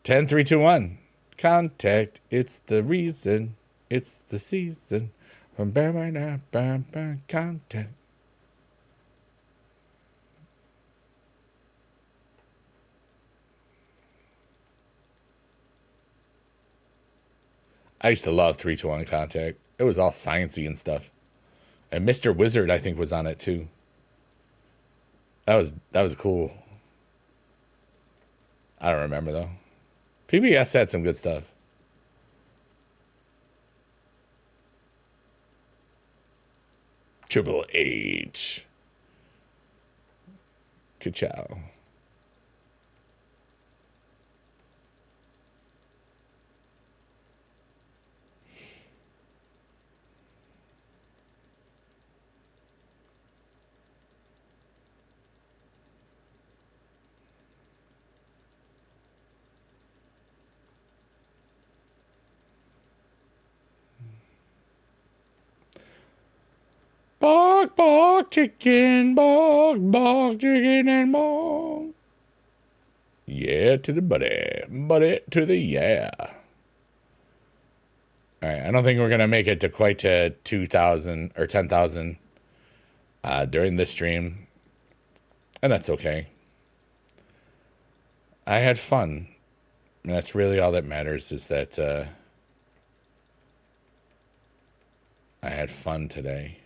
10, 3, 2, 1. Contact. It's the reason. It's the season. Contact. I used to love 3, 2, 1 Contact. It was all sciencey and stuff. And Mr. Wizard, I think, was on it too. That was cool. I don't remember though. PBS had some good stuff. Triple H. Ka-chow. Bog, bog, chicken, bog, chicken, and bog. Yeah to the buddy to the yeah. All right, I don't think we're going to make it to quite to 2,000 or 10,000 during this stream. And that's okay. I had fun. And that's really all that matters is that I had fun today.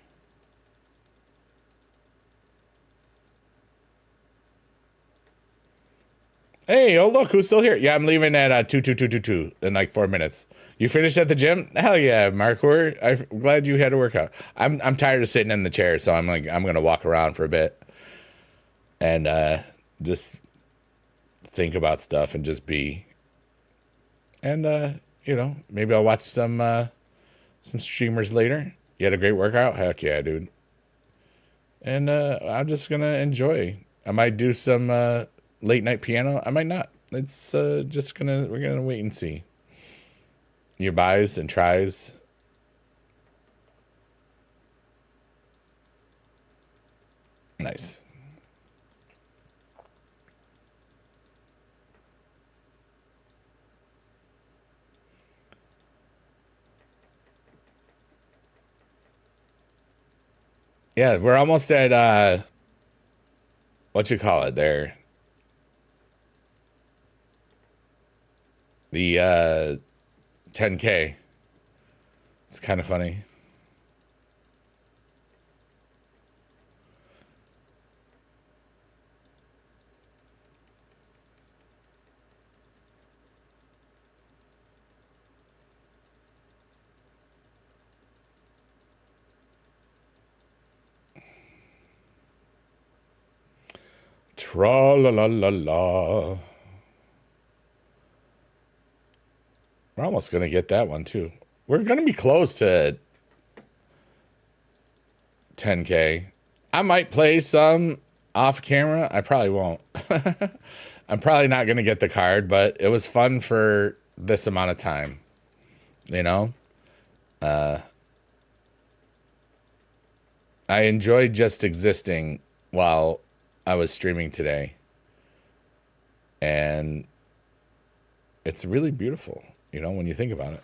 Hey, oh look, who's still here? Yeah, I'm leaving at 2:22 in like 4 minutes. You finished at the gym? Hell yeah, Mark. I'm glad you had a workout. I'm tired of sitting in the chair, so I'm gonna walk around for a bit and just think about stuff and just be. And you know, maybe I'll watch some streamers later. You had a great workout? Heck yeah, dude. And I'm just gonna enjoy. I might do some late night piano. I might not. It's we're gonna wait and see. Your buys and tries. Nice. Yeah, we're almost at what you call it there. The 10K. It's kind of funny. Tra la la la la. We're almost going to get that one, too. We're going to be close to 10K. I might play some off camera. I probably won't. I'm probably not going to get the card, but it was fun for this amount of time. You know? I enjoyed just existing while I was streaming today. And it's really beautiful, you know, when you think about it.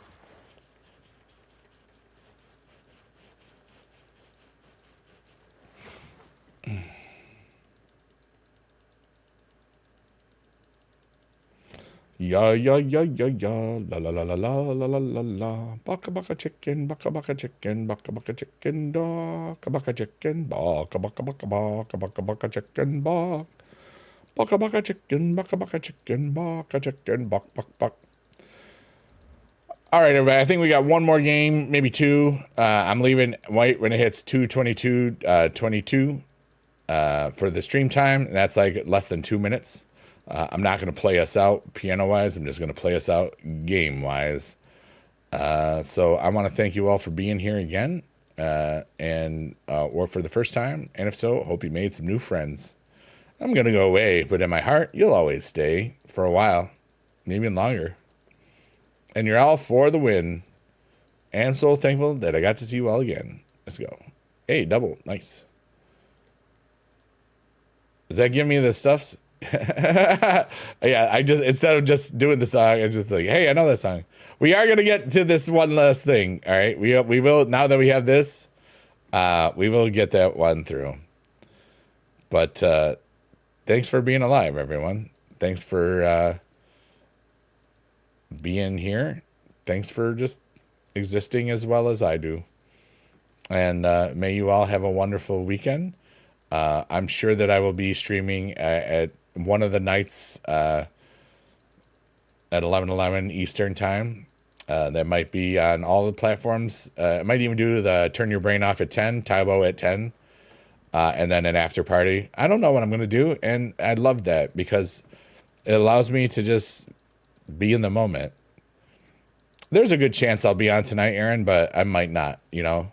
Ya ya ya ya ya la la la la la la la la la baka chicken baka chicken baka chicken baka chicken baka chicken baka chicken baka chicken bak. All right, everybody. I think we got one more game, maybe two. I'm leaving white when it hits 2:22:22 for the stream time. And that's like less than 2 minutes. I'm not going to play us out piano-wise. I'm just going to play us out game-wise. So I want to thank you all for being here again, or for the first time. And if so, hope you made some new friends. I'm going to go away, but in my heart, you'll always stay for a while, even longer. And you're all for the win. And I'm so thankful that I got to see you all again. Let's go. Hey, double. Nice. Does that give me the stuffs? Yeah, I just, instead of just doing the song, I just like, hey, I know that song. We are going to get to this one last thing. All right. We will, now that we have this, we will get that one through. But thanks for being alive, everyone. Thanks for being here. Thanks for just existing as well as I do. And may you all have a wonderful weekend. I'm sure that I will be streaming at one of the nights at 11:11 Eastern time. That might be on all the platforms. I might even do the Turn Your Brain Off at 10, Tybo at 10, and then an after party. I don't know what I'm going to do, and I love that because it allows me to just be in the moment. There's a good chance I'll be on tonight, Aaron, but I might not, you know.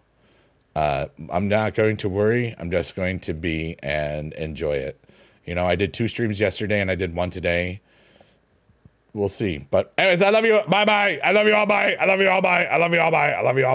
I'm not going to worry. I'm just going to be and enjoy it. You know, I did 2 streams yesterday and I did 1 today. We'll see. But anyways, I love you. Bye-bye. I love you all. Bye. I love you all. Bye. I love you all. Bye. I love you all.